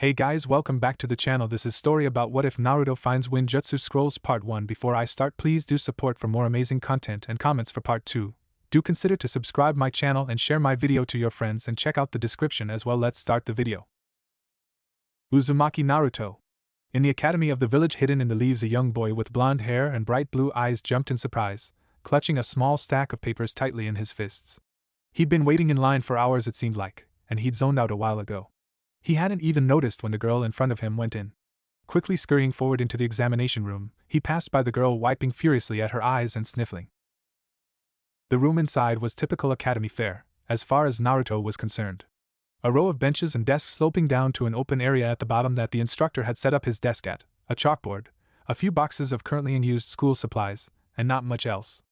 Hey guys, welcome back to the channel. This is story about what if Naruto finds Wind Jutsu Scrolls part 1. Before I start, please do support for more amazing content and comments for part 2. Do consider to subscribe my channel and share my video to your friends and check out the description as well. Let's start the video. Uzumaki Naruto. In the academy of the village hidden in the leaves, a young boy with blonde hair and bright blue eyes jumped in surprise, clutching a small stack of papers tightly in his fists. He'd been waiting in line for hours, it seemed like, and he'd zoned out a while ago. He hadn't even noticed when the girl in front of him went in. Quickly scurrying forward into the examination room, he passed by the girl, wiping furiously at her eyes and sniffling. The room inside was typical academy fare, as far as Naruto was concerned. A row of benches and desks sloping down to an open area at the bottom that the instructor had set up his desk at, a chalkboard, a few boxes of currently unused school supplies, and not much else.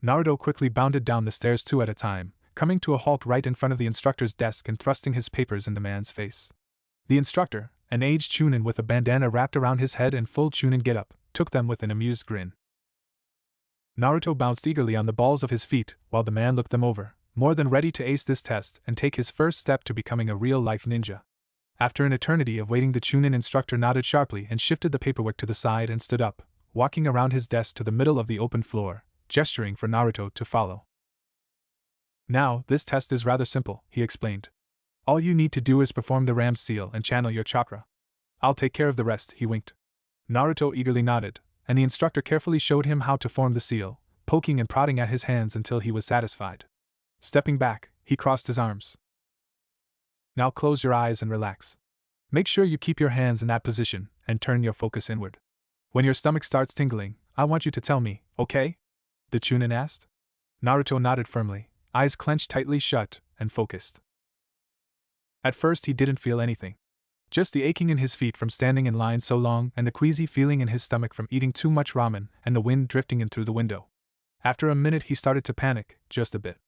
Naruto quickly bounded down the stairs two at a time, coming to a halt right in front of the instructor's desk and thrusting his papers in the man's face. The instructor, an aged chunin with a bandana wrapped around his head and full chunin getup, took them with an amused grin. Naruto bounced eagerly on the balls of his feet while the man looked them over, more than ready to ace this test and take his first step to becoming a real-life ninja. After an eternity of waiting, the chunin instructor nodded sharply and shifted the paperwork to the side and stood up, walking around his desk to the middle of the open floor, gesturing for Naruto to follow. Now, this test is rather simple, he explained. All you need to do is perform the ram's seal and channel your chakra. I'll take care of the rest, he winked. Naruto eagerly nodded, and the instructor carefully showed him how to form the seal, poking and prodding at his hands until he was satisfied. Stepping back, he crossed his arms. Now close your eyes and relax. Make sure you keep your hands in that position and turn your focus inward. When your stomach starts tingling, I want you to tell me, okay? The chunin asked. Naruto nodded firmly, eyes clenched tightly shut, and focused. At first he didn't feel anything. Just the aching in his feet from standing in line so long and the queasy feeling in his stomach from eating too much ramen and the wind drifting in through the window. After a minute he started to panic, just a bit.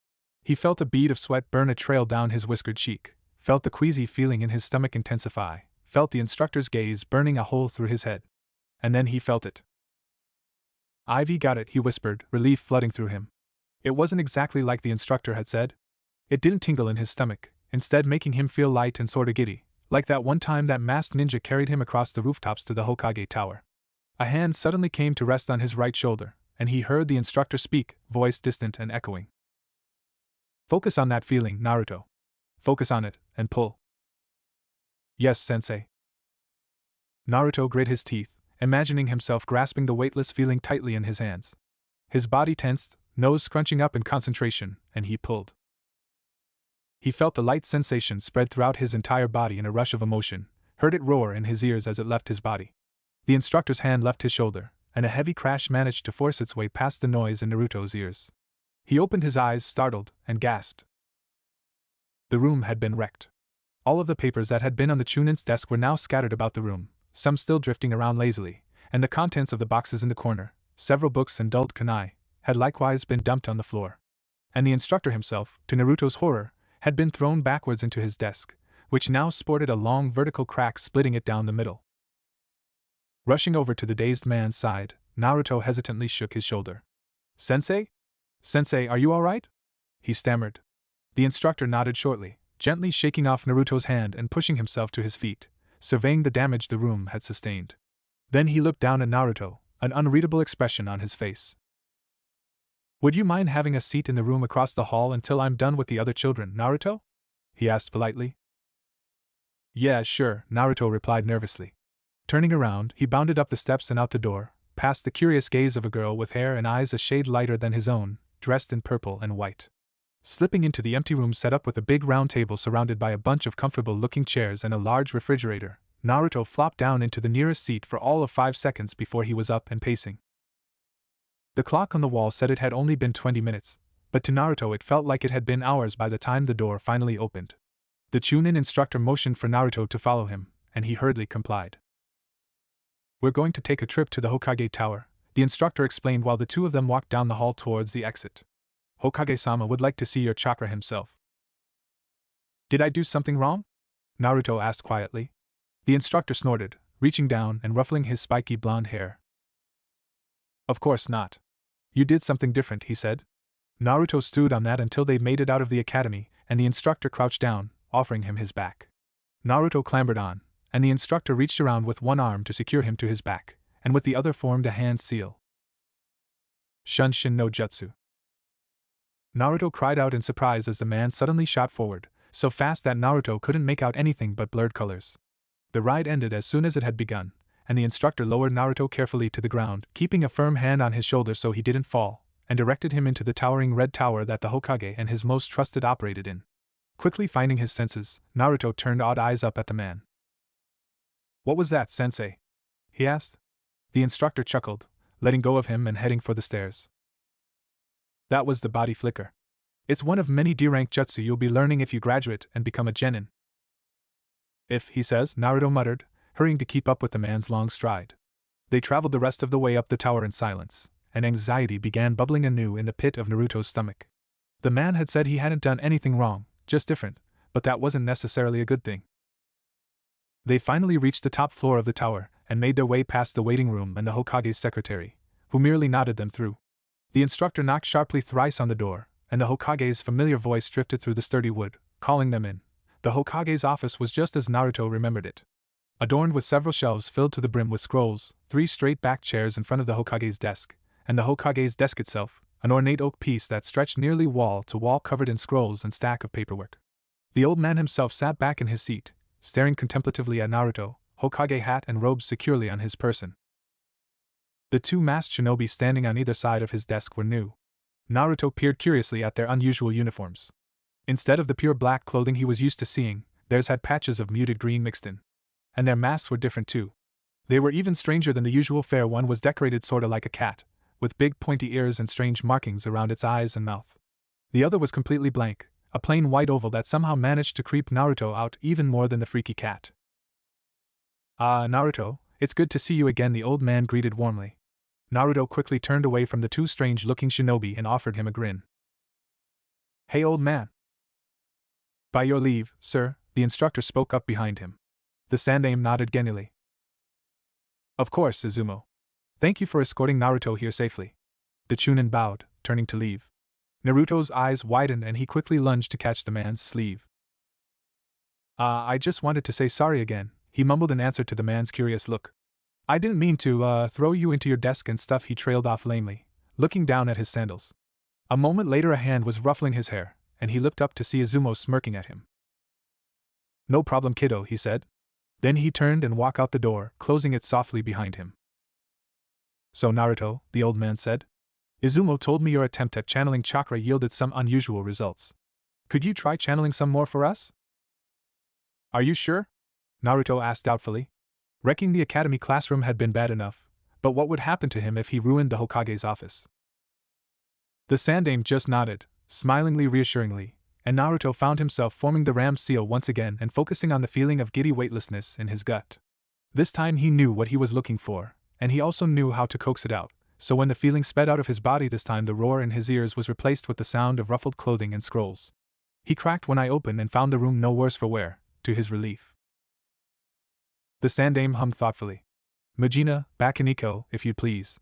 He felt a bead of sweat burn a trail down his whiskered cheek, felt the queasy feeling in his stomach intensify, felt the instructor's gaze burning a hole through his head. And then he felt it. Ivy got it, he whispered, relief flooding through him. It wasn't exactly like the instructor had said. It didn't tingle in his stomach, instead making him feel light and sorta giddy, like that one time that masked ninja carried him across the rooftops to the Hokage Tower. A hand suddenly came to rest on his right shoulder, and he heard the instructor speak, voice distant and echoing. Focus on that feeling, Naruto. Focus on it, and pull. Yes, sensei. Naruto grit his teeth, imagining himself grasping the weightless feeling tightly in his hands. His body tensed, nose scrunching up in concentration, and he pulled. He felt the light sensation spread throughout his entire body in a rush of emotion, heard it roar in his ears as it left his body. The instructor's hand left his shoulder, and a heavy crash managed to force its way past the noise in Naruto's ears. He opened his eyes, startled, and gasped. The room had been wrecked. All of the papers that had been on the chunin's desk were now scattered about the room, some still drifting around lazily, and the contents of the boxes in the corner, several books and dulled kunai, had likewise been dumped on the floor. And the instructor himself, to Naruto's horror, had been thrown backwards into his desk, which now sported a long vertical crack splitting it down the middle. Rushing over to the dazed man's side, Naruto hesitantly shook his shoulder. Sensei? Sensei, are you all right? He stammered. The instructor nodded shortly, gently shaking off Naruto's hand and pushing himself to his feet, surveying the damage the room had sustained. Then he looked down at Naruto, an unreadable expression on his face. Would you mind having a seat in the room across the hall until I'm done with the other children, Naruto? He asked politely. Yeah, sure, Naruto replied nervously. Turning around, he bounded up the steps and out the door, past the curious gaze of a girl with hair and eyes a shade lighter than his own, dressed in purple and white. Slipping into the empty room set up with a big round table surrounded by a bunch of comfortable-looking chairs and a large refrigerator, Naruto flopped down into the nearest seat for all of 5 seconds before he was up and pacing. The clock on the wall said it had only been 20 minutes, but to Naruto it felt like it had been hours by the time the door finally opened. The chunin instructor motioned for Naruto to follow him, and he hurriedly complied. We're going to take a trip to the Hokage Tower, the instructor explained while the two of them walked down the hall towards the exit. Hokage-sama would like to see your chakra himself. Did I do something wrong? Naruto asked quietly. The instructor snorted, reaching down and ruffling his spiky blonde hair. Of course not. You did something different, he said. Naruto stewed on that until they made it out of the academy, and the instructor crouched down, offering him his back. Naruto clambered on, and the instructor reached around with one arm to secure him to his back, and with the other formed a hand seal. Shunshin no Jutsu. Naruto cried out in surprise as the man suddenly shot forward, so fast that Naruto couldn't make out anything but blurred colors. The ride ended as soon as it had begun, and the instructor lowered Naruto carefully to the ground, keeping a firm hand on his shoulder so he didn't fall, and directed him into the towering red tower that the Hokage and his most trusted operated in. Quickly finding his senses, Naruto turned odd eyes up at the man. "What was that, sensei?" he asked. The instructor chuckled, letting go of him and heading for the stairs. "That was the body flicker. It's one of many D-rank jutsu you'll be learning if you graduate and become a genin." "If he says," Naruto muttered, hurrying to keep up with the man's long stride. They traveled the rest of the way up the tower in silence, and anxiety began bubbling anew in the pit of Naruto's stomach. The man had said he hadn't done anything wrong, just different, but that wasn't necessarily a good thing. They finally reached the top floor of the tower, and made their way past the waiting room and the Hokage's secretary, who merely nodded them through. The instructor knocked sharply thrice on the door, and the Hokage's familiar voice drifted through the sturdy wood, calling them in. The Hokage's office was just as Naruto remembered it. Adorned with several shelves filled to the brim with scrolls, 3 straight-backed chairs in front of the Hokage's desk, and the Hokage's desk itself, an ornate oak piece that stretched nearly wall to wall covered in scrolls and stack of paperwork. The old man himself sat back in his seat, staring contemplatively at Naruto, Hokage hat and robes securely on his person. The 2 masked shinobi standing on either side of his desk were new. Naruto peered curiously at their unusual uniforms. Instead of the pure black clothing he was used to seeing, theirs had patches of muted green mixed in. And their masks were different too. They were even stranger than the usual fare. One was decorated sorta like a cat, with big pointy ears and strange markings around its eyes and mouth. The other was completely blank, a plain white oval that somehow managed to creep Naruto out even more than the freaky cat. "Ah, Naruto, it's good to see you again," the old man greeted warmly. Naruto quickly turned away from the 2 strange-looking shinobi and offered him a grin. "Hey, old man." "By your leave, sir," the instructor spoke up behind him. The Sandaime nodded genially. "Of course, Izumo. Thank you for escorting Naruto here safely." The Chunin bowed, turning to leave. Naruto's eyes widened and he quickly lunged to catch the man's sleeve. I just wanted to say sorry again," he mumbled in answer to the man's curious look. "I didn't mean to, throw you into your desk and stuff," he trailed off lamely, looking down at his sandals. A moment later a hand was ruffling his hair, and he looked up to see Izumo smirking at him. "No problem, kiddo," he said. Then he turned and walked out the door, closing it softly behind him. "So Naruto," the old man said, "Izumo told me your attempt at channeling chakra yielded some unusual results. Could you try channeling some more for us?" "Are you sure?" Naruto asked doubtfully. Wrecking the academy classroom had been bad enough, but what would happen to him if he ruined the Hokage's office? The Sandaime just nodded, smilingly reassuringly, and Naruto found himself forming the ram seal once again and focusing on the feeling of giddy weightlessness in his gut. This time he knew what he was looking for, and he also knew how to coax it out, so when the feeling sped out of his body this time the roar in his ears was replaced with the sound of ruffled clothing and scrolls. He cracked one eye open and found the room no worse for wear, to his relief. The Sandaime hummed thoughtfully. "Mujina, Bakuniko, if you'd please,"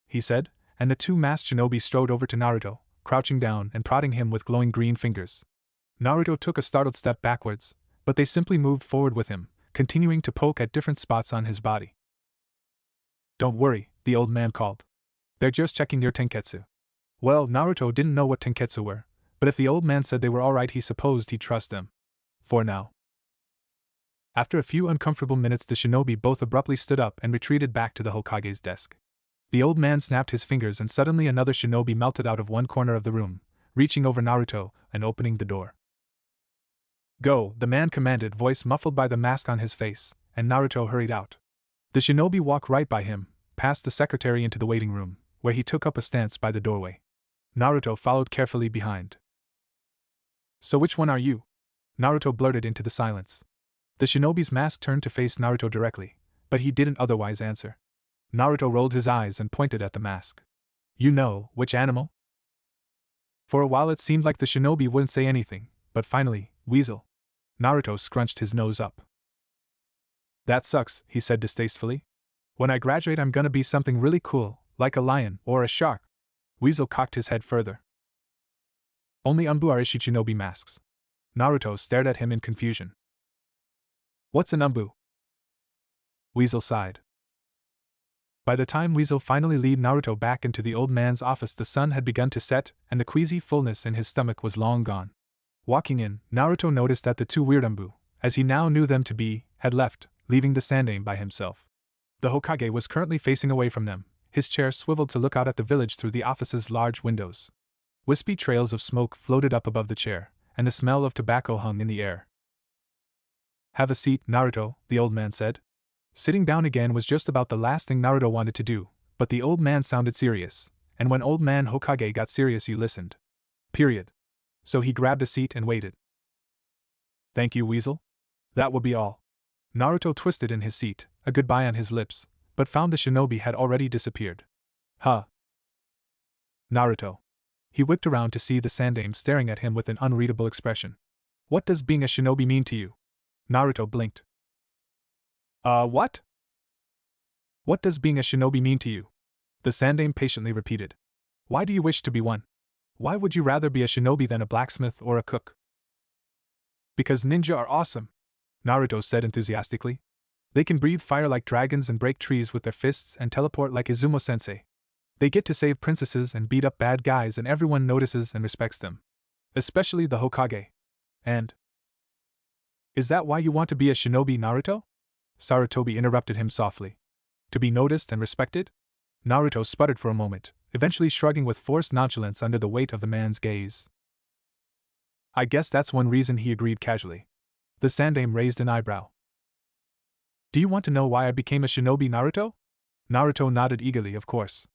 he said, and the 2 masked shinobi strode over to Naruto, crouching down and prodding him with glowing green fingers. Naruto took a startled step backwards, but they simply moved forward with him, continuing to poke at different spots on his body. "Don't worry," the old man called. "They're just checking your tenketsu." Well, Naruto didn't know what tenketsu were, but if the old man said they were alright he supposed he'd trust them. For now. After a few uncomfortable minutes the shinobi both abruptly stood up and retreated back to the Hokage's desk. The old man snapped his fingers and suddenly another shinobi melted out of one corner of the room, reaching over Naruto and opening the door. "Go," the man commanded, voice muffled by the mask on his face, and Naruto hurried out. The shinobi walked right by him, past the secretary into the waiting room, where he took up a stance by the doorway. Naruto followed carefully behind. "So which one are you?" Naruto blurted into the silence. The shinobi's mask turned to face Naruto directly, but he didn't otherwise answer. Naruto rolled his eyes and pointed at the mask. "You know, which animal?" For a while it seemed like the shinobi wouldn't say anything, but finally, "Weasel." Naruto scrunched his nose up. "That sucks," he said distastefully. "When I graduate I'm gonna be something really cool, like a lion or a shark." Weasel cocked his head further. "Only Umbu are issued shinobi masks." Naruto stared at him in confusion. "What's an Umbu?" Weasel sighed. By the time Weasel finally led Naruto back into the old man's office, the sun had begun to set, and the queasy fullness in his stomach was long gone. Walking in, Naruto noticed that the two Weirdumbu, as he now knew them to be, had left, leaving the Sandaime by himself. The Hokage was currently facing away from them, his chair swiveled to look out at the village through the office's large windows. Wispy trails of smoke floated up above the chair, and the smell of tobacco hung in the air. "Have a seat, Naruto," the old man said. Sitting down again was just about the last thing Naruto wanted to do, but the old man sounded serious, and when old man Hokage got serious you listened. Period. So he grabbed a seat and waited. "Thank you, Weasel. That will be all." Naruto twisted in his seat, a goodbye on his lips, but found the shinobi had already disappeared. Huh. Naruto. He whipped around to see the Sandaime staring at him with an unreadable expression. "What does being a shinobi mean to you?" Naruto blinked. What? What does being a shinobi mean to you?" The Sandaime patiently repeated. "Why do you wish to be one? Why would you rather be a shinobi than a blacksmith or a cook?" "Because ninja are awesome," Naruto said enthusiastically. "They can breathe fire like dragons and break trees with their fists and teleport like Izumo-sensei. They get to save princesses and beat up bad guys and everyone notices and respects them. Especially the Hokage. And... Is that why you want to be a shinobi, Naruto?" Sarutobi interrupted him softly. "To be noticed and respected?" Naruto sputtered for a moment, eventually shrugging with forced nonchalance under the weight of the man's gaze. "I guess that's one reason," he agreed casually. The Sandaime raised an eyebrow. "Do you want to know why I became a shinobi, Naruto?" Naruto nodded eagerly, of course.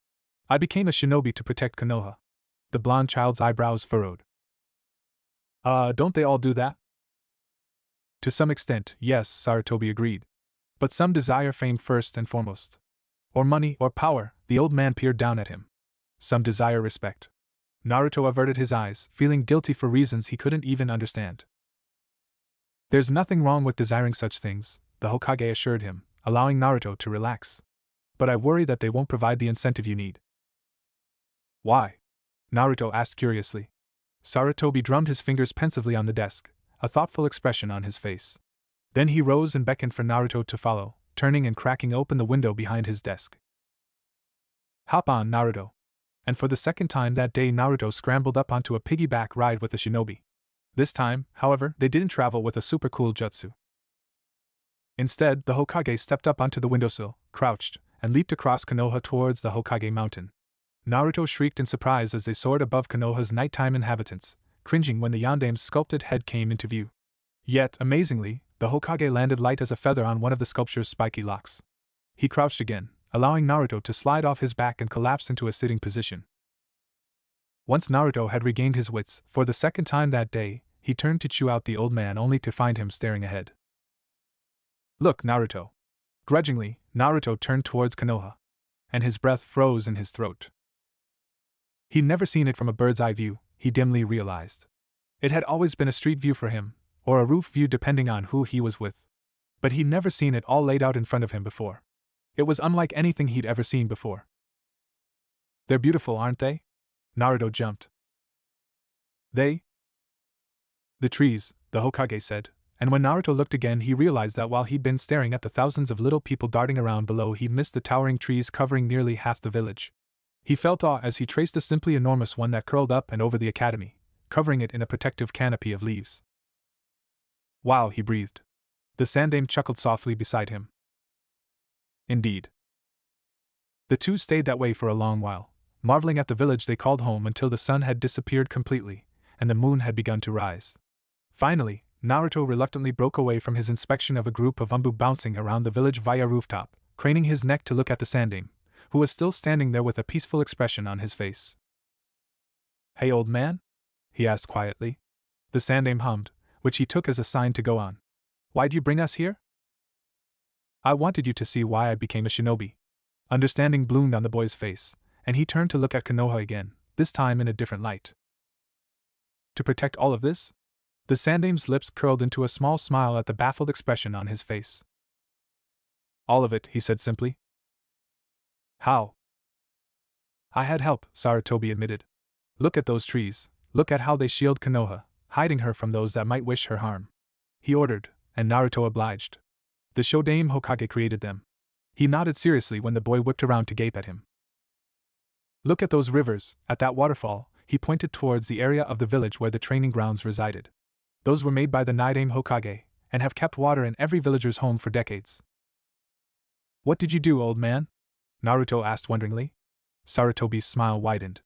"I became a shinobi to protect Konoha." The blonde child's eyebrows furrowed. Don't they all do that?" "To some extent, yes," Sarutobi agreed. "But some desire fame first and foremost. Or money, or power," the old man peered down at him. "Some desire respect." Naruto averted his eyes, feeling guilty for reasons he couldn't even understand. "There's nothing wrong with desiring such things," the Hokage assured him, allowing Naruto to relax. "But I worry that they won't provide the incentive you need." "Why?" Naruto asked curiously. Sarutobi drummed his fingers pensively on the desk, a thoughtful expression on his face. Then he rose and beckoned for Naruto to follow, turning and cracking open the window behind his desk. "Hop on, Naruto." And for the second time that day Naruto scrambled up onto a piggyback ride with the shinobi. This time, however, they didn't travel with a super cool jutsu. Instead, the Hokage stepped up onto the windowsill, crouched, and leaped across Konoha towards the Hokage mountain. Naruto shrieked in surprise as they soared above Konoha's nighttime inhabitants, cringing when the Yandaime's sculpted head came into view. Yet, amazingly, the Hokage landed light as a feather on one of the sculpture's spiky locks. He crouched again, allowing Naruto to slide off his back and collapse into a sitting position. Once Naruto had regained his wits, for the second time that day, he turned to chew out the old man only to find him staring ahead. "Look, Naruto." Grudgingly, Naruto turned towards Konoha. And his breath froze in his throat. He'd never seen it from a bird's eye view, he dimly realized. It had always been a street view for him, or a roof view depending on who he was with. But he'd never seen it all laid out in front of him before. It was unlike anything he'd ever seen before. "They're beautiful, aren't they?" Naruto jumped. "They?" "The trees," the Hokage said, and when Naruto looked again he realized that while he'd been staring at the thousands of little people darting around below he'd missed the towering trees covering nearly half the village. He felt awe as he traced a simply enormous one that curled up and over the academy, covering it in a protective canopy of leaves. "Wow," he breathed. The Sandaime chuckled softly beside him. Indeed. The two stayed that way for a long while, marveling at the village they called home until the sun had disappeared completely, and the moon had begun to rise. Finally, Naruto reluctantly broke away from his inspection of a group of umbu bouncing around the village via rooftop, craning his neck to look at the Sandaime, who was still standing there with a peaceful expression on his face. "Hey, old man?" he asked quietly. The Sandaime hummed, which he took as a sign to go on. "Why'd you bring us here?" "I wanted you to see why I became a shinobi." Understanding bloomed on the boy's face, and he turned to look at Konoha again, this time in a different light. "To protect all of this?" The Sandaime's lips curled into a small smile at the baffled expression on his face. "All of it," he said simply. "How?" "I had help," Sarutobi admitted. "Look at those trees, look at how they shield Konoha, hiding her from those that might wish her harm." He ordered, and Naruto obliged. The Shodaime Hokage created them. He nodded seriously when the boy whipped around to gape at him. Look at those rivers, at that waterfall. He pointed towards the area of the village where the training grounds resided. Those were made by the Nidaime Hokage, and have kept water in every villager's home for decades. What did you do, old man? Naruto asked wonderingly. Sarutobi's smile widened.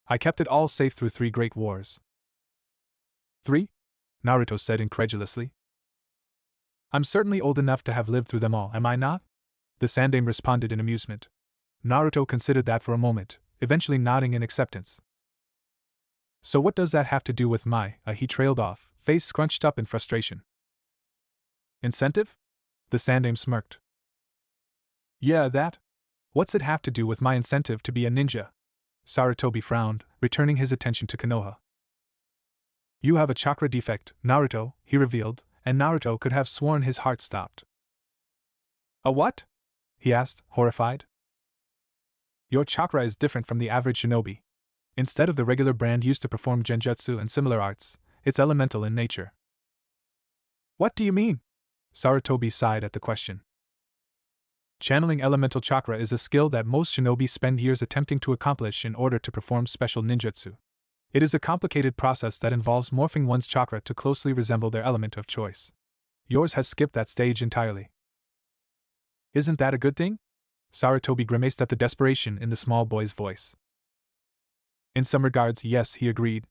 I kept it all safe through 3 great wars. 3? Naruto said incredulously. I'm certainly old enough to have lived through them all, am I not? The Sandaime responded in amusement. Naruto considered that for a moment, eventually nodding in acceptance. So what does that have to do with he trailed off, face scrunched up in frustration. Incentive? The Sandaime smirked. Yeah, that? What's it have to do with my incentive to be a ninja? Sarutobi frowned, returning his attention to Konoha. You have a chakra defect, Naruto, he revealed, and Naruto could have sworn his heart stopped. A what? He asked, horrified. Your chakra is different from the average shinobi. Instead of the regular brand used to perform genjutsu and similar arts, it's elemental in nature. What do you mean? Sarutobi sighed at the question. Channeling elemental chakra is a skill that most shinobi spend years attempting to accomplish in order to perform special ninjutsu. It is a complicated process that involves morphing one's chakra to closely resemble their element of choice. Yours has skipped that stage entirely. Isn't that a good thing? Sarutobi grimaced at the desperation in the small boy's voice. In some regards, yes, he agreed.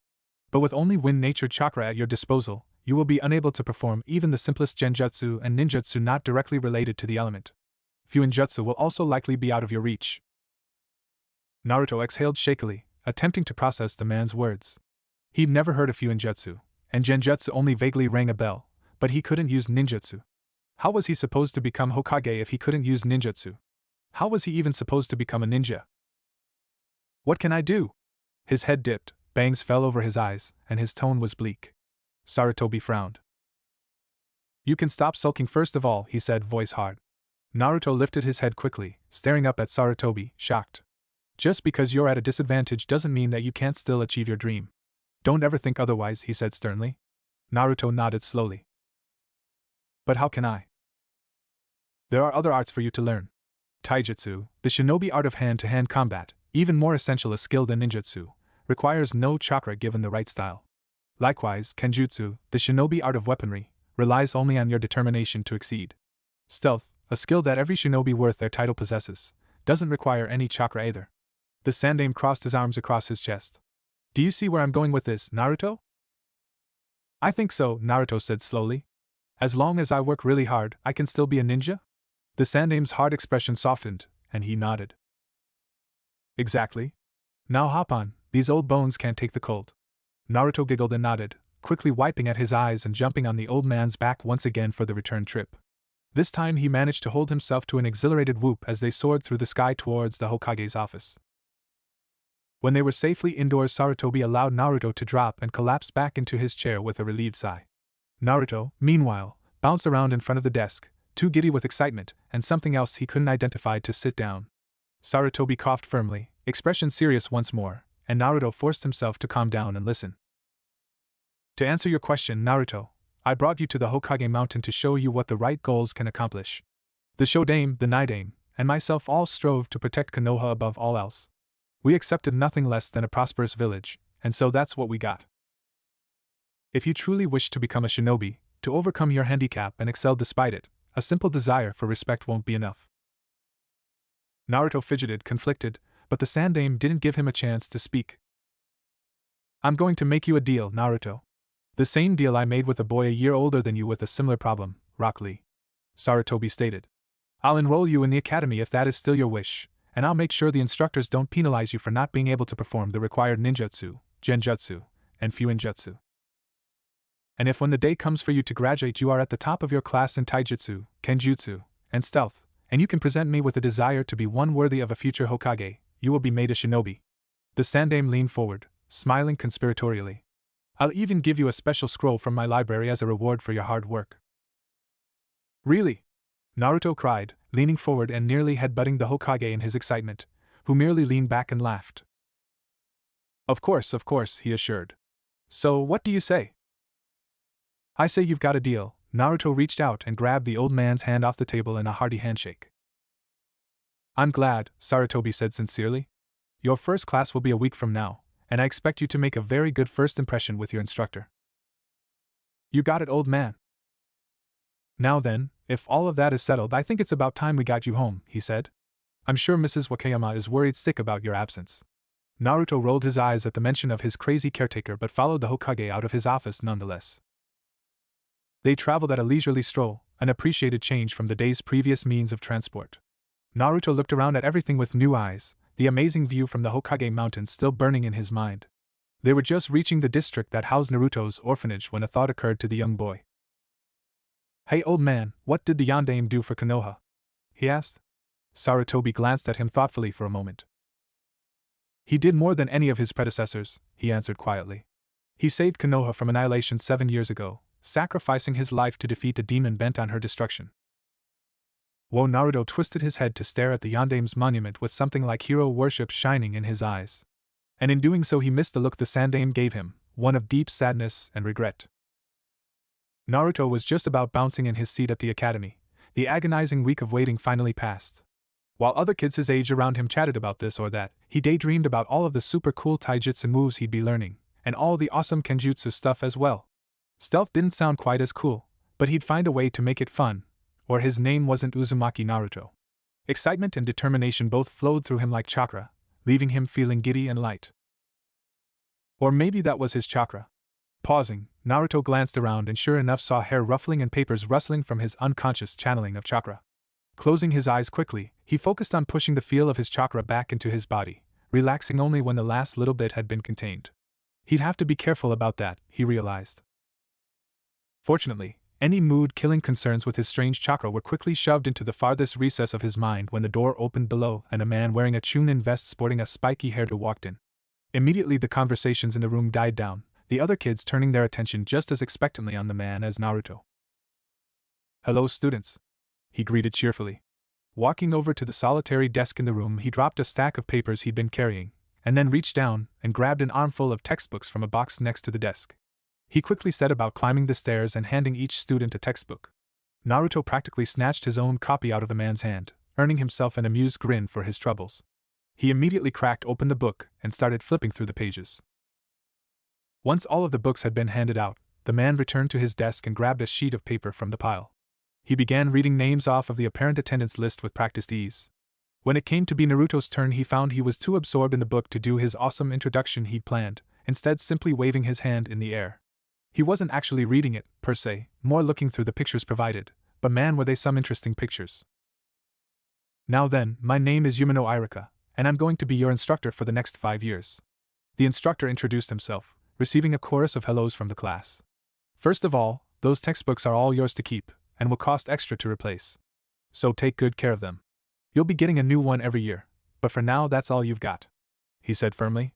But with only wind nature chakra at your disposal, you will be unable to perform even the simplest genjutsu and ninjutsu not directly related to the element. Fuinjutsu will also likely be out of your reach. Naruto exhaled shakily, attempting to process the man's words. He'd never heard of Fuinjutsu, and genjutsu only vaguely rang a bell, but he couldn't use ninjutsu. How was he supposed to become Hokage if he couldn't use ninjutsu? How was he even supposed to become a ninja? What can I do? His head dipped, bangs fell over his eyes, and his tone was bleak. Sarutobi frowned. You can stop sulking first of all, he said, voice hard. Naruto lifted his head quickly, staring up at Sarutobi, shocked. Just because you're at a disadvantage doesn't mean that you can't still achieve your dream. Don't ever think otherwise, he said sternly. Naruto nodded slowly. But how can I? There are other arts for you to learn. Taijutsu, the shinobi art of hand-to-hand combat, even more essential a skill than ninjutsu, requires no chakra given the right style. Likewise, kenjutsu, the shinobi art of weaponry, relies only on your determination to exceed. Stealth, a skill that every shinobi worth their title possesses, doesn't require any chakra either. The Sandaime crossed his arms across his chest. Do you see where I'm going with this, Naruto? I think so, Naruto said slowly. As long as I work really hard, I can still be a ninja? The Sandaime's hard expression softened, and he nodded. Exactly. Now hop on, these old bones can't take the cold. Naruto giggled and nodded, quickly wiping at his eyes and jumping on the old man's back once again for the return trip. This time he managed to hold himself to an exhilarated whoop as they soared through the sky towards the Hokage's office. When they were safely indoors, Sarutobi allowed Naruto to drop and collapse back into his chair with a relieved sigh. Naruto, meanwhile, bounced around in front of the desk, too giddy with excitement and something else he couldn't identify to sit down. Sarutobi coughed firmly, expression serious once more, and Naruto forced himself to calm down and listen. To answer your question, Naruto, I brought you to the Hokage Mountain to show you what the right goals can accomplish. The Shodaime, the Nidaime, and myself all strove to protect Konoha above all else. We accepted nothing less than a prosperous village, and so that's what we got. If you truly wish to become a shinobi, to overcome your handicap and excel despite it, a simple desire for respect won't be enough. Naruto fidgeted, conflicted, but the Sandaime didn't give him a chance to speak. I'm going to make you a deal, Naruto. The same deal I made with a boy a year older than you with a similar problem, Rock Lee. Sarutobi stated. I'll enroll you in the academy if that is still your wish, and I'll make sure the instructors don't penalize you for not being able to perform the required ninjutsu, genjutsu, and fuinjutsu. And if when the day comes for you to graduate you are at the top of your class in taijutsu, kenjutsu, and stealth, and you can present me with a desire to be one worthy of a future Hokage, you will be made a shinobi. The Sandaime leaned forward, smiling conspiratorially. I'll even give you a special scroll from my library as a reward for your hard work. Really? Naruto cried, leaning forward and nearly headbutting the Hokage in his excitement, who merely leaned back and laughed. Of course, he assured. So, what do you say? I say you've got a deal, Naruto reached out and grabbed the old man's hand off the table in a hearty handshake. I'm glad, Sarutobi said sincerely. Your first class will be a week from now, and I expect you to make a very good first impression with your instructor. You got it, old man. Now then, if all of that is settled, I think it's about time we got you home, he said. I'm sure Mrs. Wakayama is worried sick about your absence. Naruto rolled his eyes at the mention of his crazy caretaker but followed the Hokage out of his office nonetheless. They traveled at a leisurely stroll, an appreciated change from the day's previous means of transport. Naruto looked around at everything with new eyes, the amazing view from the Hokage Mountains still burning in his mind. They were just reaching the district that housed Naruto's orphanage when a thought occurred to the young boy. Hey old man, what did the Yondaime do for Konoha? He asked. Sarutobi glanced at him thoughtfully for a moment. He did more than any of his predecessors, he answered quietly. He saved Konoha from annihilation 7 years ago, sacrificing his life to defeat a demon bent on her destruction. Whoa! Naruto twisted his head to stare at the Yondaime's monument with something like hero worship shining in his eyes. And in doing so he missed the look the Sandaime gave him, one of deep sadness and regret. Naruto was just about bouncing in his seat at the academy. The agonizing week of waiting finally passed. While other kids his age around him chatted about this or that, he daydreamed about all of the super cool taijutsu moves he'd be learning, and all the awesome kenjutsu stuff as well. Stealth didn't sound quite as cool, but he'd find a way to make it fun, or his name wasn't Uzumaki Naruto. Excitement and determination both flowed through him like chakra, leaving him feeling giddy and light. Or maybe that was his chakra. Pausing, Naruto glanced around and sure enough saw hair ruffling and papers rustling from his unconscious channeling of chakra. Closing his eyes quickly, he focused on pushing the feel of his chakra back into his body, relaxing only when the last little bit had been contained. He'd have to be careful about that, he realized. Fortunately, any mood-killing concerns with his strange chakra were quickly shoved into the farthest recess of his mind when the door opened below and a man wearing a chunin vest sporting a spiky hairdo walked in. Immediately the conversations in the room died down, the other kids turning their attention just as expectantly on the man as Naruto. Hello students, he greeted cheerfully. Walking over to the solitary desk in the room he dropped a stack of papers he'd been carrying, and then reached down and grabbed an armful of textbooks from a box next to the desk. He quickly set about climbing the stairs and handing each student a textbook. Naruto practically snatched his own copy out of the man's hand, earning himself an amused grin for his troubles. He immediately cracked open the book and started flipping through the pages. Once all of the books had been handed out, the man returned to his desk and grabbed a sheet of paper from the pile. He began reading names off of the apparent attendance list with practiced ease. When it came to be Naruto's turn he found he was too absorbed in the book to do his awesome introduction he'd planned, instead simply waving his hand in the air. He wasn't actually reading it, per se, more looking through the pictures provided, but man were they some interesting pictures. Now then, my name is Yumino Irika, and I'm going to be your instructor for the next 5 years. The instructor introduced himself, receiving a chorus of hellos from the class. First of all, those textbooks are all yours to keep, and will cost extra to replace. So take good care of them. You'll be getting a new one every year, but for now that's all you've got, he said firmly.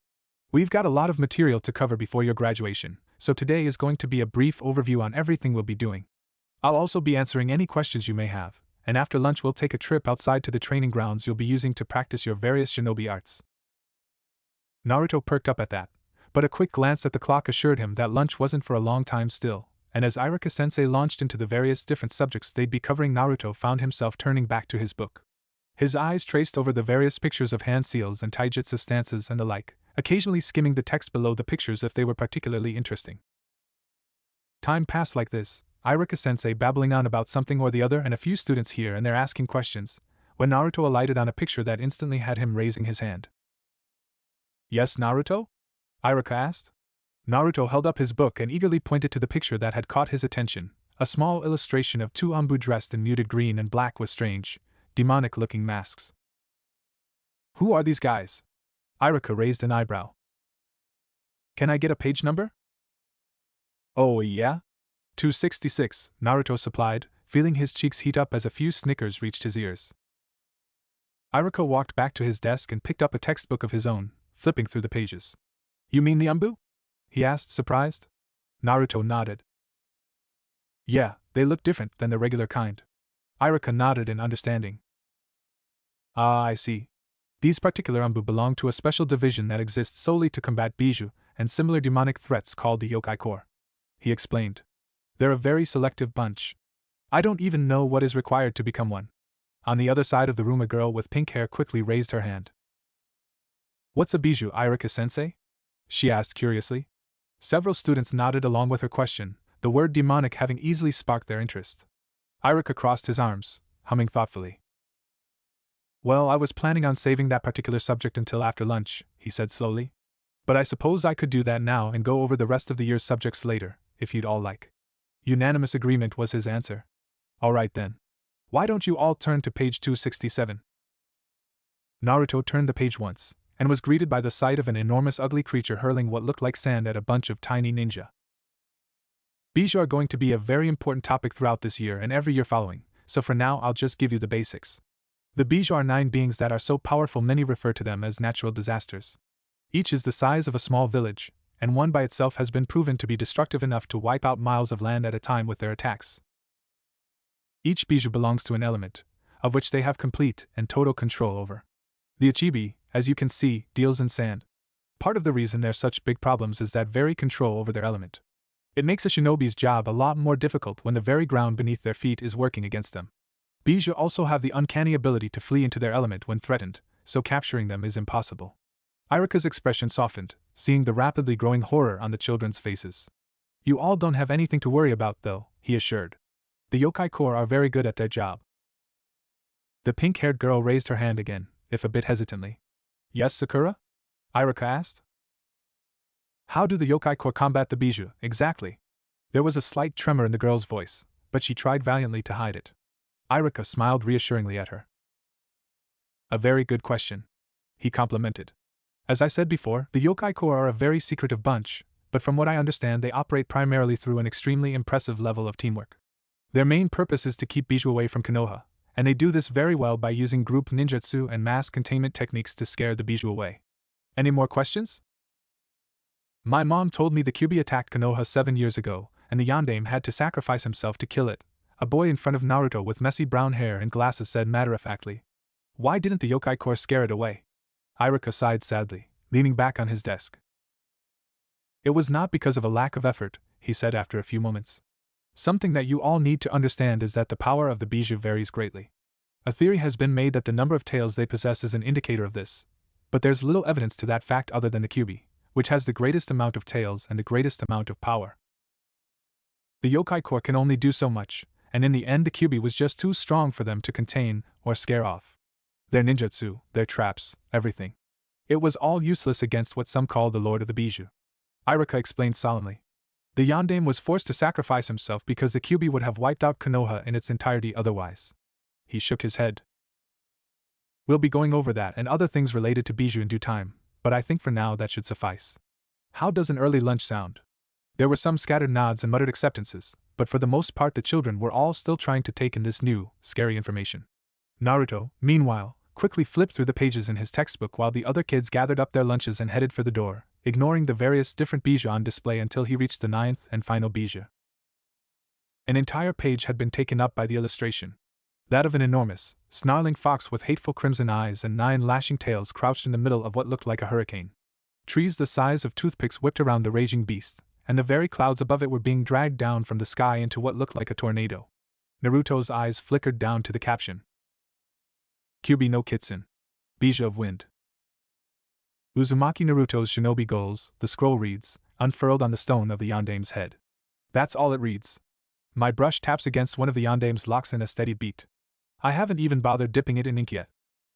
We've got a lot of material to cover before your graduation, so today is going to be a brief overview on everything we'll be doing. I'll also be answering any questions you may have, and after lunch we'll take a trip outside to the training grounds you'll be using to practice your various shinobi arts. Naruto perked up at that, but a quick glance at the clock assured him that lunch wasn't for a long time still, and as Irika-sensei launched into the various different subjects they'd be covering, Naruto found himself turning back to his book. His eyes traced over the various pictures of hand seals and taijutsu stances and the like, occasionally skimming the text below the pictures if they were particularly interesting. Time passed like this, Irika-sensei babbling on about something or the other and a few students here and there asking questions, when Naruto alighted on a picture that instantly had him raising his hand. Yes, Naruto? Irika asked. Naruto held up his book and eagerly pointed to the picture that had caught his attention, a small illustration of 2 Anbu dressed in muted green and black with strange, demonic-looking masks. Who are these guys? Irika raised an eyebrow. Can I get a page number? Oh yeah? 266, Naruto supplied, feeling his cheeks heat up as a few snickers reached his ears. Irika walked back to his desk and picked up a textbook of his own, flipping through the pages. You mean the Anbu? He asked, surprised. Naruto nodded. Yeah, they look different than the regular kind. Irika nodded in understanding. Ah, I see. These particular Anbu belong to a special division that exists solely to combat bijou and similar demonic threats called the Yokai Corps, he explained. They're a very selective bunch. I don't even know what is required to become one. On the other side of the room, a girl with pink hair quickly raised her hand. What's a bijou, Irika-sensei? She asked curiously. Several students nodded along with her question, the word demonic having easily sparked their interest. Irika crossed his arms, humming thoughtfully. Well, I was planning on saving that particular subject until after lunch, he said slowly. But I suppose I could do that now and go over the rest of the year's subjects later, if you'd all like. Unanimous agreement was his answer. All right then. Why don't you all turn to page 267? Naruto turned the page once, and was greeted by the sight of an enormous ugly creature hurling what looked like sand at a bunch of tiny ninja. Bijou are going to be a very important topic throughout this year and every year following, so for now I'll just give you the basics. The bijou are 9 beings that are so powerful many refer to them as natural disasters. Each is the size of a small village, and one by itself has been proven to be destructive enough to wipe out miles of land at a time with their attacks. Each bijou belongs to an element, of which they have complete and total control over. The Ichibi, as you can see, deals in sand. Part of the reason they're such big problems is that very control over their element. It makes a shinobi's job a lot more difficult when the very ground beneath their feet is working against them. Bijou also have the uncanny ability to flee into their element when threatened, so capturing them is impossible. Irika's expression softened, seeing the rapidly growing horror on the children's faces. You all don't have anything to worry about, though, he assured. The Yokai Corps are very good at their job. The pink-haired girl raised her hand again, if a bit hesitantly. Yes, Sakura? Irika asked. How do the Yokai Corps combat the bijou, exactly? There was a slight tremor in the girl's voice, but she tried valiantly to hide it. Irika smiled reassuringly at her. A very good question, he complimented. As I said before, the Yokai Corps are a very secretive bunch, but from what I understand they operate primarily through an extremely impressive level of teamwork. Their main purpose is to keep bijou away from Konoha, and they do this very well by using group ninjutsu and mass containment techniques to scare the bijou away. Any more questions? My mom told me the Kyuubi attacked Konoha 7 years ago, and the Yondaime had to sacrifice himself to kill it, a boy in front of Naruto with messy brown hair and glasses said matter-of-factly. Why didn't the Yokai Corps scare it away? Irika sighed sadly, leaning back on his desk. It was not because of a lack of effort, he said after a few moments. Something that you all need to understand is that the power of the bijou varies greatly. A theory has been made that the number of tails they possess is an indicator of this, but there's little evidence to that fact other than the Kyuubi, which has the greatest amount of tails and the greatest amount of power. The Yokai Corps can only do so much, and in the end the Kyuubi was just too strong for them to contain or scare off. Their ninjutsu, their traps, everything. It was all useless against what some call the Lord of the Bijou. Irika explained solemnly. The Yondaime was forced to sacrifice himself because the Kyuubi would have wiped out Konoha in its entirety otherwise. He shook his head. We'll be going over that and other things related to bijou in due time, but I think for now that should suffice. How does an early lunch sound? There were some scattered nods and muttered acceptances, but for the most part the children were all still trying to take in this new, scary information. Naruto, meanwhile, quickly flipped through the pages in his textbook while the other kids gathered up their lunches and headed for the door, ignoring the various different bijou on display until he reached the 9th and final bijou. An entire page had been taken up by the illustration. That of an enormous, snarling fox with hateful crimson eyes and 9 lashing tails crouched in the middle of what looked like a hurricane. Trees the size of toothpicks whipped around the raging beast, and the very clouds above it were being dragged down from the sky into what looked like a tornado. Naruto's eyes flickered down to the caption. Kyuubi no Kitsun. Bijou of Wind. Uzumaki Naruto's shinobi goals, the scroll reads, unfurled on the stone of the Yondaime's head. That's all it reads. My brush taps against one of the Yondaime's locks in a steady beat. I haven't even bothered dipping it in ink yet.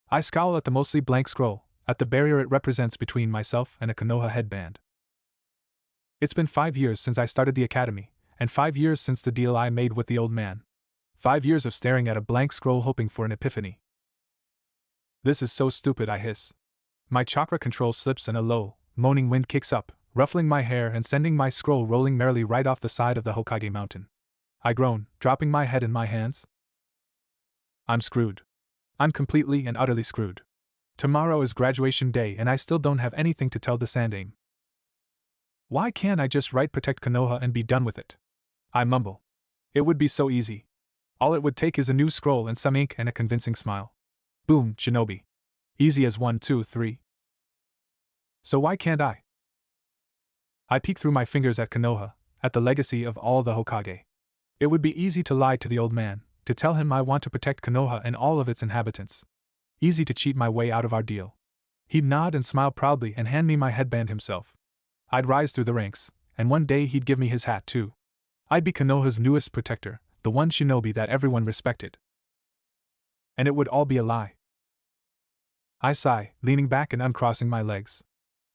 I scowl at the mostly blank scroll, at the barrier it represents between myself and a Konoha headband. It's been 5 years since I started the academy, and 5 years since the deal I made with the old man. 5 years of staring at a blank scroll hoping for an epiphany. This is so stupid, I hiss. My chakra control slips and a low, moaning wind kicks up, ruffling my hair and sending my scroll rolling merrily right off the side of the Hokage mountain. I groan, dropping my head in my hands. I'm screwed. I'm completely and utterly screwed. Tomorrow is graduation day and I still don't have anything to tell the Sandaime. Why can't I just write Protect Konoha and be done with it? I mumble. It would be so easy. All it would take is a new scroll and some ink and a convincing smile. Boom, shinobi. Easy as 1, 2, 3. So why can't I? I peek through my fingers at Konoha, at the legacy of all the Hokage. It would be easy to lie to the old man, to tell him I want to protect Konoha and all of its inhabitants. Easy to cheat my way out of our deal. He'd nod and smile proudly and hand me my headband himself. I'd rise through the ranks, and one day he'd give me his hat too. I'd be Konoha's newest protector, the one shinobi that everyone respected. And it would all be a lie. I sigh, leaning back and uncrossing my legs.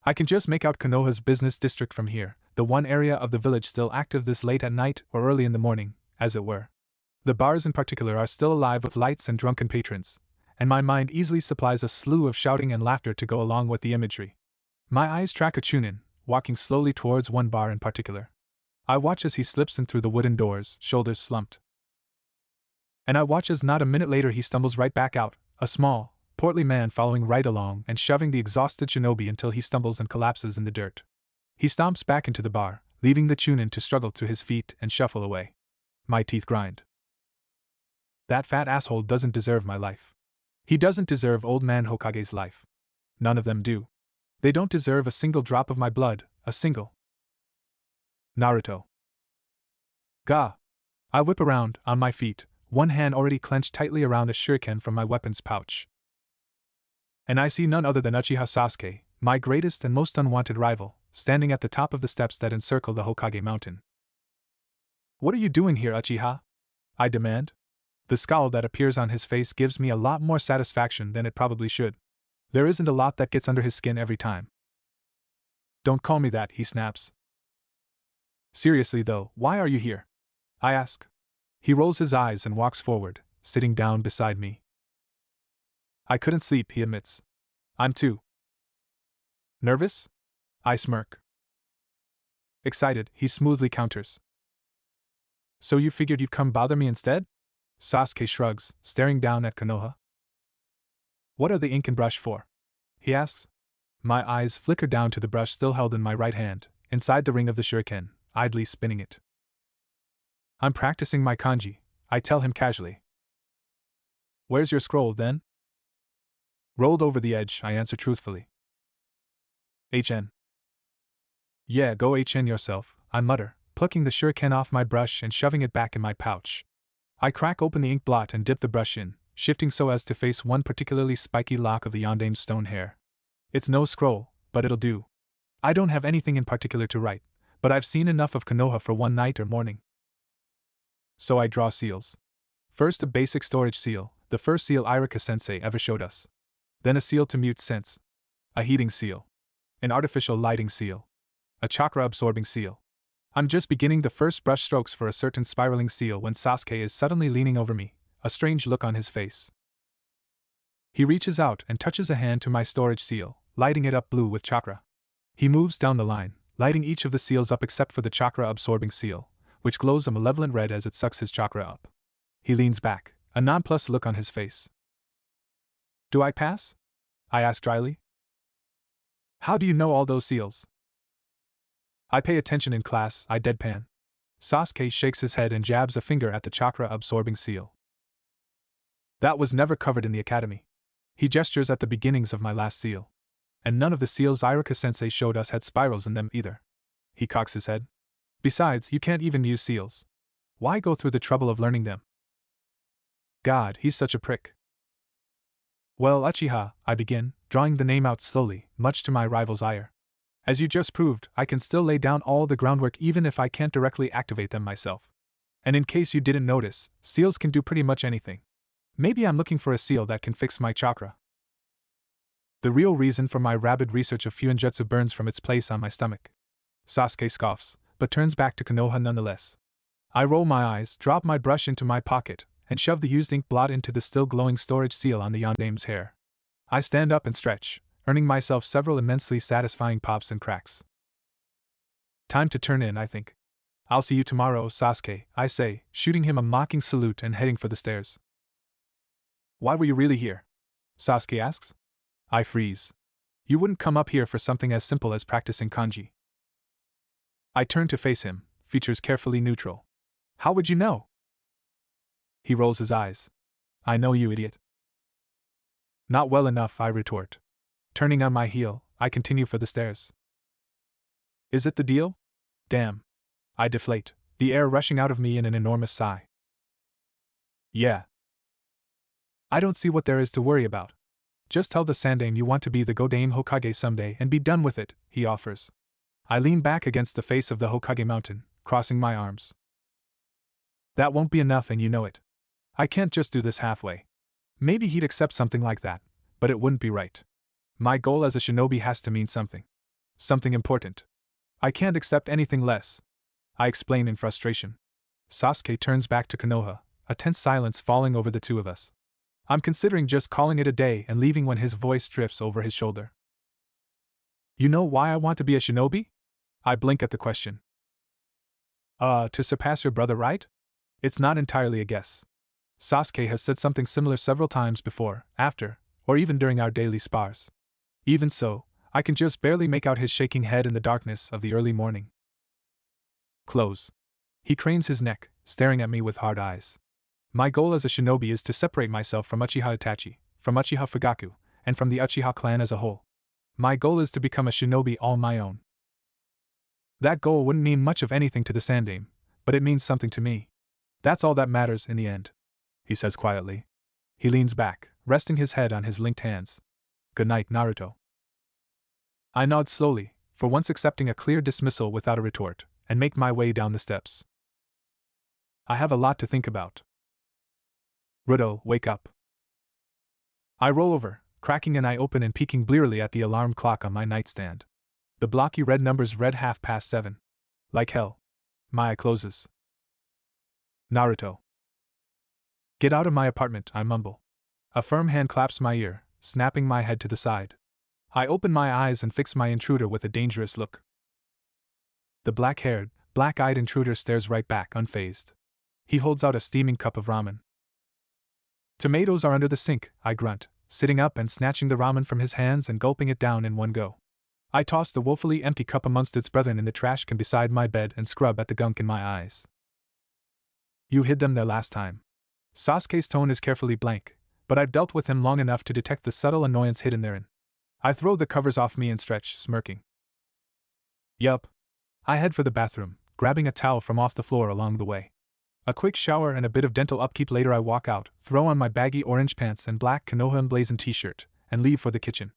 I can just make out Konoha's business district from here, the one area of the village still active this late at night or early in the morning, as it were. The bars in particular are still alive with lights and drunken patrons, and my mind easily supplies a slew of shouting and laughter to go along with the imagery. My eyes track a chunin, walking slowly towards one bar in particular. I watch as he slips in through the wooden doors, shoulders slumped. And I watch as not a minute later he stumbles right back out, a small, portly man following right along and shoving the exhausted shinobi until he stumbles and collapses in the dirt. He stomps back into the bar, leaving the chunin to struggle to his feet and shuffle away. My teeth grind. That fat asshole doesn't deserve my life. He doesn't deserve old man Hokage's life. None of them do. They don't deserve a single drop of my blood, a single. Naruto. Gah! I whip around, on my feet, one hand already clenched tightly around a shuriken from my weapon's pouch. And I see none other than Uchiha Sasuke, my greatest and most unwanted rival, standing at the top of the steps that encircle the Hokage mountain. What are you doing here, Uchiha? I demand. The scowl that appears on his face gives me a lot more satisfaction than it probably should. There isn't a lot that gets under his skin every time. Don't call me that, he snaps. Seriously though, why are you here? I ask. He rolls his eyes and walks forward, sitting down beside me. I couldn't sleep, he admits. I'm too. Nervous? I smirk. Excited, he smoothly counters. So you figured you'd come bother me instead? Sasuke shrugs, staring down at Konoha. What are the ink and brush for? He asks. My eyes flicker down to the brush still held in my right hand, inside the ring of the shuriken, idly spinning it. I'm practicing my kanji, I tell him casually. Where's your scroll, then? Rolled over the edge, I answer truthfully. HN. Yeah, go HN yourself, I mutter, plucking the shuriken off my brush and shoving it back in my pouch. I crack open the ink blot and dip the brush in, shifting so as to face one particularly spiky lock of the yondame's stone hair. It's no scroll, but it'll do. I don't have anything in particular to write, but I've seen enough of Konoha for one night or morning. So I draw seals. First a basic storage seal, the first seal Irika-sensei ever showed us. Then a seal to mute sense. A heating seal. An artificial lighting seal. A chakra-absorbing seal. I'm just beginning the first brush strokes for a certain spiraling seal when Sasuke is suddenly leaning over me, a strange look on his face. He reaches out and touches a hand to my storage seal, lighting it up blue with chakra. He moves down the line, lighting each of the seals up except for the chakra-absorbing seal, which glows a malevolent red as it sucks his chakra up. He leans back, a nonplussed look on his face. Do I pass? I ask dryly. How do you know all those seals? I pay attention in class, I deadpan. Sasuke shakes his head and jabs a finger at the chakra-absorbing seal. That was never covered in the academy. He gestures at the beginnings of my last seal. And none of the seals Irika-sensei showed us had spirals in them either. He cocks his head. Besides, you can't even use seals. Why go through the trouble of learning them? God, he's such a prick. Well, Uchiha, I begin, drawing the name out slowly, much to my rival's ire. As you just proved, I can still lay down all the groundwork even if I can't directly activate them myself. And in case you didn't notice, seals can do pretty much anything. Maybe I'm looking for a seal that can fix my chakra. The real reason for my rabid research of Fuinjutsu burns from its place on my stomach. Sasuke scoffs, but turns back to Konoha nonetheless. I roll my eyes, drop my brush into my pocket, and shove the used ink blot into the still glowing storage seal on the yondame's hair. I stand up and stretch, earning myself several immensely satisfying pops and cracks. Time to turn in, I think. I'll see you tomorrow, Sasuke, I say, shooting him a mocking salute and heading for the stairs. Why were you really here? Sasuke asks. I freeze. You wouldn't come up here for something as simple as practicing kanji. I turn to face him, features carefully neutral. How would you know? He rolls his eyes. I know, you idiot. Not well enough, I retort. Turning on my heel, I continue for the stairs. Is it the deal? Damn. I deflate, the air rushing out of me in an enormous sigh. Yeah. I don't see what there is to worry about. Just tell the Sandaime you want to be the Godaime Hokage someday and be done with it, he offers. I lean back against the face of the Hokage mountain, crossing my arms. That won't be enough and you know it. I can't just do this halfway. Maybe he'd accept something like that, but it wouldn't be right. My goal as a shinobi has to mean something. Something important. I can't accept anything less. I explain in frustration. Sasuke turns back to Konoha, a tense silence falling over the two of us. I'm considering just calling it a day and leaving when his voice drifts over his shoulder. You know why I want to be a shinobi? I blink at the question. To surpass your brother, right? It's not entirely a guess. Sasuke has said something similar several times before, after, or even during our daily spars. Even so, I can just barely make out his shaking head in the darkness of the early morning. Close. He cranes his neck, staring at me with hard eyes. My goal as a shinobi is to separate myself from Uchiha Itachi, from Uchiha Fugaku, and from the Uchiha clan as a whole. My goal is to become a shinobi all my own. That goal wouldn't mean much of anything to the Sandaime, but it means something to me. That's all that matters in the end, he says quietly. He leans back, resting his head on his linked hands. Good night, Naruto. I nod slowly, for once accepting a clear dismissal without a retort, and make my way down the steps. I have a lot to think about. Ruto, wake up. I roll over, cracking an eye open and peeking blearily at the alarm clock on my nightstand. The blocky red numbers read 7:30. Like hell. My eye closes. Naruto. Get out of my apartment, I mumble. A firm hand claps my ear, snapping my head to the side. I open my eyes and fix my intruder with a dangerous look. The black-haired, black-eyed intruder stares right back, unfazed. He holds out a steaming cup of ramen. Tomatoes are under the sink, I grunt, sitting up and snatching the ramen from his hands and gulping it down in one go. I toss the woefully empty cup amongst its brethren in the trash can beside my bed and scrub at the gunk in my eyes. You hid them there last time. Sasuke's tone is carefully blank, but I've dealt with him long enough to detect the subtle annoyance hidden therein. I throw the covers off me and stretch, smirking. Yup. I head for the bathroom, grabbing a towel from off the floor along the way. A quick shower and a bit of dental upkeep later, I walk out, throw on my baggy orange pants and black Konoha emblazoned t-shirt, and leave for the kitchen.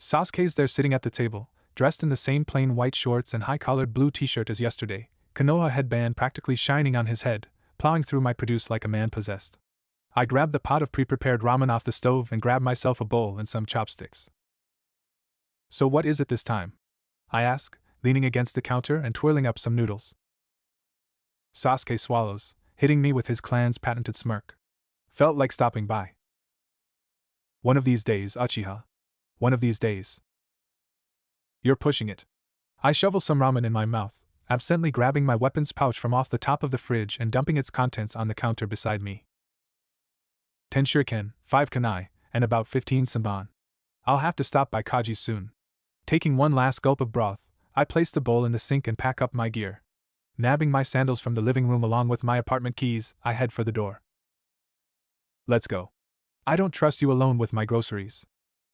Sasuke's there sitting at the table, dressed in the same plain white shorts and high-collared blue t-shirt as yesterday, Konoha headband practically shining on his head, plowing through my produce like a man possessed. I grab the pot of pre-prepared ramen off the stove and grab myself a bowl and some chopsticks. So what is it this time? I ask, leaning against the counter and twirling up some noodles. Sasuke swallows, hitting me with his clan's patented smirk. Felt like stopping by. One of these days, Uchiha. One of these days. You're pushing it. I shovel some ramen in my mouth, absently grabbing my weapons pouch from off the top of the fridge and dumping its contents on the counter beside me. 10 shuriken, 5 kunai, and about 15 senbon. I'll have to stop by Kaji's soon. Taking one last gulp of broth, I place the bowl in the sink and pack up my gear. Nabbing my sandals from the living room along with my apartment keys, I head for the door. Let's go. I don't trust you alone with my groceries.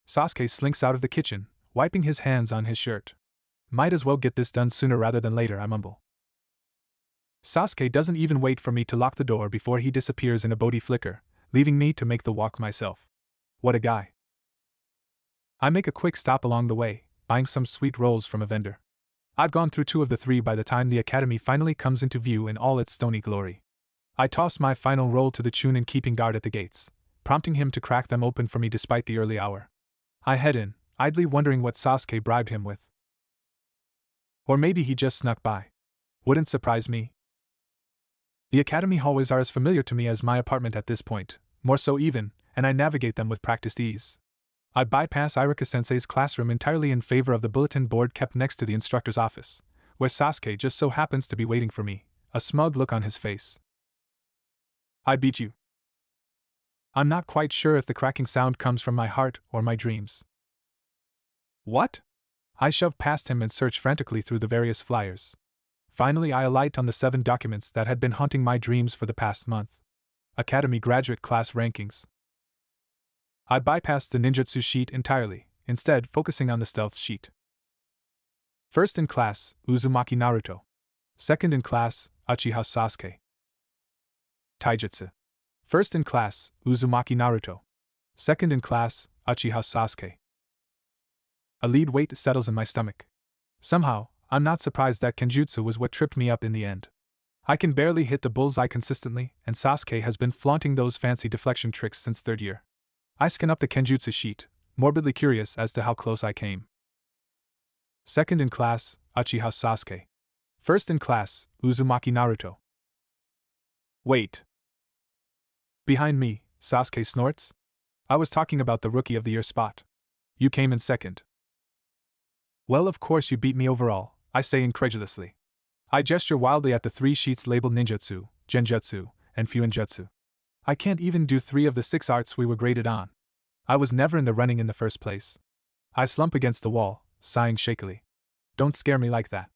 Sasuke slinks out of the kitchen, wiping his hands on his shirt. Might as well get this done sooner rather than later, I mumble. Sasuke doesn't even wait for me to lock the door before he disappears in a body flicker, leaving me to make the walk myself. What a guy. I make a quick stop along the way, buying some sweet rolls from a vendor. I've gone through 2 of the 3 by the time the academy finally comes into view in all its stony glory. I toss my final roll to the Chunin keeping guard at the gates, prompting him to crack them open for me despite the early hour. I head in, idly wondering what Sasuke bribed him with. Or maybe he just snuck by. Wouldn't surprise me. The academy hallways are as familiar to me as my apartment at this point, more so even, and I navigate them with practiced ease. I bypass Iruka-sensei's classroom entirely in favor of the bulletin board kept next to the instructor's office, where Sasuke just so happens to be waiting for me, a smug look on his face. I beat you. I'm not quite sure if the cracking sound comes from my heart or my dreams. What? I shove past him and search frantically through the various flyers. Finally, I alight on the 7 documents that had been haunting my dreams for the past month. Academy graduate class rankings. I bypassed the ninjutsu sheet entirely, instead focusing on the stealth sheet. First in class, Uzumaki Naruto. Second in class, Uchiha Sasuke. Taijutsu. First in class, Uzumaki Naruto. Second in class, Uchiha Sasuke. A lead weight settles in my stomach. Somehow, I'm not surprised that Kenjutsu was what tripped me up in the end. I can barely hit the bullseye consistently, and Sasuke has been flaunting those fancy deflection tricks since third year. I scan up the Kenjutsu sheet, morbidly curious as to how close I came. Second in class, Uchiha Sasuke. First in class, Uzumaki Naruto. Wait. Behind me, Sasuke snorts. I was talking about the Rookie of the Year spot. You came in second. Well, of course you beat me overall, I say incredulously. I gesture wildly at the 3 sheets labeled ninjutsu, genjutsu, and fuinjutsu. I can't even do 3 of the 6 arts we were graded on. I was never in the running in the first place. I slump against the wall, sighing shakily. Don't scare me like that.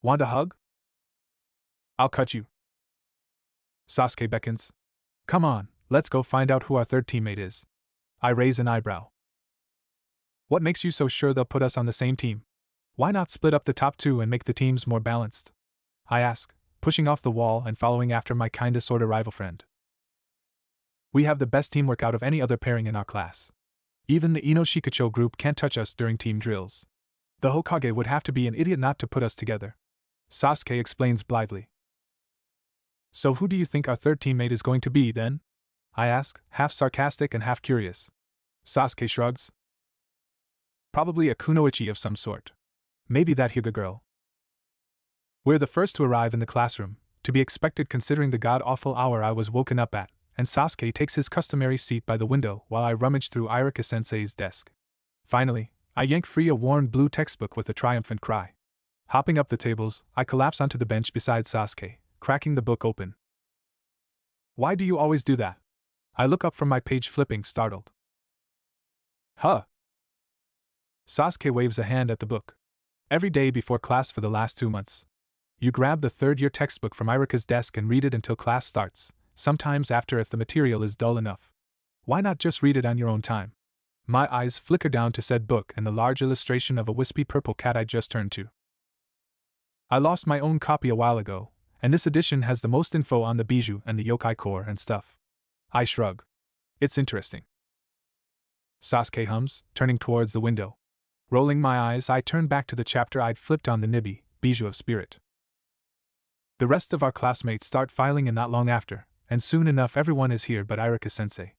Want a hug? I'll cut you. Sasuke beckons. Come on, let's go find out who our third teammate is. I raise an eyebrow. What makes you so sure they'll put us on the same team? Why not split up the top 2 and make the teams more balanced? I ask, pushing off the wall and following after my kinda sorta rival friend. We have the best teamwork out of any other pairing in our class. Even the Ino Shikacho group can't touch us during team drills. The Hokage would have to be an idiot not to put us together. Sasuke explains blithely. So who do you think our third teammate is going to be, then? I ask, half sarcastic and half curious. Sasuke shrugs. Probably a kunoichi of some sort. Maybe that Hyuga girl. We're the first to arrive in the classroom, to be expected considering the god-awful hour I was woken up at, and Sasuke takes his customary seat by the window while I rummage through Irika-sensei's desk. Finally, I yank free a worn blue textbook with a triumphant cry. Hopping up the tables, I collapse onto the bench beside Sasuke, cracking the book open. Why do you always do that? I look up from my page flipping, startled. Huh? Sasuke waves a hand at the book. Every day before class for the last 2 months. You grab the third-year textbook from Irika's desk and read it until class starts, sometimes after if the material is dull enough. Why not just read it on your own time? My eyes flicker down to said book and the large illustration of a wispy purple cat I just turned to. I lost my own copy a while ago, and this edition has the most info on the bijou and the yokai core and stuff. I shrug. It's interesting. Sasuke hums, turning towards the window. Rolling my eyes, I turn back to the chapter I'd flipped on the Nibi, Bijou of Spirit. The rest of our classmates start filing in not long after, and soon enough everyone is here but Irika-sensei.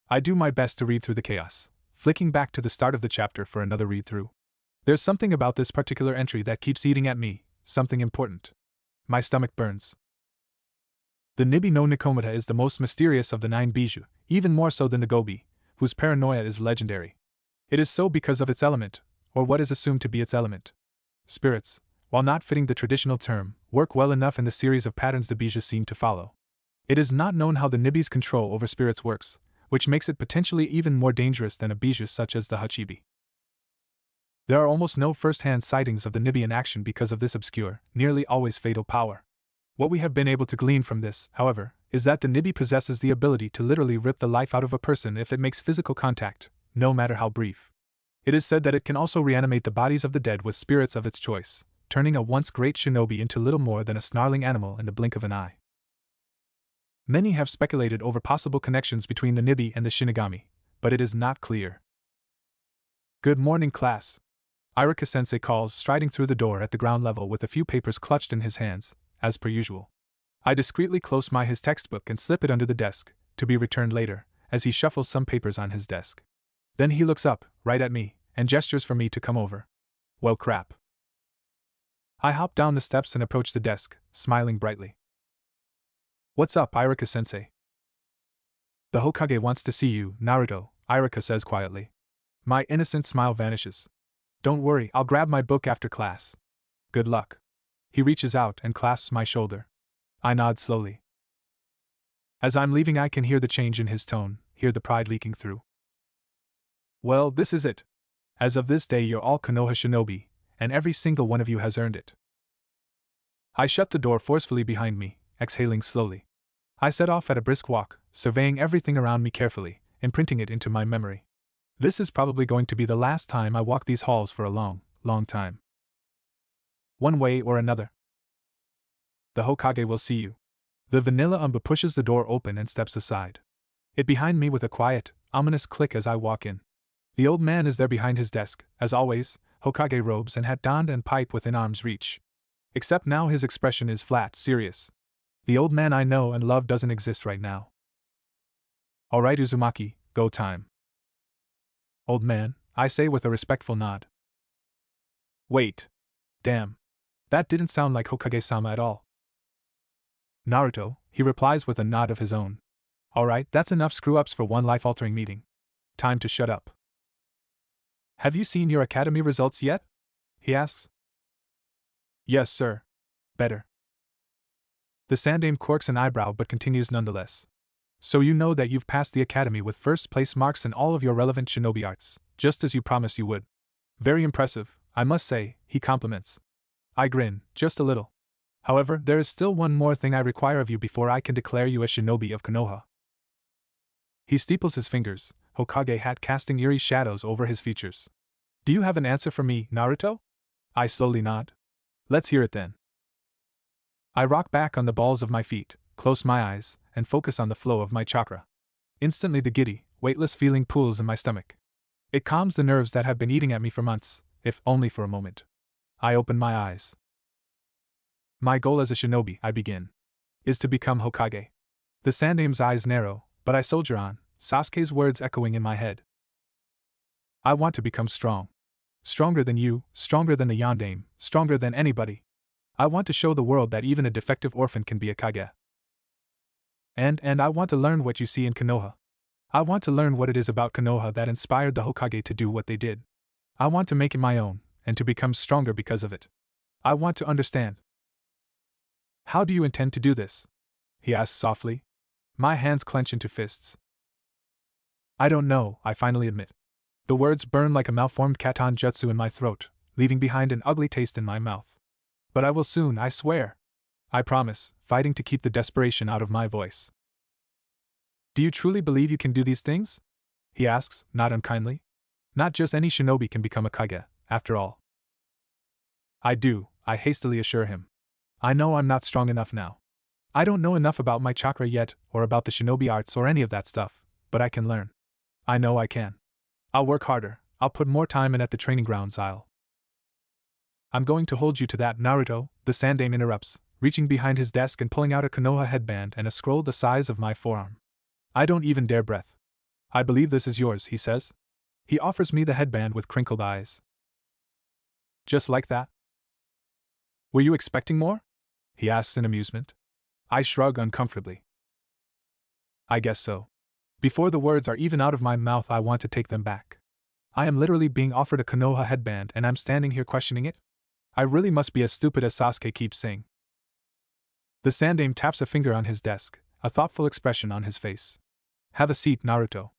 I do my best to read through the chaos, flicking back to the start of the chapter for another read-through. There's something about this particular entry that keeps eating at me, something important. My stomach burns. The Nibi no Nikomata is the most mysterious of the 9 bijou, even more so than the Gobi, whose paranoia is legendary. It is so because of its element, or what is assumed to be its element. Spirits, while not fitting the traditional term, work well enough in the series of patterns the bijou seem to follow. It is not known how the Nibi's control over spirits works, which makes it potentially even more dangerous than a bijou such as the Hachibi. There are almost no first-hand sightings of the Nibi in action because of this obscure, nearly always fatal power. What we have been able to glean from this, however, is that the Nibi possesses the ability to literally rip the life out of a person if it makes physical contact, no matter how brief. It is said that it can also reanimate the bodies of the dead with spirits of its choice, turning a once great shinobi into little more than a snarling animal in the blink of an eye. Many have speculated over possible connections between the Nibi and the Shinigami, but it is not clear. Good morning, class. Irika-sensei calls, striding through the door at the ground level with a few papers clutched in his hands, as per usual. I discreetly close his textbook and slip it under the desk, to be returned later, as he shuffles some papers on his desk. Then he looks up, right at me, and gestures for me to come over. Well, crap. I hop down the steps and approach the desk, smiling brightly. What's up, Irika-sensei? The Hokage wants to see you, Naruto, Irika says quietly. My innocent smile vanishes. Don't worry, I'll grab my book after class. Good luck. He reaches out and clasps my shoulder. I nod slowly. As I'm leaving, I can hear the change in his tone, hear the pride leaking through. Well, this is it. As of this day, you're all Konoha shinobi, and every single one of you has earned it. I shut the door forcefully behind me, exhaling slowly. I set off at a brisk walk, surveying everything around me carefully, imprinting it into my memory. This is probably going to be the last time I walk these halls for a long, long time. One way or another. The Hokage will see you. The vanilla Umba pushes the door open and steps aside. It behind me with a quiet, ominous click as I walk in. The old man is there behind his desk, as always, Hokage robes and hat donned and pipe within arm's reach. Except now his expression is flat, serious. The old man I know and love doesn't exist right now. Alright Uzumaki, go time. Old man, I say with a respectful nod. Wait. Damn. That didn't sound like Hokage-sama at all. Naruto, he replies with a nod of his own. Alright, that's enough screw-ups for one life-altering meeting. Time to shut up. Have you seen your academy results yet? He asks. Yes, sir. Better. The Sandaime quirks an eyebrow but continues nonetheless. So you know that you've passed the academy with first place marks in all of your relevant shinobi arts, just as you promised you would. Very impressive, I must say, he compliments. I grin, just a little. However, there is still one more thing I require of you before I can declare you a shinobi of Konoha. He steeples his fingers, Hokage hat casting eerie shadows over his features. Do you have an answer for me, Naruto? I slowly nod. Let's hear it then. I rock back on the balls of my feet, close my eyes, and focus on the flow of my chakra. Instantly the giddy, weightless feeling pools in my stomach. It calms the nerves that have been eating at me for months, if only for a moment. I open my eyes. My goal as a shinobi, I begin, is to become Hokage. The Sandaime's eyes narrow, but I soldier on, Sasuke's words echoing in my head. I want to become strong. Stronger than you, stronger than the Yondaime, stronger than anybody. I want to show the world that even a defective orphan can be a Kage. And I want to learn what you see in Konoha. I want to learn what it is about Konoha that inspired the Hokage to do what they did. I want to make it my own, and to become stronger because of it. I want to understand. How do you intend to do this? He asks softly. My hands clench into fists. I don't know, I finally admit. The words burn like a malformed Katon Jutsu in my throat, leaving behind an ugly taste in my mouth. But I will soon, I swear. I promise, fighting to keep the desperation out of my voice. Do you truly believe you can do these things? He asks, not unkindly. Not just any shinobi can become a Kage, after all. I do, I hastily assure him. I know I'm not strong enough now. I don't know enough about my chakra yet, or about the shinobi arts or any of that stuff, but I can learn. I know I can. I'll work harder, I'll put more time in at the training grounds, I'm going to hold you to that, Naruto, the Sandaime interrupts, reaching behind his desk and pulling out a Konoha headband and a scroll the size of my forearm. I don't even dare breath. I believe this is yours, he says. He offers me the headband with crinkled eyes. Just like that? Were you expecting more? He asks in amusement. I shrug uncomfortably. I guess so. Before the words are even out of my mouth, I want to take them back. I am literally being offered a Konoha headband and I'm standing here questioning it? I really must be as stupid as Sasuke keeps saying. The Sandaime taps a finger on his desk, a thoughtful expression on his face. Have a seat, Naruto.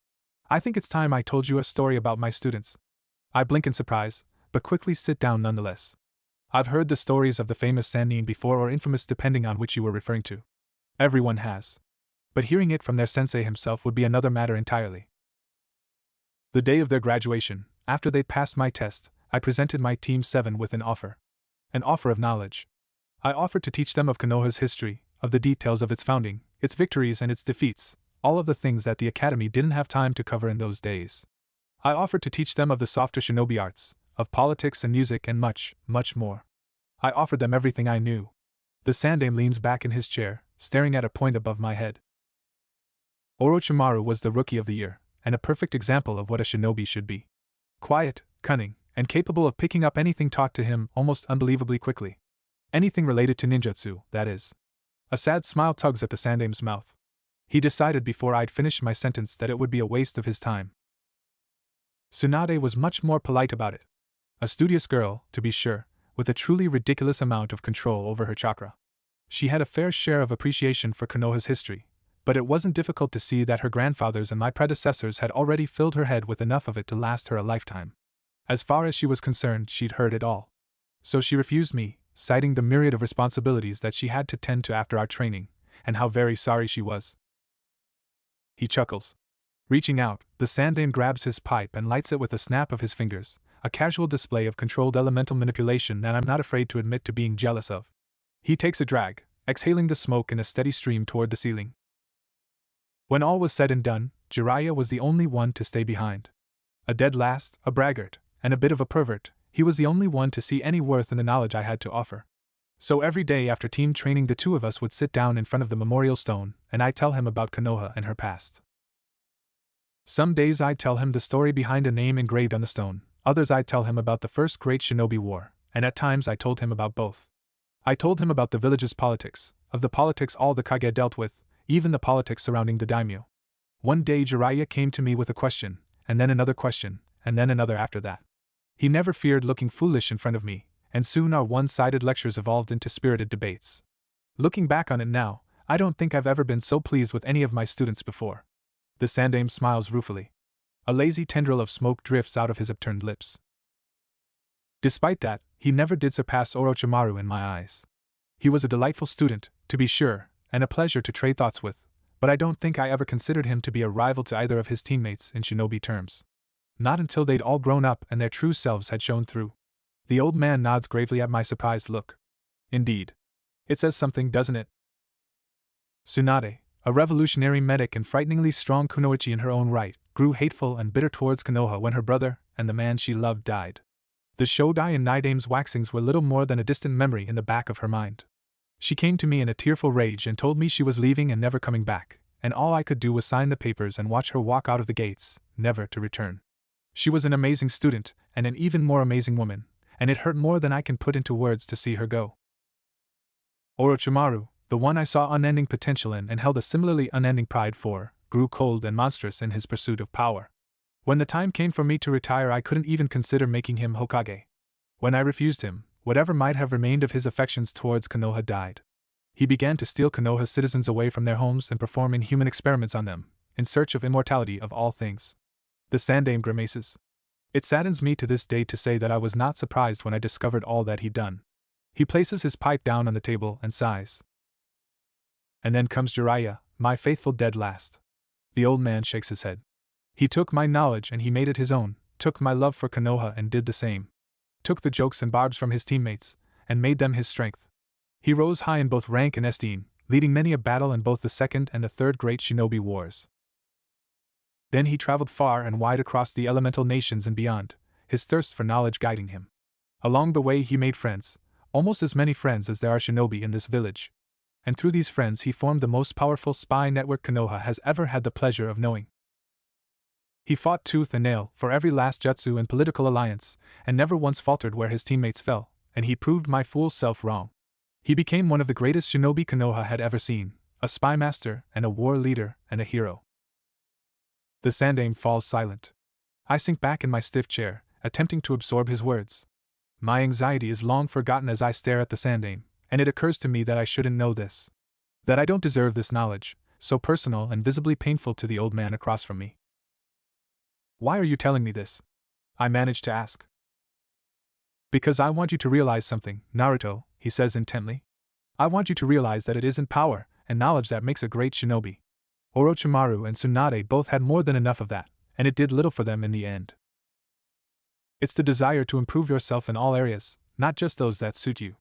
I think it's time I told you a story about my students. I blink in surprise, but quickly sit down nonetheless. I've heard the stories of the famous Sannin before, or infamous depending on which you were referring to. Everyone has. But hearing it from their sensei himself would be another matter entirely. The day of their graduation, after they'd passed my test, I presented my Team 7 with an offer. An offer of knowledge. I offered to teach them of Konoha's history, of the details of its founding, its victories and its defeats, all of the things that the Academy didn't have time to cover in those days. I offered to teach them of the softer shinobi arts, of politics and music and much, much more. I offered them everything I knew. The Sandaime leans back in his chair, staring at a point above my head. Orochimaru was the Rookie of the Year, and a perfect example of what a shinobi should be. Quiet, cunning, and capable of picking up anything taught to him almost unbelievably quickly. Anything related to ninjutsu, that is. A sad smile tugs at the Sandaime's mouth. He decided before I'd finished my sentence that it would be a waste of his time. Tsunade was much more polite about it. A studious girl, to be sure, with a truly ridiculous amount of control over her chakra. She had a fair share of appreciation for Konoha's history, but it wasn't difficult to see that her grandfathers and my predecessors had already filled her head with enough of it to last her a lifetime. As far as she was concerned, she'd heard it all. So she refused me, citing the myriad of responsibilities that she had to tend to after our training, and how very sorry she was. He chuckles. Reaching out, the Sandaime grabs his pipe and lights it with a snap of his fingers, a casual display of controlled elemental manipulation that I'm not afraid to admit to being jealous of. He takes a drag, exhaling the smoke in a steady stream toward the ceiling. When all was said and done, Jiraiya was the only one to stay behind. A dead last, a braggart, and a bit of a pervert, he was the only one to see any worth in the knowledge I had to offer. So every day after team training the two of us would sit down in front of the memorial stone, and I'd tell him about Konoha and her past. Some days I'd tell him the story behind a name engraved on the stone, others I'd tell him about the first great shinobi war, and at times I told him about both. I told him about the village's politics, of the politics all the Kage dealt with, even the politics surrounding the daimyo. One day Jiraiya came to me with a question, and then another question, and then another after that. He never feared looking foolish in front of me, and soon our one-sided lectures evolved into spirited debates. Looking back on it now, I don't think I've ever been so pleased with any of my students before. The Sandaime smiles ruefully. A lazy tendril of smoke drifts out of his upturned lips. Despite that, he never did surpass Orochimaru in my eyes. He was a delightful student, to be sure, and a pleasure to trade thoughts with, but I don't think I ever considered him to be a rival to either of his teammates in shinobi terms. Not until they'd all grown up and their true selves had shown through. The old man nods gravely at my surprised look. Indeed. It says something, doesn't it? Tsunade, a revolutionary medic and frighteningly strong kunoichi in her own right, grew hateful and bitter towards Konoha when her brother, and the man she loved, died. The Shodai and Nidaime's waxings were little more than a distant memory in the back of her mind. She came to me in a tearful rage and told me she was leaving and never coming back, and all I could do was sign the papers and watch her walk out of the gates, never to return. She was an amazing student, and an even more amazing woman, and it hurt more than I can put into words to see her go. Orochimaru, the one I saw unending potential in and held a similarly unending pride for, grew cold and monstrous in his pursuit of power. When the time came for me to retire, I couldn't even consider making him Hokage. When I refused him, whatever might have remained of his affections towards Konoha died. He began to steal Konoha's citizens away from their homes and perform inhuman experiments on them, in search of immortality of all things. The Sandaime grimaces. It saddens me to this day to say that I was not surprised when I discovered all that he'd done. He places his pipe down on the table and sighs. And then comes Jiraiya, my faithful dead last. The old man shakes his head. He took my knowledge and he made it his own, took my love for Konoha and did the same. Took the jokes and barbs from his teammates, and made them his strength. He rose high in both rank and esteem, leading many a battle in both the second and the third great shinobi wars. Then he traveled far and wide across the elemental nations and beyond, his thirst for knowledge guiding him. Along the way he made friends, almost as many friends as there are shinobi in this village. And through these friends he formed the most powerful spy network Konoha has ever had the pleasure of knowing. He fought tooth and nail for every last Jutsu and political alliance, and never once faltered where his teammates fell, and he proved my fool self wrong. He became one of the greatest shinobi Konoha had ever seen, a spy master and a war leader and a hero. The Sandaime falls silent. I sink back in my stiff chair, attempting to absorb his words. My anxiety is long forgotten as I stare at the Sandaime, and it occurs to me that I shouldn't know this. That I don't deserve this knowledge, so personal and visibly painful to the old man across from me. Why are you telling me this? I manage to ask. Because I want you to realize something, Naruto, he says intently. I want you to realize that it isn't power and knowledge that makes a great shinobi. Orochimaru and Tsunade both had more than enough of that, and it did little for them in the end. It's the desire to improve yourself in all areas, not just those that suit you.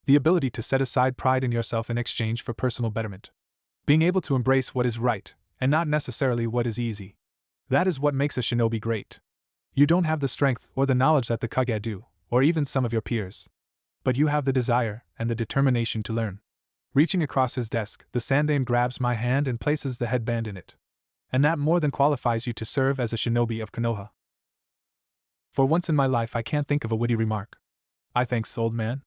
The ability to set aside pride in yourself in exchange for personal betterment. Being able to embrace what is right, and not necessarily what is easy. That is what makes a shinobi great. You don't have the strength or the knowledge that the Kage do, or even some of your peers. But you have the desire and the determination to learn. Reaching across his desk, the Sandaime grabs my hand and places the headband in it. And that more than qualifies you to serve as a shinobi of Konoha. For once in my life I can't think of a witty remark. I thanks, old man.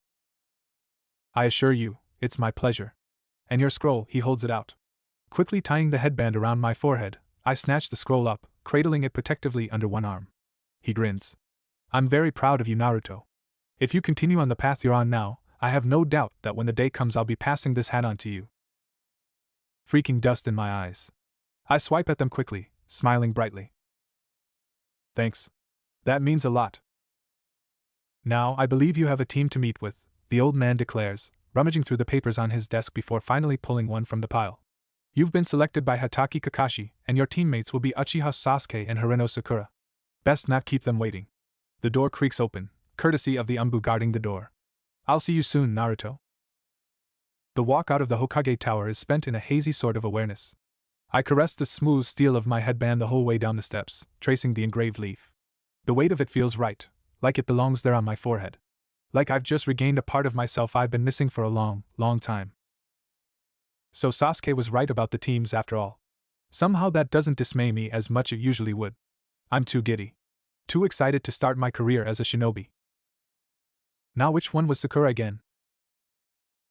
I assure you, it's my pleasure. And your scroll, he holds it out. Quickly tying the headband around my forehead, I snatch the scroll up, cradling it protectively under one arm. He grins. I'm very proud of you, Naruto. If you continue on the path you're on now, I have no doubt that when the day comes I'll be passing this hat on to you. Freaking dust in my eyes. I swipe at them quickly, smiling brightly. Thanks. That means a lot. Now I believe you have a team to meet with, the old man declares, rummaging through the papers on his desk before finally pulling one from the pile. You've been selected by Hatake Kakashi, and your teammates will be Uchiha Sasuke and Hirano Sakura. Best not keep them waiting. The door creaks open, courtesy of the Umbu guarding the door. I'll see you soon, Naruto. The walk out of the Hokage Tower is spent in a hazy sort of awareness. I caress the smooth steel of my headband the whole way down the steps, tracing the engraved leaf. The weight of it feels right, like it belongs there on my forehead. Like I've just regained a part of myself I've been missing for a long, long time. So Sasuke was right about the teams after all. Somehow that doesn't dismay me as much as it usually would. I'm too giddy. Too excited to start my career as a shinobi. Now which one was Sakura again?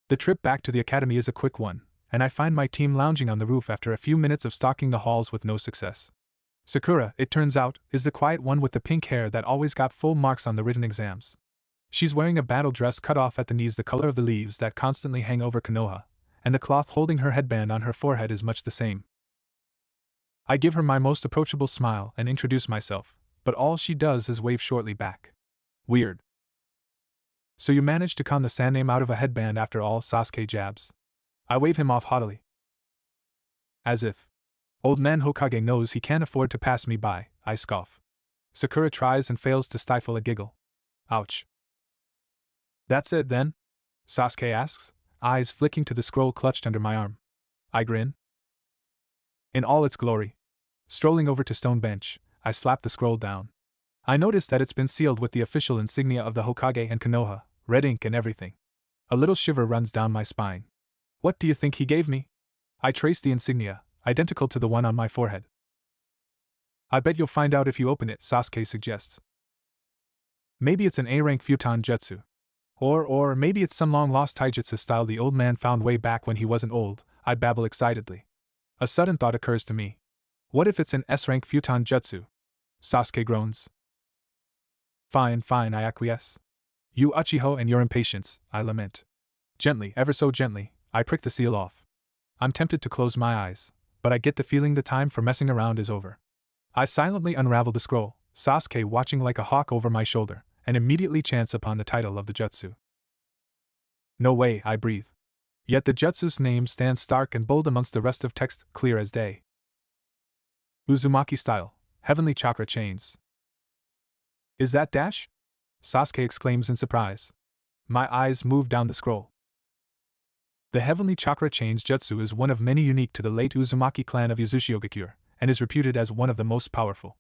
The trip back to the academy is a quick one, and I find my team lounging on the roof after a few minutes of stalking the halls with no success. Sakura, it turns out, is the quiet one with the pink hair that always got full marks on the written exams. She's wearing a battle dress cut off at the knees the color of the leaves that constantly hang over Konoha, and the cloth holding her headband on her forehead is much the same. I give her my most approachable smile and introduce myself, but all she does is wave shortly back. Weird. So you managed to con the sand name out of a headband after all, Sasuke jabs. I wave him off haughtily. As if old man Hokage knows he can't afford to pass me by, I scoff. Sakura tries and fails to stifle a giggle. Ouch. That's it then? Sasuke asks, eyes flicking to the scroll clutched under my arm. I grin. In all its glory. Strolling over to stone bench, I slap the scroll down. I notice that it's been sealed with the official insignia of the Hokage and Konoha, red ink and everything. A little shiver runs down my spine. What do you think he gave me? I trace the insignia, identical to the one on my forehead. I bet you'll find out if you open it, Sasuke suggests. Maybe it's an A-rank futon jutsu. Or maybe it's some long-lost taijutsu style the old man found way back when he wasn't old, I babble excitedly. A sudden thought occurs to me. What if it's an S-rank futon jutsu? Sasuke groans. Fine, I acquiesce. You Uchiho and your impatience, I lament. Gently, ever so gently, I prick the seal off. I'm tempted to close my eyes, but I get the feeling the time for messing around is over. I silently unravel the scroll, Sasuke watching like a hawk over my shoulder, and immediately chance upon the title of the jutsu. No way, I breathe. Yet the jutsu's name stands stark and bold amongst the rest of text, clear as day. Uzumaki style, heavenly chakra chains. Is that dash? Sasuke exclaims in surprise. My eyes move down the scroll. The heavenly chakra chains jutsu is one of many unique to the late Uzumaki clan of Yuzushiogakure, and is reputed as one of the most powerful.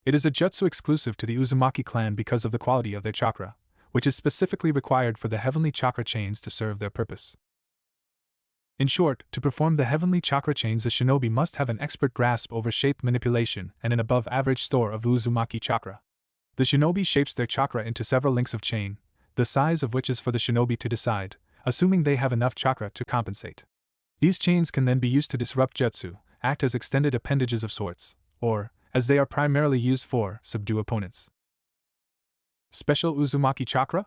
It is a jutsu exclusive to the Uzumaki clan because of the quality of their chakra, which is specifically required for the heavenly chakra chains to serve their purpose. In short, to perform the heavenly chakra chains, the shinobi must have an expert grasp over shape manipulation and an above-average store of Uzumaki chakra. The shinobi shapes their chakra into several links of chain, the size of which is for the shinobi to decide, assuming they have enough chakra to compensate. These chains can then be used to disrupt jutsu, act as extended appendages of sorts, or, as they are primarily used for, subdue opponents. Special Uzumaki chakra?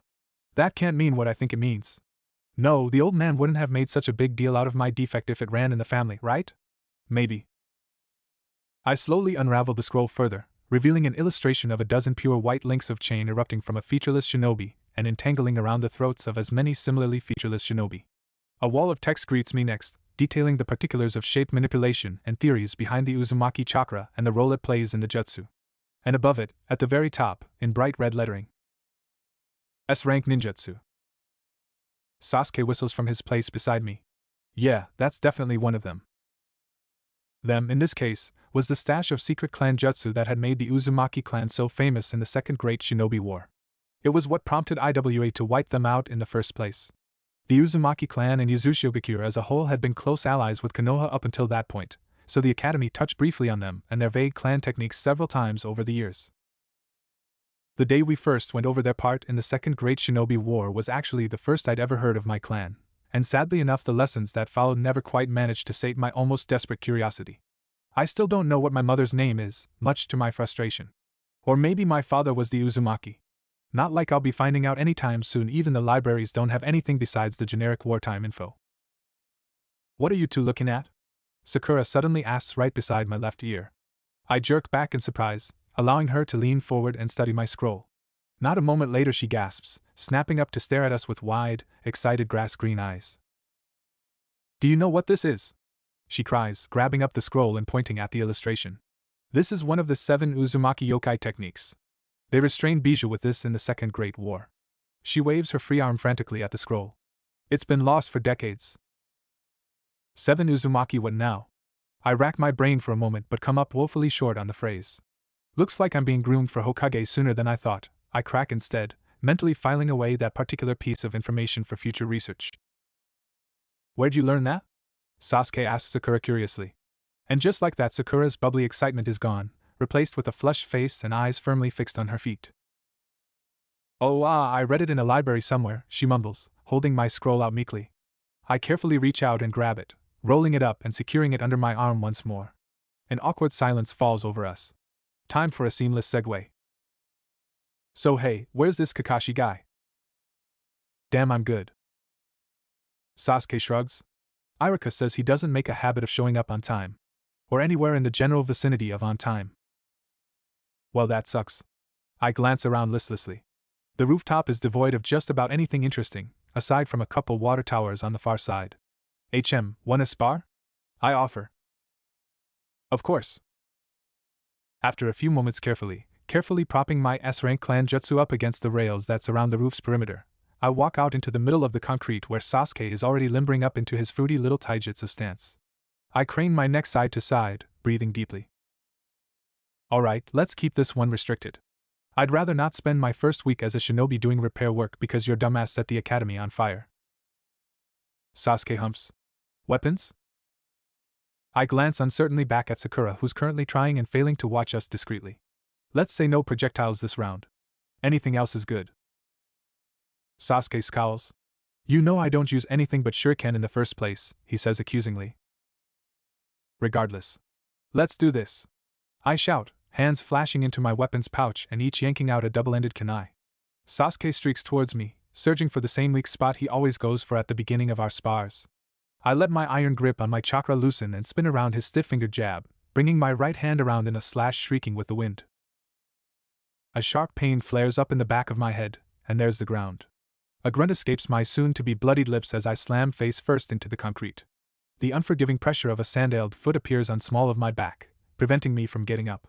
That can't mean what I think it means. No, the old man wouldn't have made such a big deal out of my defect if it ran in the family, right? Maybe. I slowly unravel the scroll further, revealing an illustration of a dozen pure white links of chain erupting from a featureless shinobi and entangling around the throats of as many similarly featureless shinobi. A wall of text greets me next, detailing the particulars of shape manipulation and theories behind the Uzumaki chakra and the role it plays in the jutsu. And above it, at the very top, in bright red lettering, S-rank ninjutsu. Sasuke whistles from his place beside me. Yeah, that's definitely one of them. Them, in this case, was the stash of secret clan jutsu that had made the Uzumaki clan so famous in the Second Great Shinobi War. It was what prompted IWA to wipe them out in the first place. The Uzumaki clan and Yuzushiogakure as a whole had been close allies with Konoha up until that point, so the academy touched briefly on them and their vague clan techniques several times over the years. The day we first went over their part in the Second Great Shinobi War was actually the first I'd ever heard of my clan, and sadly enough the lessons that followed never quite managed to sate my almost desperate curiosity. I still don't know what my mother's name is, much to my frustration. Or maybe my father was the Uzumaki. Not like I'll be finding out anytime soon. Even the libraries don't have anything besides the generic wartime info. What are you two looking at? Sakura suddenly asks right beside my left ear. I jerk back in surprise, allowing her to lean forward and study my scroll. Not a moment later she gasps, snapping up to stare at us with wide, excited grass-green eyes. Do you know what this is? She cries, grabbing up the scroll and pointing at the illustration. This is one of the 7 Uzumaki yokai techniques. They restrained Bijou with this in the Second Great War. She waves her free arm frantically at the scroll. It's been lost for decades. 7 Uzumaki, what now? I rack my brain for a moment but come up woefully short on the phrase. Looks like I'm being groomed for Hokage sooner than I thought, I crack instead, mentally filing away that particular piece of information for future research. Where'd you learn that? Sasuke asks Sakura curiously. And just like that, Sakura's bubbly excitement is gone, replaced with a flushed face and eyes firmly fixed on her feet. Oh, I read it in a library somewhere, she mumbles, holding my scroll out meekly. I carefully reach out and grab it, rolling it up and securing it under my arm once more. An awkward silence falls over us. Time for a seamless segue. So hey, where's this Kakashi guy? Damn, I'm good. Sasuke shrugs. Iruka says he doesn't make a habit of showing up on time. Or anywhere in the general vicinity of on time. Well, that sucks. I glance around listlessly. The rooftop is devoid of just about anything interesting, aside from a couple water towers on the far side. Wanna spar? I offer. Of course. After a few moments carefully propping my S-rank clan jutsu up against the rails that surround the roof's perimeter, I walk out into the middle of the concrete where Sasuke is already limbering up into his fruity little taijutsu stance. I crane my neck side to side, breathing deeply. Alright, let's keep this one restricted. I'd rather not spend my first week as a shinobi doing repair work because your dumbass set the academy on fire. Sasuke humps. Weapons? I glance uncertainly back at Sakura, who's currently trying and failing to watch us discreetly. Let's say no projectiles this round. Anything else is good. Sasuke scowls. You know I don't use anything but shuriken in the first place, he says accusingly. Regardless. Let's do this. I shout, hands flashing into my weapons pouch and each yanking out a double-ended kunai. Sasuke streaks towards me, searching for the same weak spot he always goes for at the beginning of our spars. I let my iron grip on my chakra loosen and spin around his stiff-fingered jab, bringing my right hand around in a slash, shrieking with the wind. A sharp pain flares up in the back of my head, and there's the ground. A grunt escapes my soon-to-be bloodied lips as I slam face first into the concrete. The unforgiving pressure of a sandaled foot appears on small of my back, preventing me from getting up.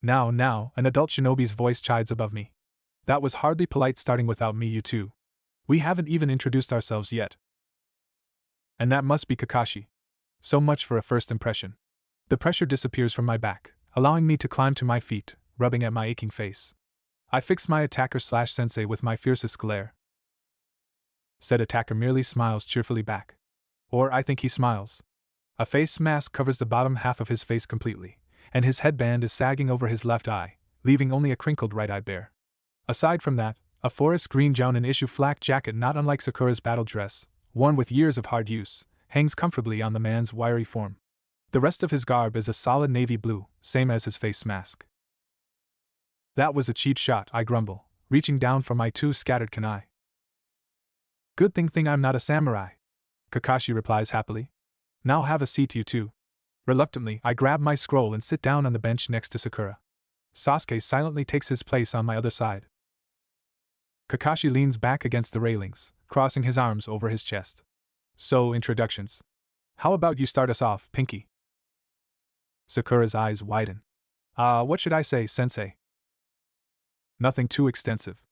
Now, an adult shinobi's voice chides above me. That was hardly polite, starting without me, you two. We haven't even introduced ourselves yet. And that must be Kakashi. So much for a first impression. The pressure disappears from my back, allowing me to climb to my feet, rubbing at my aching face. I fix my attacker/sensei with my fiercest glare. Said attacker merely smiles cheerfully back. Or I think he smiles. A face mask covers the bottom half of his face completely, and his headband is sagging over his left eye, leaving only a crinkled right eye bare. Aside from that, a forest green Jounin issue flak jacket not unlike Sakura's battle dress, worn with years of hard use, hangs comfortably on the man's wiry form. The rest of his garb is a solid navy blue, same as his face mask. That was a cheap shot, I grumble, reaching down for my 2 scattered kunai. Good thing I'm not a samurai, Kakashi replies happily. Now have a seat, you two. Reluctantly, I grab my scroll and sit down on the bench next to Sakura. Sasuke silently takes his place on my other side. Kakashi leans back against the railings, crossing his arms over his chest. So, introductions. How about you start us off, Pinky? Sakura's eyes widen. What should I say, sensei? Nothing too extensive.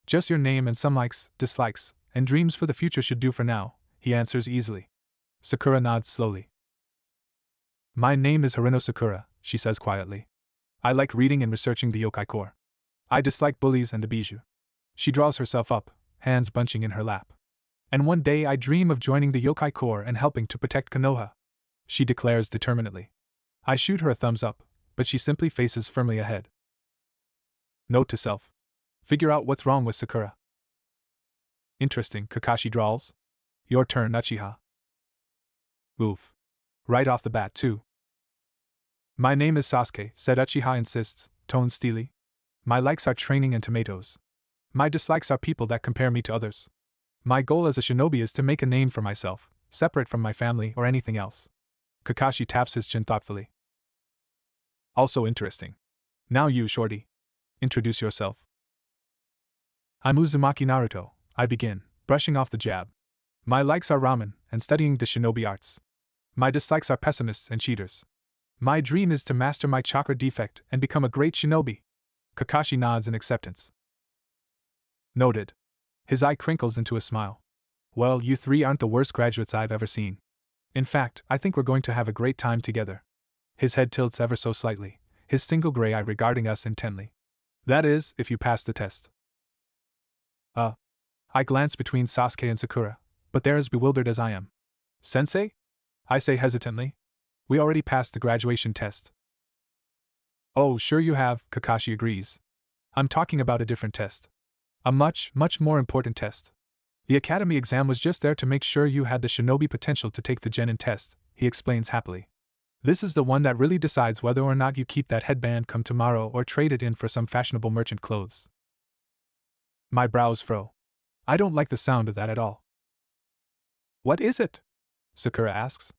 Just your name and some likes, dislikes, and dreams for the future should do for now, he answers easily. Sakura nods slowly. My name is Harino Sakura, she says quietly. I like reading and researching the yokai core. I dislike bullies and the bijou. She draws herself up, hands bunching in her lap. And one day I dream of joining the yokai core and helping to protect Konoha, she declares determinedly. I shoot her a thumbs up, but she simply faces firmly ahead. Note to self. Figure out what's wrong with Sakura. Interesting, Kakashi drawls. Your turn, Uchiha. Oof. Right off the bat, too. My name is Sasuke, said Uchiha insists, tone steely. My likes are training and tomatoes. My dislikes are people that compare me to others. My goal as a shinobi is to make a name for myself, separate from my family or anything else. Kakashi taps his chin thoughtfully. Also interesting. Now you, shorty. Introduce yourself. I'm Uzumaki Naruto, I begin, brushing off the jab. My likes are ramen and studying the shinobi arts. My dislikes are pessimists and cheaters. My dream is to master my chakra defect and become a great shinobi. Kakashi nods in acceptance. Noted. His eye crinkles into a smile. Well, you three aren't the worst graduates I've ever seen. In fact, I think we're going to have a great time together. His head tilts ever so slightly, his single gray eye regarding us intently. That is, if you pass the test. I glance between Sasuke and Sakura, but they're as bewildered as I am. Sensei? I say hesitantly. We already passed the graduation test. Oh, sure you have, Kakashi agrees. I'm talking about a different test. A much, much more important test. The academy exam was just there to make sure you had the shinobi potential to take the genin test, he explains happily. This is the one that really decides whether or not you keep that headband come tomorrow or trade it in for some fashionable merchant clothes. My brows furrow. I don't like the sound of that at all. What is it? Sakura asks.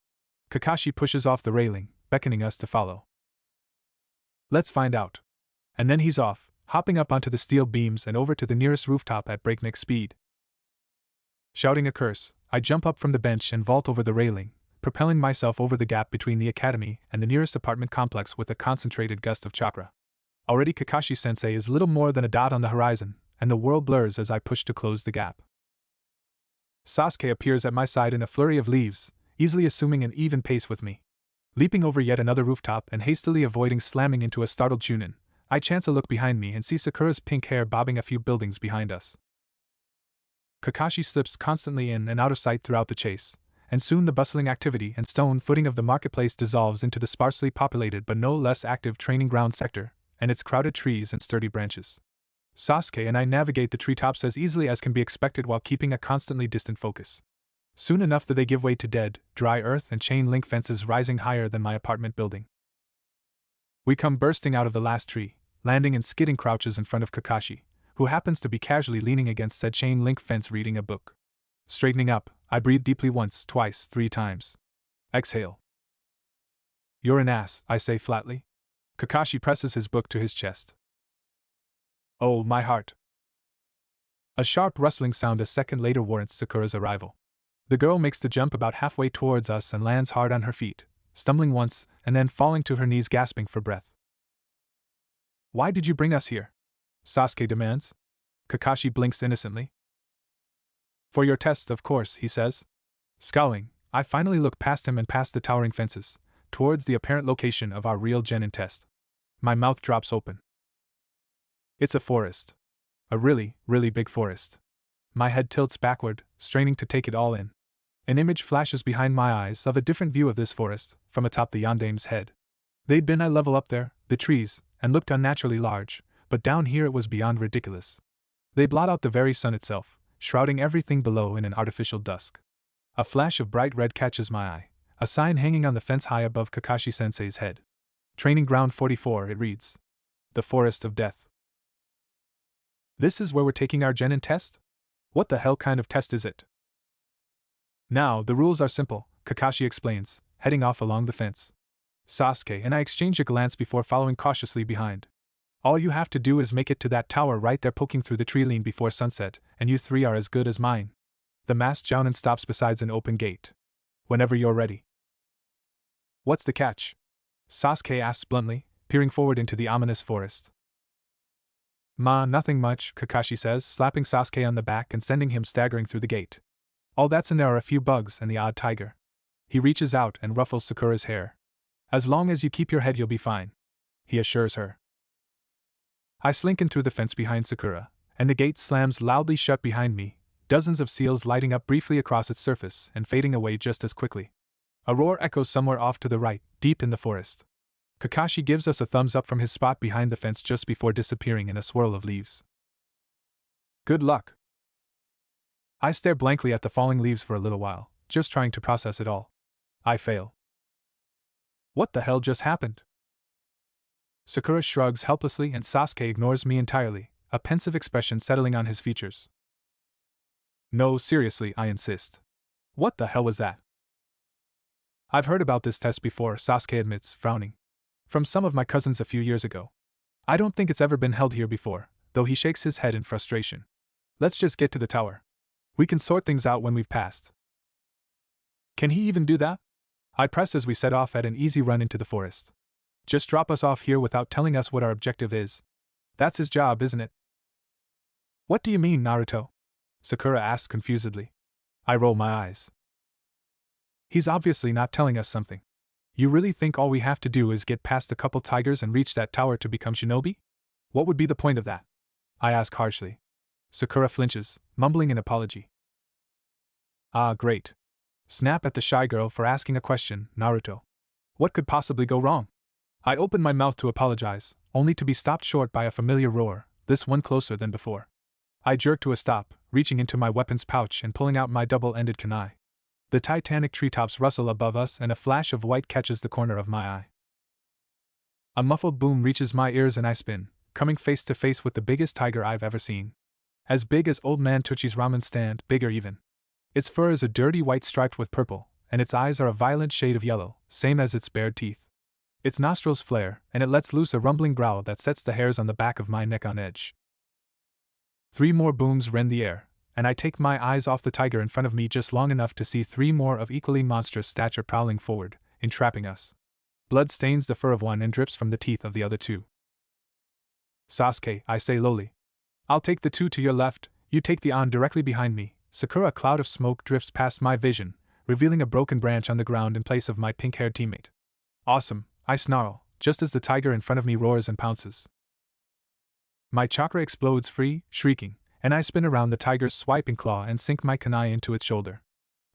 Kakashi pushes off the railing, beckoning us to follow. Let's find out. And then he's off, hopping up onto the steel beams and over to the nearest rooftop at breakneck speed. Shouting a curse, I jump up from the bench and vault over the railing, propelling myself over the gap between the academy and the nearest apartment complex with a concentrated gust of chakra. Already Kakashi-sensei is little more than a dot on the horizon, and the world blurs as I push to close the gap. Sasuke appears at my side in a flurry of leaves, easily assuming an even pace with me. Leaping over yet another rooftop and hastily avoiding slamming into a startled Chunin, I chance a look behind me and see Sakura's pink hair bobbing a few buildings behind us. Kakashi slips constantly in and out of sight throughout the chase, and soon the bustling activity and stone footing of the marketplace dissolves into the sparsely populated but no less active training ground sector, and its crowded trees and sturdy branches. Sasuke and I navigate the treetops as easily as can be expected while keeping a constantly distant focus. Soon enough that they give way to dead, dry earth and chain link fences rising higher than my apartment building. We come bursting out of the last tree, landing in skidding crouches in front of Kakashi, who happens to be casually leaning against said chain link fence reading a book. Straightening up, I breathe deeply once, twice, 3 times. Exhale. You're an ass, I say flatly. Kakashi presses his book to his chest. Oh, my heart. A sharp rustling sound a second later warrants Sakura's arrival. The girl makes the jump about halfway towards us and lands hard on her feet, stumbling once and then falling to her knees gasping for breath. Why did you bring us here? Sasuke demands. Kakashi blinks innocently. For your test, of course, he says. Scowling, I finally look past him and past the towering fences, towards the apparent location of our real genin test. My mouth drops open. It's a forest. A really, really big forest. My head tilts backward, straining to take it all in. An image flashes behind my eyes of a different view of this forest, from atop the Yandame's head. They'd been eye level up there, the trees, and looked unnaturally large, but down here it was beyond ridiculous. They blot out the very sun itself, shrouding everything below in an artificial dusk. A flash of bright red catches my eye, a sign hanging on the fence high above Kakashi-sensei's head. Training Ground 44, it reads. The Forest of Death. This is where we're taking our genin test? What the hell kind of test is it? Now, the rules are simple, Kakashi explains, heading off along the fence. Sasuke and I exchange a glance before following cautiously behind. All you have to do is make it to that tower right there poking through the tree line before sunset, and you 3 are as good as mine. The masked jounin stops beside an open gate. Whenever you're ready. What's the catch? Sasuke asks bluntly, peering forward into the ominous forest. Nothing much, Kakashi says, slapping Sasuke on the back and sending him staggering through the gate. All that's in there are a few bugs and the odd tiger. He reaches out and ruffles Sakura's hair. As long as you keep your head you'll be fine, he assures her. I slink in through the fence behind Sakura, and the gate slams loudly shut behind me, dozens of seals lighting up briefly across its surface and fading away just as quickly. A roar echoes somewhere off to the right, deep in the forest. Kakashi gives us a thumbs up from his spot behind the fence just before disappearing in a swirl of leaves. Good luck. I stare blankly at the falling leaves for a little while, just trying to process it all. I fail. What the hell just happened? Sakura shrugs helplessly and Sasuke ignores me entirely, a pensive expression settling on his features. No, seriously, I insist. What the hell was that? I've heard about this test before, Sasuke admits, frowning. From some of my cousins a few years ago. I don't think it's ever been held here before, though he shakes his head in frustration. Let's just get to the tower. We can sort things out when we've passed. Can he even do that? I press as we set off at an easy run into the forest. Just drop us off here without telling us what our objective is. That's his job, isn't it? What do you mean, Naruto? Sakura asks confusedly. I roll my eyes. He's obviously not telling us something. You really think all we have to do is get past a couple tigers and reach that tower to become shinobi? What would be the point of that? I ask harshly. Sakura flinches, mumbling an apology. Ah, great. Snap at the shy girl for asking a question, Naruto. What could possibly go wrong? I open my mouth to apologize, only to be stopped short by a familiar roar, this one closer than before. I jerk to a stop, reaching into my weapons pouch and pulling out my double-ended kunai. The titanic treetops rustle above us and a flash of white catches the corner of my eye. A muffled boom reaches my ears and I spin, coming face to face with the biggest tiger I've ever seen. As big as Old Man Tucci's ramen stand, bigger even. Its fur is a dirty white striped with purple, and its eyes are a violent shade of yellow, same as its bared teeth. Its nostrils flare, and it lets loose a rumbling growl that sets the hairs on the back of my neck on edge. 3 more booms rend the air, and I take my eyes off the tiger in front of me just long enough to see 3 more of equally monstrous stature prowling forward, entrapping us. Blood stains the fur of one and drips from the teeth of the other 2. Sasuke, I say lowly. I'll take the 2 to your left, you take the on directly behind me. Sakura, a cloud of smoke drifts past my vision, revealing a broken branch on the ground in place of my pink-haired teammate. Awesome, I snarl, just as the tiger in front of me roars and pounces. My chakra explodes free, shrieking, and I spin around the tiger's swiping claw and sink my kunai into its shoulder.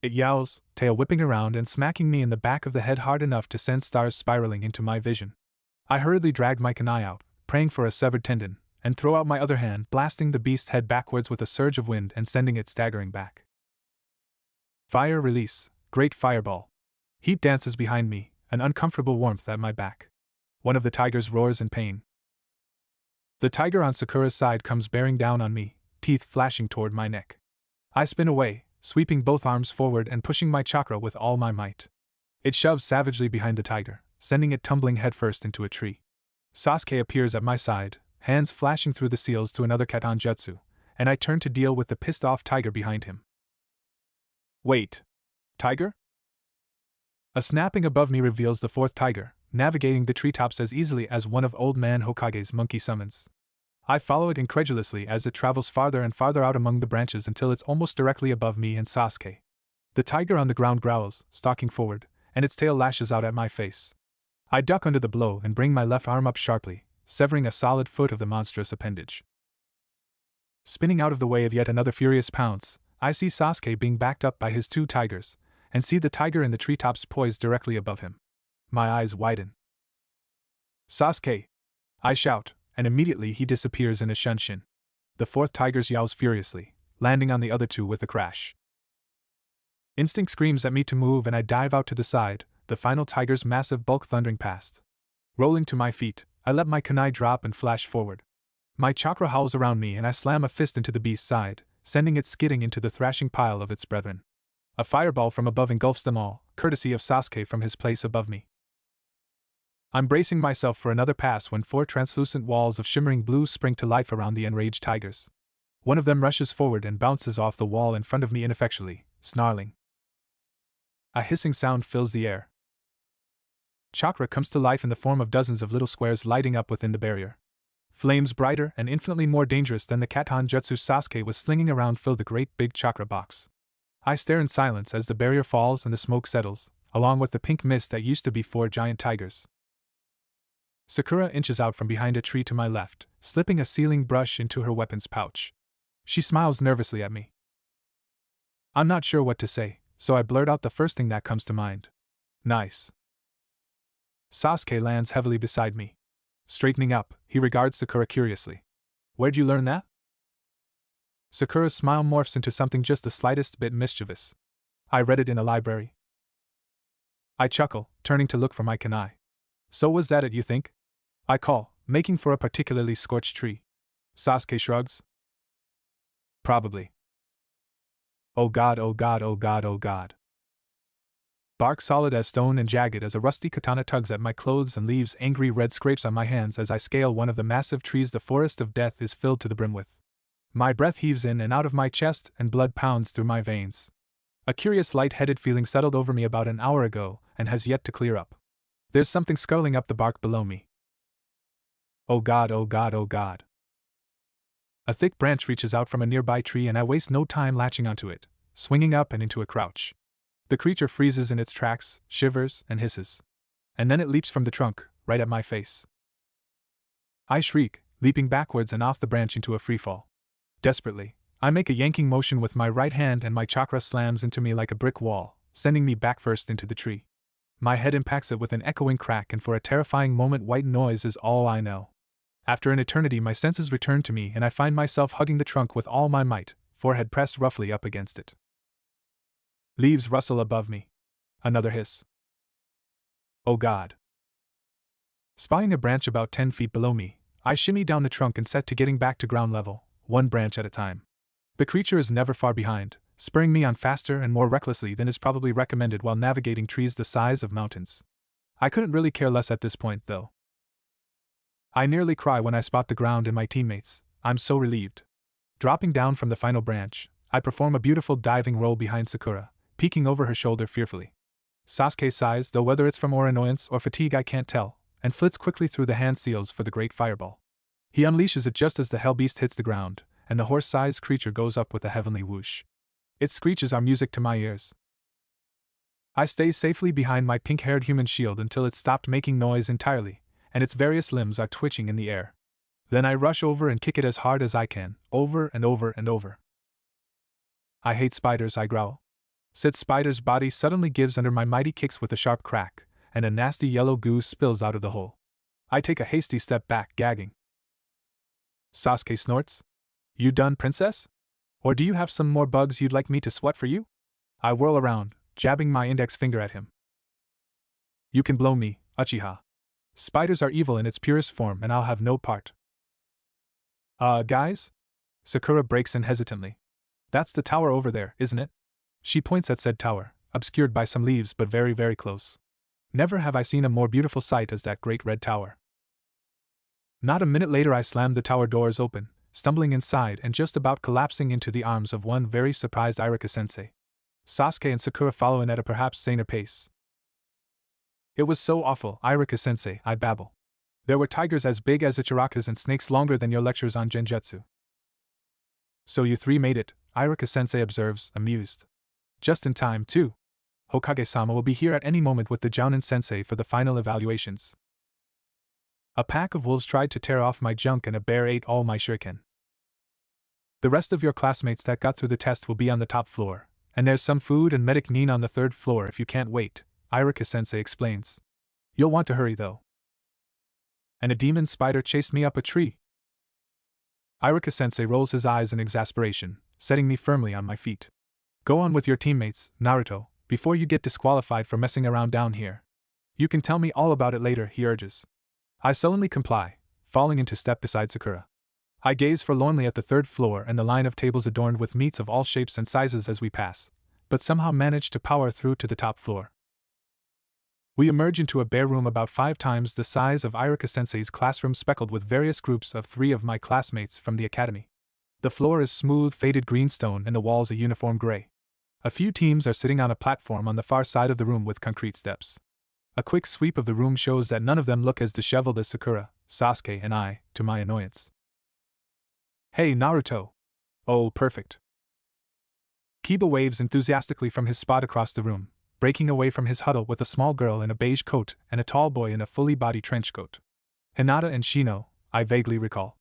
It yowls, tail whipping around and smacking me in the back of the head hard enough to send stars spiraling into my vision. I hurriedly drag my kunai out, praying for a severed tendon, and throw out my other hand, blasting the beast's head backwards with a surge of wind and sending it staggering back. Fire release, great fireball. Heat dances behind me, an uncomfortable warmth at my back. One of the tigers roars in pain. The tiger on Sakura's side comes bearing down on me, teeth flashing toward my neck. I spin away, sweeping both arms forward and pushing my chakra with all my might. It shoves savagely behind the tiger, sending it tumbling headfirst into a tree. Sasuke appears at my side, hands flashing through the seals to another Katan Jutsu, and I turn to deal with the pissed-off tiger behind him. Wait. Tiger? A snapping above me reveals the 4th tiger, navigating the treetops as easily as one of Old Man Hokage's monkey summons. I follow it incredulously as it travels farther and farther out among the branches until it's almost directly above me and Sasuke. The tiger on the ground growls, stalking forward, and its tail lashes out at my face. I duck under the blow and bring my left arm up sharply, severing a solid foot of the monstrous appendage. Spinning out of the way of yet another furious pounce, I see Sasuke being backed up by his 2 tigers, and see the tiger in the treetops poised directly above him. My eyes widen. Sasuke! I shout, and immediately he disappears in a shunshin. The 4th tiger yowls furiously, landing on the other 2 with a crash. Instinct screams at me to move and I dive out to the side, the final tiger's massive bulk thundering past. Rolling to my feet, I let my kunai drop and flash forward. My chakra howls around me and I slam a fist into the beast's side, sending it skidding into the thrashing pile of its brethren. A fireball from above engulfs them all, courtesy of Sasuke from his place above me. I'm bracing myself for another pass when 4 translucent walls of shimmering blue spring to life around the enraged tigers. One of them rushes forward and bounces off the wall in front of me ineffectually, snarling. A hissing sound fills the air. Chakra comes to life in the form of dozens of little squares lighting up within the barrier. Flames brighter and infinitely more dangerous than the Katan Jutsu Sasuke was slinging around fill the great big chakra box. I stare in silence as the barrier falls and the smoke settles, along with the pink mist that used to be 4 giant tigers. Sakura inches out from behind a tree to my left, slipping a sealing brush into her weapons pouch. She smiles nervously at me. I'm not sure what to say, so I blurt out the first thing that comes to mind. Nice. Sasuke lands heavily beside me. Straightening up, he regards Sakura curiously. Where'd you learn that? Sakura's smile morphs into something just the slightest bit mischievous. I read it in a library. I chuckle, turning to look for my kunai. So was that it, you think? I call, making for a particularly scorched tree. Sasuke shrugs. Probably. Oh god, oh god, oh god, oh god. Bark solid as stone and jagged as a rusty katana tugs at my clothes and leaves angry red scrapes on my hands as I scale one of the massive trees the forest of death is filled to the brim with. My breath heaves in and out of my chest and blood pounds through my veins. A curious light-headed feeling settled over me about an hour ago and has yet to clear up. There's something scuttling up the bark below me. Oh god, oh god, oh god. A thick branch reaches out from a nearby tree and I waste no time latching onto it, swinging up and into a crouch. The creature freezes in its tracks, shivers, and hisses. And then it leaps from the trunk, right at my face. I shriek, leaping backwards and off the branch into a freefall. Desperately, I make a yanking motion with my right hand and my chakra slams into me like a brick wall, sending me back first into the tree. My head impacts it with an echoing crack, and for a terrifying moment white noise is all I know. After an eternity my senses return to me and I find myself hugging the trunk with all my might, forehead pressed roughly up against it. Leaves rustle above me. Another hiss. Oh God. Spying a branch about 10 feet below me, I shimmy down the trunk and set to getting back to ground level, one branch at a time. The creature is never far behind, spurring me on faster and more recklessly than is probably recommended while navigating trees the size of mountains. I couldn't really care less at this point, though. I nearly cry when I spot the ground and my teammates. I'm so relieved. Dropping down from the final branch, I perform a beautiful diving roll behind Sakura, peeking over her shoulder fearfully. Sasuke sighs, though whether it's from annoyance or fatigue I can't tell, and flits quickly through the hand seals for the great fireball. He unleashes it just as the hell beast hits the ground, and the horse-sized creature goes up with a heavenly whoosh. Its screeches are music to my ears. I stay safely behind my pink-haired human shield until it stopped making noise entirely, and its various limbs are twitching in the air. Then I rush over and kick it as hard as I can, over and over and over. I hate spiders, I growl. Said spider's body suddenly gives under my mighty kicks with a sharp crack, and a nasty yellow goo spills out of the hole. I take a hasty step back, gagging. Sasuke snorts. You done, princess? Or do you have some more bugs you'd like me to swat for you? I whirl around, jabbing my index finger at him. You can blow me, Uchiha. Spiders are evil in its purest form and I'll have no part. Guys? Sakura breaks in hesitantly. That's the tower over there, isn't it? She points at said tower, obscured by some leaves but very, very close. Never have I seen a more beautiful sight as that great red tower. Not a minute later I slam the tower doors open, stumbling inside and just about collapsing into the arms of one very surprised Irika-sensei. Sasuke and Sakura follow in at a perhaps saner pace. It was so awful, Irika-sensei, I babble. There were tigers as big as Ichirakas and snakes longer than your lectures on genjutsu. So you three made it, Irika-sensei observes, amused. Just in time, too. Hokage-sama will be here at any moment with the Jounin-sensei for the final evaluations. A pack of wolves tried to tear off my junk and a bear ate all my shuriken. The rest of your classmates that got through the test will be on the top floor, and there's some food and medic need on the third floor if you can't wait, Irika-sensei explains. You'll want to hurry though. And a demon spider chased me up a tree. Irika-sensei rolls his eyes in exasperation, setting me firmly on my feet. Go on with your teammates, Naruto, before you get disqualified for messing around down here. You can tell me all about it later, he urges. I sullenly comply, falling into step beside Sakura. I gaze forlornly at the third floor and the line of tables adorned with meats of all shapes and sizes as we pass, but somehow manage to power through to the top floor. We emerge into a bare room about 5 times the size of Irika-sensei's classroom, speckled with various groups of 3 of my classmates from the academy. The floor is smooth faded greenstone and the walls a uniform gray. A few teams are sitting on a platform on the far side of the room with concrete steps. A quick sweep of the room shows that none of them look as disheveled as Sakura, Sasuke, and I, to my annoyance. Hey, Naruto! Oh, perfect. Kiba waves enthusiastically from his spot across the room, breaking away from his huddle with a small girl in a beige coat and a tall boy in a fully body trench coat. Hinata and Shino, I vaguely recall.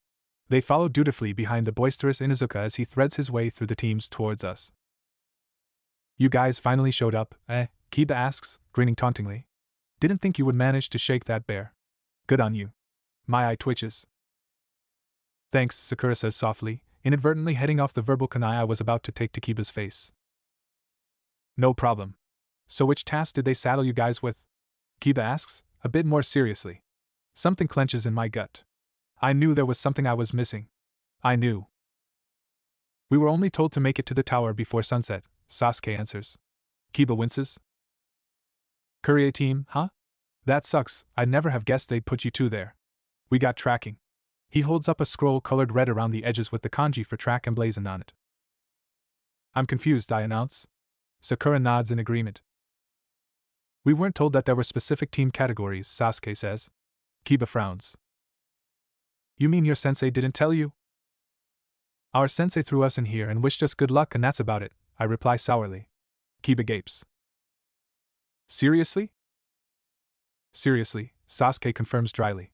They follow dutifully behind the boisterous Inuzuka as he threads his way through the teams towards us. You guys finally showed up, eh? Kiba asks, grinning tauntingly. Didn't think you would manage to shake that bear. Good on you. My eye twitches. Thanks, Sakura says softly, inadvertently heading off the verbal kunai I was about to take to Kiba's face. No problem. So which task did they saddle you guys with? Kiba asks, a bit more seriously. Something clenches in my gut. I knew there was something I was missing. I knew. We were only told to make it to the tower before sunset, Sasuke answers. Kiba winces. Courier team, huh? That sucks, I'd never have guessed they'd put you two there. We got tracking. He holds up a scroll colored red around the edges with the kanji for track emblazoned on it. I'm confused, I announce. Sakura nods in agreement. We weren't told that there were specific team categories, Sasuke says. Kiba frowns. You mean your sensei didn't tell you? Our sensei threw us in here and wished us good luck and that's about it, I reply sourly. Kiba gapes. Seriously? Seriously, Sasuke confirms dryly.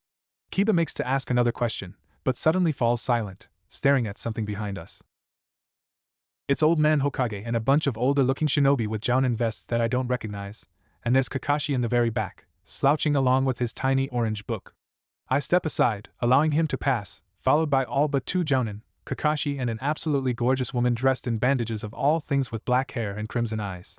Kiba makes to ask another question, but suddenly falls silent, staring at something behind us. It's old man Hokage and a bunch of older-looking shinobi with jounin vests that I don't recognize, and there's Kakashi in the very back, slouching along with his tiny orange book. I step aside, allowing him to pass, followed by all but two jounin, Kakashi and an absolutely gorgeous woman dressed in bandages of all things with black hair and crimson eyes.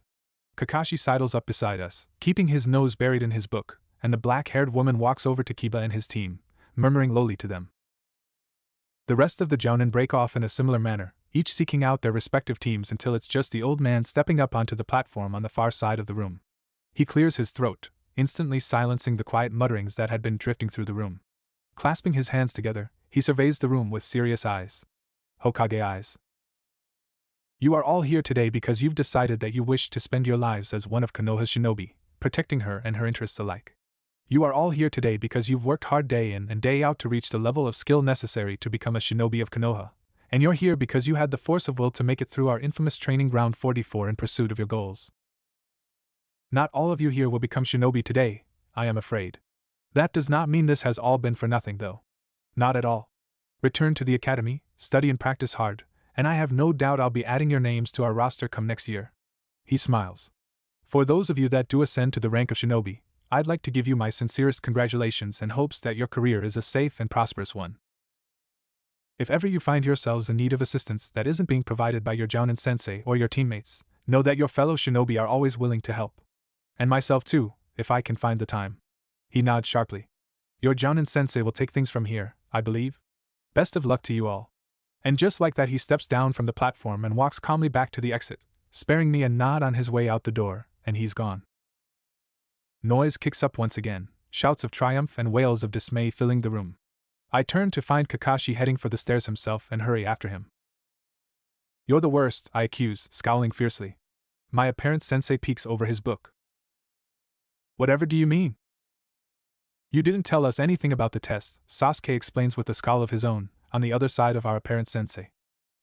Kakashi sidles up beside us, keeping his nose buried in his book, and the black-haired woman walks over to Kiba and his team, murmuring lowly to them. The rest of the jounin break off in a similar manner, each seeking out their respective teams until it's just the old man stepping up onto the platform on the far side of the room. He clears his throat, instantly silencing the quiet mutterings that had been drifting through the room. Clasping his hands together, he surveys the room with serious eyes. Hokage eyes. You are all here today because you've decided that you wish to spend your lives as one of Konoha's shinobi, protecting her and her interests alike. You are all here today because you've worked hard day in and day out to reach the level of skill necessary to become a shinobi of Konoha, and you're here because you had the force of will to make it through our infamous training ground 44 in pursuit of your goals. Not all of you here will become shinobi today, I am afraid. That does not mean this has all been for nothing, though. Not at all. Return to the academy, study and practice hard, and I have no doubt I'll be adding your names to our roster come next year. He smiles. For those of you that do ascend to the rank of shinobi, I'd like to give you my sincerest congratulations and hopes that your career is a safe and prosperous one. If ever you find yourselves in need of assistance that isn't being provided by your jounin sensei or your teammates, know that your fellow shinobi are always willing to help. And myself too, if I can find the time. He nods sharply. Your jounin sensei will take things from here, I believe. Best of luck to you all. And just like that he steps down from the platform and walks calmly back to the exit, sparing me a nod on his way out the door, and he's gone. Noise kicks up once again, shouts of triumph and wails of dismay filling the room. I turn to find Kakashi heading for the stairs himself and hurry after him. You're the worst, I accuse, scowling fiercely. My apparent sensei peeks over his book. Whatever do you mean? You didn't tell us anything about the test, Sasuke explains with a scowl of his own, on the other side of our apparent sensei.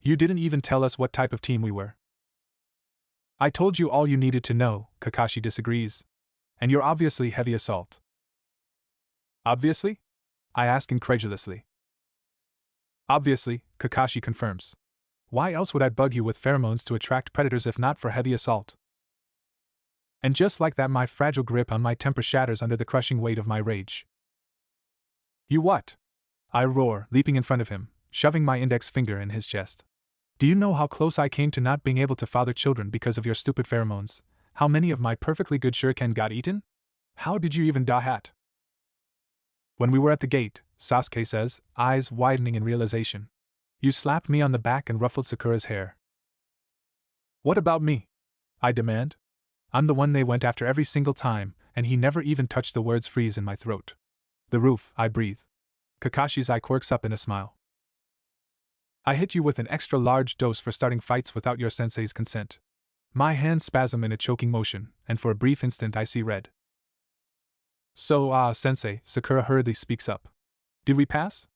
You didn't even tell us what type of team we were. I told you all you needed to know, Kakashi disagrees. And you're obviously heavy assault. Obviously? I ask incredulously. Obviously, Kakashi confirms. Why else would I bug you with pheromones to attract predators if not for heavy assault? And just like that, my fragile grip on my temper shatters under the crushing weight of my rage. You what? I roar, leaping in front of him, shoving my index finger in his chest. Do you know how close I came to not being able to father children because of your stupid pheromones? How many of my perfectly good shuriken got eaten? How did you even hat? When we were at the gate, Sasuke says, eyes widening in realization. You slapped me on the back and ruffled Sakura's hair. What about me? I demand. I'm the one they went after every single time, and he never even touched. The words freeze in my throat. The roof, I breathe. Kakashi's eye quirks up in a smile. I hit you with an extra large dose for starting fights without your sensei's consent. My hands spasm in a choking motion, and for a brief instant I see red. So, sensei, Sakura hurriedly speaks up. Did we pass?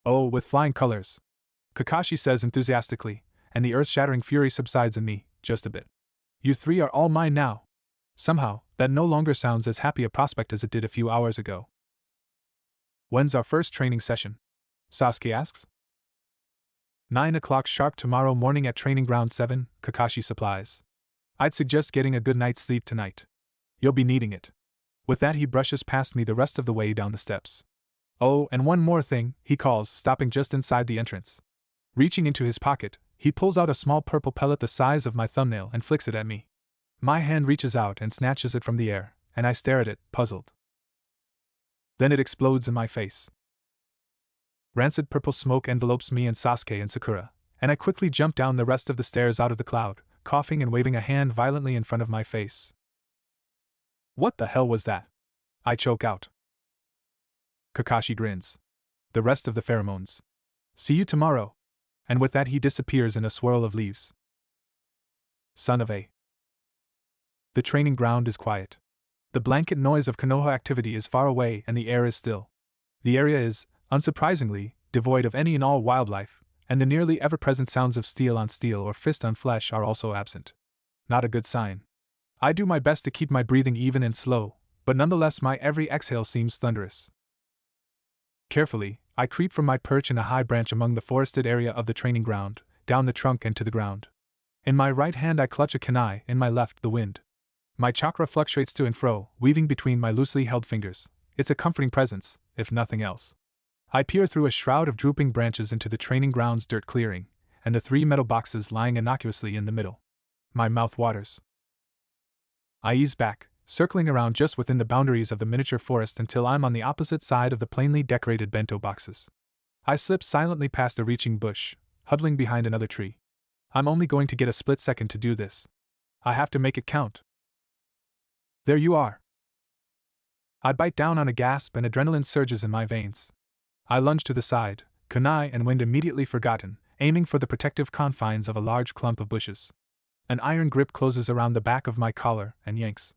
Oh, with flying colors. Kakashi says enthusiastically, and the earth-shattering fury subsides in me, just a bit. You three are all mine now. Somehow, that no longer sounds as happy a prospect as it did a few hours ago. When's our first training session? Sasuke asks. 9 o'clock sharp tomorrow morning at Training Ground 7, Kakashi supplies. I'd suggest getting a good night's sleep tonight. You'll be needing it. With that he brushes past me the rest of the way down the steps. Oh, and one more thing, he calls, stopping just inside the entrance. Reaching into his pocket, he pulls out a small purple pellet the size of my thumbnail and flicks it at me. My hand reaches out and snatches it from the air, and I stare at it, puzzled. Then it explodes in my face. Rancid purple smoke envelopes me and Sasuke and Sakura, and I quickly jump down the rest of the stairs out of the cloud, coughing and waving a hand violently in front of my face. What the hell was that? I choke out. Kakashi grins. The rest of the pheromones. See you tomorrow. And with that he disappears in a swirl of leaves. Son of a. The training ground is quiet. The blanket noise of Konoha activity is far away and the air is still. The area is, unsurprisingly, devoid of any and all wildlife, and the nearly ever-present sounds of steel on steel or fist on flesh are also absent. Not a good sign. I do my best to keep my breathing even and slow, but nonetheless my every exhale seems thunderous. Carefully, I creep from my perch in a high branch among the forested area of the training ground, down the trunk and to the ground. In my right hand I clutch a kunai, in my left the wind. My chakra fluctuates to and fro, weaving between my loosely held fingers. It's a comforting presence, if nothing else. I peer through a shroud of drooping branches into the training ground's dirt clearing, and the 3 metal boxes lying innocuously in the middle. My mouth waters. I ease back, circling around just within the boundaries of the miniature forest until I'm on the opposite side of the plainly decorated bento boxes. I slip silently past a reaching bush, huddling behind another tree. I'm only going to get a split second to do this. I have to make it count. There you are. I bite down on a gasp and adrenaline surges in my veins. I lunge to the side, kunai and wind immediately forgotten, aiming for the protective confines of a large clump of bushes. An iron grip closes around the back of my collar and yanks.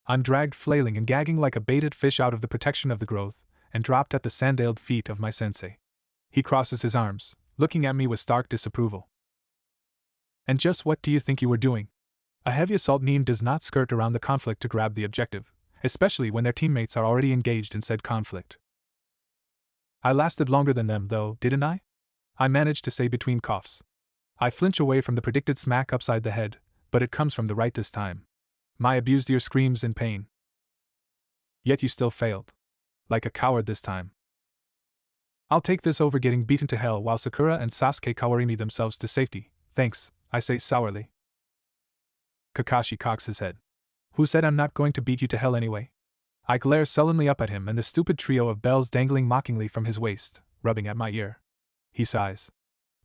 I'm dragged flailing and gagging like a baited fish out of the protection of the growth, and dropped at the sandaled feet of my sensei. He crosses his arms, looking at me with stark disapproval. And just what do you think you were doing? A heavy assault team does not skirt around the conflict to grab the objective, especially when their teammates are already engaged in said conflict. I lasted longer than them, though, didn't I? I managed to say between coughs. I flinch away from the predicted smack upside the head, but it comes from the right this time. My abused ear screams in pain. Yet you still failed. Like a coward this time. I'll take this over getting beaten to hell while Sakura and Sasuke kawarimi themselves to safety, thanks, I say sourly. Kakashi cocks his head. Who said I'm not going to beat you to hell anyway? I glare sullenly up at him and the stupid trio of bells dangling mockingly from his waist, rubbing at my ear. He sighs.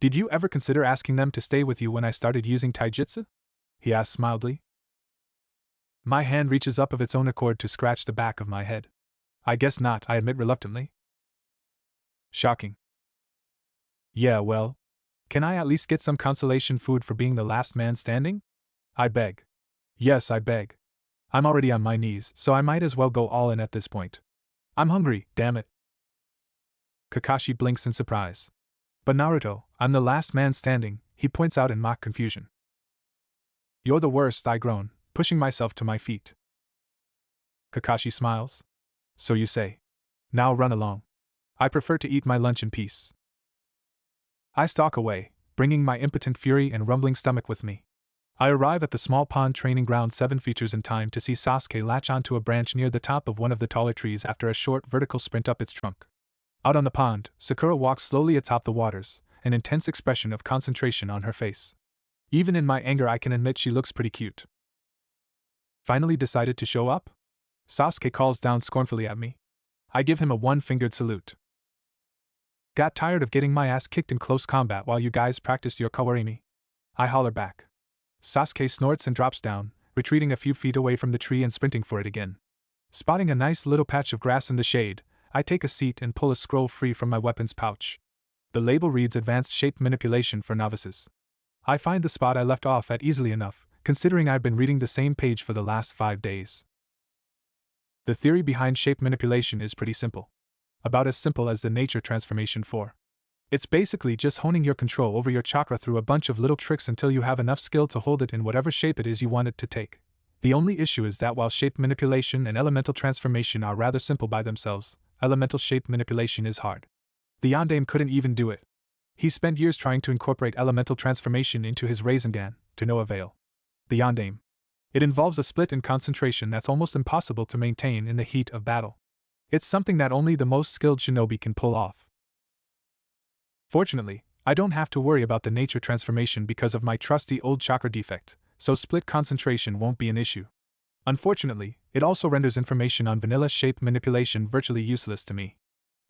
Did you ever consider asking them to stay with you when I started using taijutsu? He asks mildly. My hand reaches up of its own accord to scratch the back of my head. I guess not, I admit reluctantly. Shocking. Yeah, well, can I at least get some consolation food for being the last man standing? I beg. Yes, I beg. I'm already on my knees, so I might as well go all in at this point. I'm hungry, damn it. Kakashi blinks in surprise. But Naruto, I'm the last man standing, he points out in mock confusion. You're the worst, I groan, pushing myself to my feet. Kakashi smiles. So you say. Now run along. I prefer to eat my lunch in peace. I stalk away, bringing my impotent fury and rumbling stomach with me. I arrive at the small pond training ground 7 features in time to see Sasuke latch onto a branch near the top of one of the taller trees after a short vertical sprint up its trunk. Out on the pond, Sakura walks slowly atop the waters, an intense expression of concentration on her face. Even in my anger I can admit she looks pretty cute. Finally decided to show up? Sasuke calls down scornfully at me. I give him a one-fingered salute. Got tired of getting my ass kicked in close combat while you guys practiced your kawarimi? I holler back. Sasuke snorts and drops down, retreating a few feet away from the tree and sprinting for it again. Spotting a nice little patch of grass in the shade, I take a seat and pull a scroll free from my weapon's pouch. The label reads Advanced Shape Manipulation for Novices. I find the spot I left off at easily enough, considering I've been reading the same page for the last 5 days. The theory behind shape manipulation is pretty simple. About as simple as the nature transformation 4. It's basically just honing your control over your chakra through a bunch of little tricks until you have enough skill to hold it in whatever shape it is you want it to take. The only issue is that while shape manipulation and elemental transformation are rather simple by themselves, elemental shape manipulation is hard. The Yondaime couldn't even do it. He spent years trying to incorporate elemental transformation into his Rasengan, to no avail. The Yondaime. It involves a split in concentration that's almost impossible to maintain in the heat of battle. It's something that only the most skilled shinobi can pull off. Fortunately, I don't have to worry about the nature transformation because of my trusty old chakra defect, so split concentration won't be an issue. Unfortunately, it also renders information on vanilla shape manipulation virtually useless to me.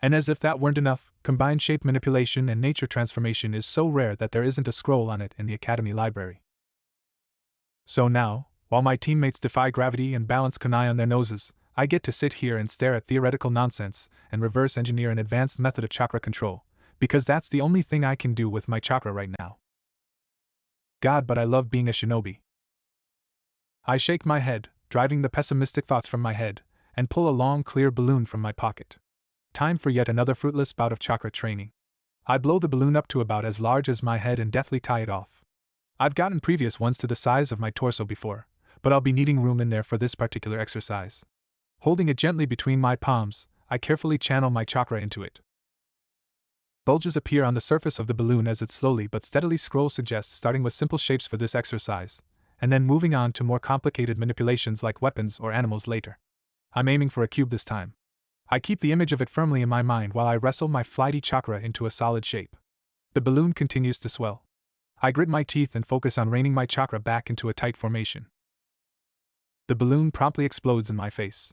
And as if that weren't enough, combined shape manipulation and nature transformation is so rare that there isn't a scroll on it in the Academy library. So now, while my teammates defy gravity and balance kunai on their noses, I get to sit here and stare at theoretical nonsense and reverse engineer an advanced method of chakra control, because that's the only thing I can do with my chakra right now. God, but I love being a shinobi. I shake my head, driving the pessimistic thoughts from my head, and pull a long clear balloon from my pocket. Time for yet another fruitless bout of chakra training. I blow the balloon up to about as large as my head and deftly tie it off. I've gotten previous ones to the size of my torso before, but I'll be needing room in there for this particular exercise. Holding it gently between my palms, I carefully channel my chakra into it. Bulges appear on the surface of the balloon as it slowly but steadily scrolls, suggests starting with simple shapes for this exercise, and then moving on to more complicated manipulations like weapons or animals later. I'm aiming for a cube this time. I keep the image of it firmly in my mind while I wrestle my flighty chakra into a solid shape. The balloon continues to swell. I grit my teeth and focus on reining my chakra back into a tight formation. The balloon promptly explodes in my face.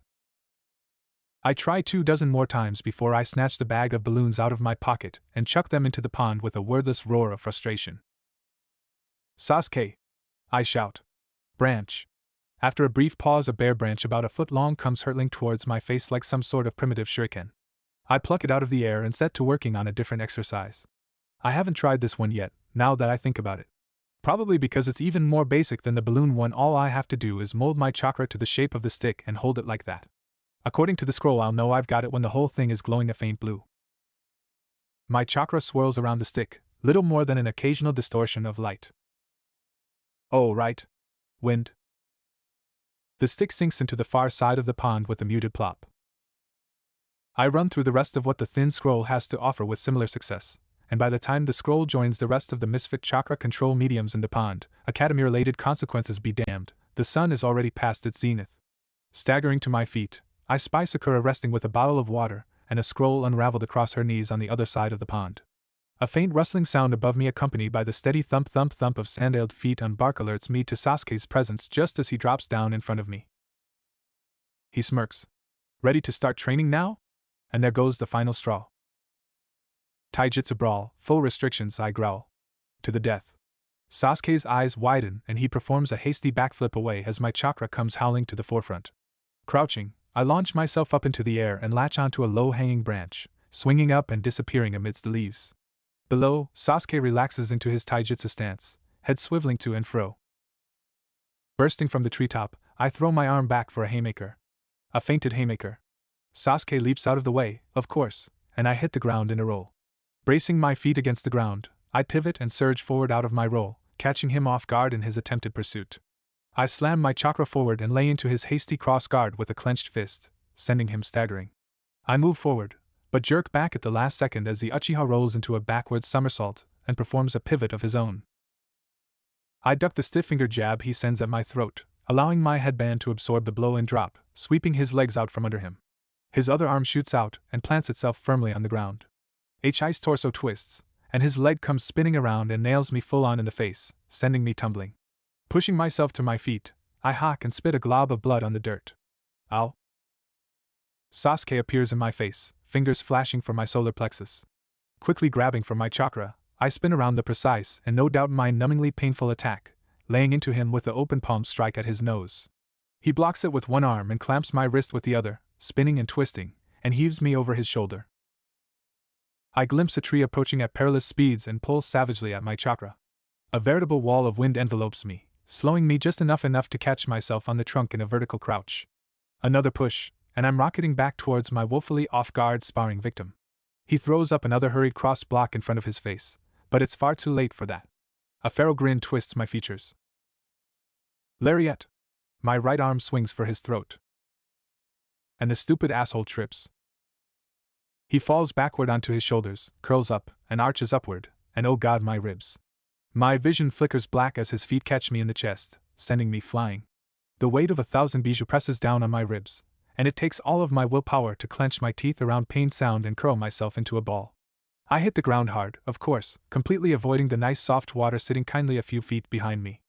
I try 24 more times before I snatch the bag of balloons out of my pocket and chuck them into the pond with a wordless roar of frustration. "Sasuke!" I shout. "Branch!" After a brief pause, a bare branch about a foot long comes hurtling towards my face like some sort of primitive shuriken. I pluck it out of the air and set to working on a different exercise. I haven't tried this one yet, now that I think about it. Probably because it's even more basic than the balloon one. All I have to do is mold my chakra to the shape of the stick and hold it like that. According to the scroll, I'll know I've got it when the whole thing is glowing a faint blue. My chakra swirls around the stick, little more than an occasional distortion of light. Oh, right. Wind. The stick sinks into the far side of the pond with a muted plop. I run through the rest of what the thin scroll has to offer with similar success, and by the time the scroll joins the rest of the misfit chakra control mediums in the pond, academy-related consequences be damned, the sun is already past its zenith. Staggering to my feet, I spy Sakura resting with a bottle of water and a scroll unraveled across her knees on the other side of the pond. A faint rustling sound above me, accompanied by the steady thump-thump-thump of sandaled feet on bark, alerts me to Sasuke's presence just as he drops down in front of me. He smirks. "Ready to start training now?" And there goes the final straw. "Taijutsu brawl, full restrictions," I growl. "To the death." Sasuke's eyes widen and he performs a hasty backflip away as my chakra comes howling to the forefront. Crouching, I launch myself up into the air and latch onto a low-hanging branch, swinging up and disappearing amidst the leaves. Below, Sasuke relaxes into his taijutsu stance, head swiveling to and fro. Bursting from the treetop, I throw my arm back for a haymaker. A feinted haymaker. Sasuke leaps out of the way, of course, and I hit the ground in a roll. Bracing my feet against the ground, I pivot and surge forward out of my roll, catching him off guard in his attempted pursuit. I slam my chakra forward and lay into his hasty cross guard with a clenched fist, sending him staggering. I move forward, but jerk back at the last second as the Uchiha rolls into a backwards somersault and performs a pivot of his own. I duck the stiff-fingered jab he sends at my throat, allowing my headband to absorb the blow and drop, sweeping his legs out from under him. His other arm shoots out and plants itself firmly on the ground. Hi's torso twists, and his leg comes spinning around and nails me full on in the face, sending me tumbling. Pushing myself to my feet, I hawk and spit a glob of blood on the dirt. Ow. Sasuke appears in my face, fingers flashing for my solar plexus. Quickly grabbing for my chakra, I spin around the precise and no doubt mind-numbingly painful attack, laying into him with the open palm strike at his nose. He blocks it with one arm and clamps my wrist with the other, spinning and twisting, and heaves me over his shoulder. I glimpse a tree approaching at perilous speeds and pull savagely at my chakra. A veritable wall of wind envelopes me, slowing me just enough to catch myself on the trunk in a vertical crouch. Another push, and I'm rocketing back towards my woefully off-guard sparring victim. He throws up another hurried cross block in front of his face, but it's far too late for that. A feral grin twists my features. Lariat! My right arm swings for his throat. And the stupid asshole trips. He falls backward onto his shoulders, curls up, and arches upward, and oh god, my ribs. My vision flickers black as his feet catch me in the chest, sending me flying. The weight of 1,000 bijou presses down on my ribs, and it takes all of my willpower to clench my teeth around pain sound and curl myself into a ball. I hit the ground hard, of course, completely avoiding the nice soft water sitting kindly a few feet behind me.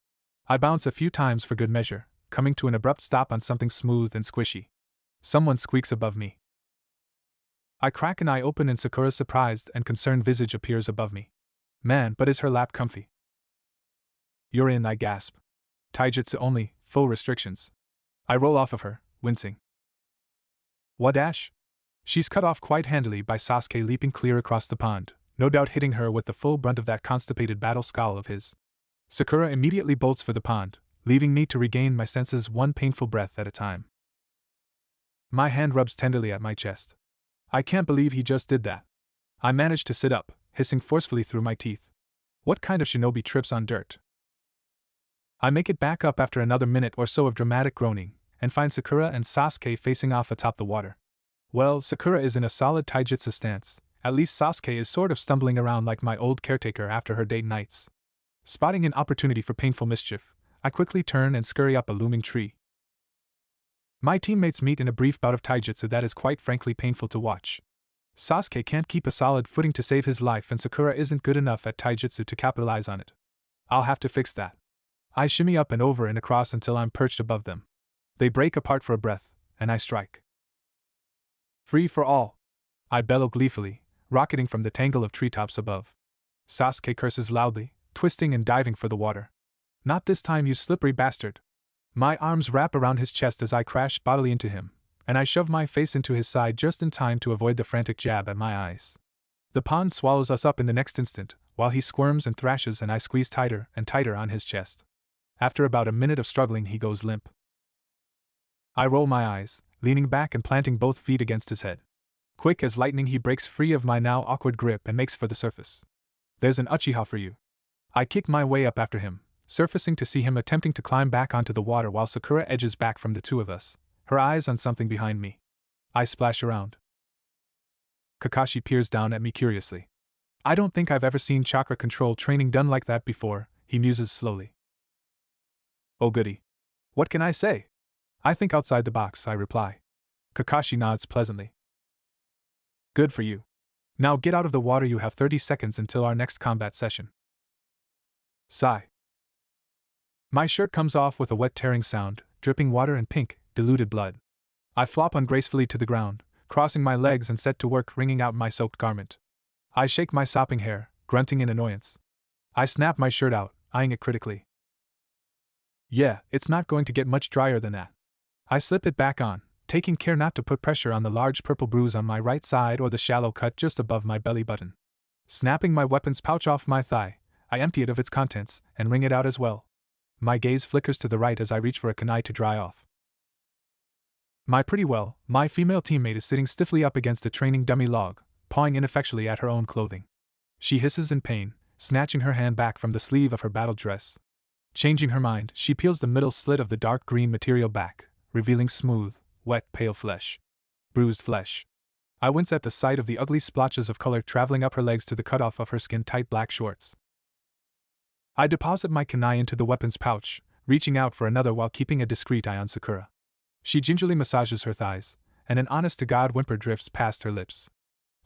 I bounce a few times for good measure, coming to an abrupt stop on something smooth and squishy. Someone squeaks above me. I crack an eye open and Sakura's surprised and concerned visage appears above me. Man, but is her lap comfy. You're in, I gasp. Taijutsu only, full restrictions. I roll off of her, wincing. What dash? She's cut off quite handily by Sasuke leaping clear across the pond, no doubt hitting her with the full brunt of that constipated battle scowl of his. Sakura immediately bolts for the pond, leaving me to regain my senses one painful breath at a time. My hand rubs tenderly at my chest. I can't believe he just did that. I managed to sit up, hissing forcefully through my teeth. What kind of shinobi trips on dirt? I make it back up after another minute or so of dramatic groaning, and find Sakura and Sasuke facing off atop the water. Well, Sakura is in a solid taijutsu stance. At least Sasuke is sort of stumbling around like my old caretaker after her date nights. Spotting an opportunity for painful mischief, I quickly turn and scurry up a looming tree. My teammates meet in a brief bout of taijutsu that is quite frankly painful to watch. Sasuke can't keep a solid footing to save his life, and Sakura isn't good enough at taijutsu to capitalize on it. I'll have to fix that. I shimmy up and over and across until I'm perched above them. They break apart for a breath, and I strike. Free for all! I bellow gleefully, rocketing from the tangle of treetops above. Sasuke curses loudly, twisting and diving for the water. Not this time, you slippery bastard! My arms wrap around his chest as I crash bodily into him, and I shove my face into his side just in time to avoid the frantic jab at my eyes. The pond swallows us up in the next instant, while he squirms and thrashes and I squeeze tighter and tighter on his chest. After about a minute of struggling, he goes limp. I roll my eyes, leaning back and planting both feet against his head. Quick as lightning, he breaks free of my now awkward grip and makes for the surface. There's an Uchiha for you. I kick my way up after him, surfacing to see him attempting to climb back onto the water while Sakura edges back from the two of us, her eyes on something behind me. I splash around. Kakashi peers down at me curiously. I don't think I've ever seen chakra control training done like that before, he muses slowly. Oh goody. What can I say? I think outside the box, I reply. Kakashi nods pleasantly. Good for you. Now get out of the water, you have 30 seconds until our next combat session. Sigh. My shirt comes off with a wet tearing sound, dripping water and pink, diluted blood. I flop ungracefully to the ground, crossing my legs and set to work wringing out my soaked garment. I shake my sopping hair, grunting in annoyance. I snap my shirt out, eyeing it critically. Yeah, it's not going to get much drier than that. I slip it back on, taking care not to put pressure on the large purple bruise on my right side or the shallow cut just above my belly button. Snapping my weapons pouch off my thigh, I empty it of its contents and wring it out as well. My gaze flickers to the right as I reach for a kunai to dry off. My female teammate is sitting stiffly up against a training dummy log, pawing ineffectually at her own clothing. She hisses in pain, snatching her hand back from the sleeve of her battle dress. Changing her mind, she peels the middle slit of the dark green material back, revealing smooth, wet, pale flesh. Bruised flesh. I wince at the sight of the ugly splotches of color traveling up her legs to the cutoff of her skin-tight black shorts. I deposit my kunai into the weapons pouch, reaching out for another while keeping a discreet eye on Sakura. She gingerly massages her thighs, and an honest-to-God whimper drifts past her lips.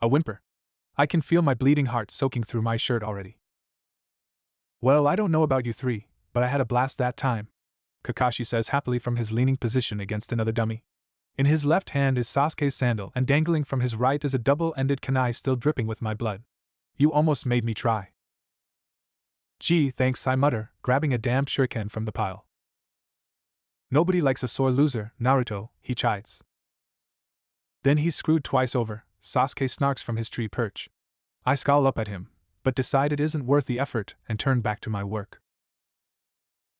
A whimper. I can feel my bleeding heart soaking through my shirt already. Well, I don't know about you three, but I had a blast that time, Kakashi says happily from his leaning position against another dummy. In his left hand is Sasuke's sandal, and dangling from his right is a double-ended kunai still dripping with my blood. You almost made me try. Gee, thanks, I mutter, grabbing a damp shuriken from the pile. Nobody likes a sore loser, Naruto, he chides. Then he's screwed twice over, Sasuke snarks from his tree perch. I scowl up at him, but decide it isn't worth the effort and turn back to my work.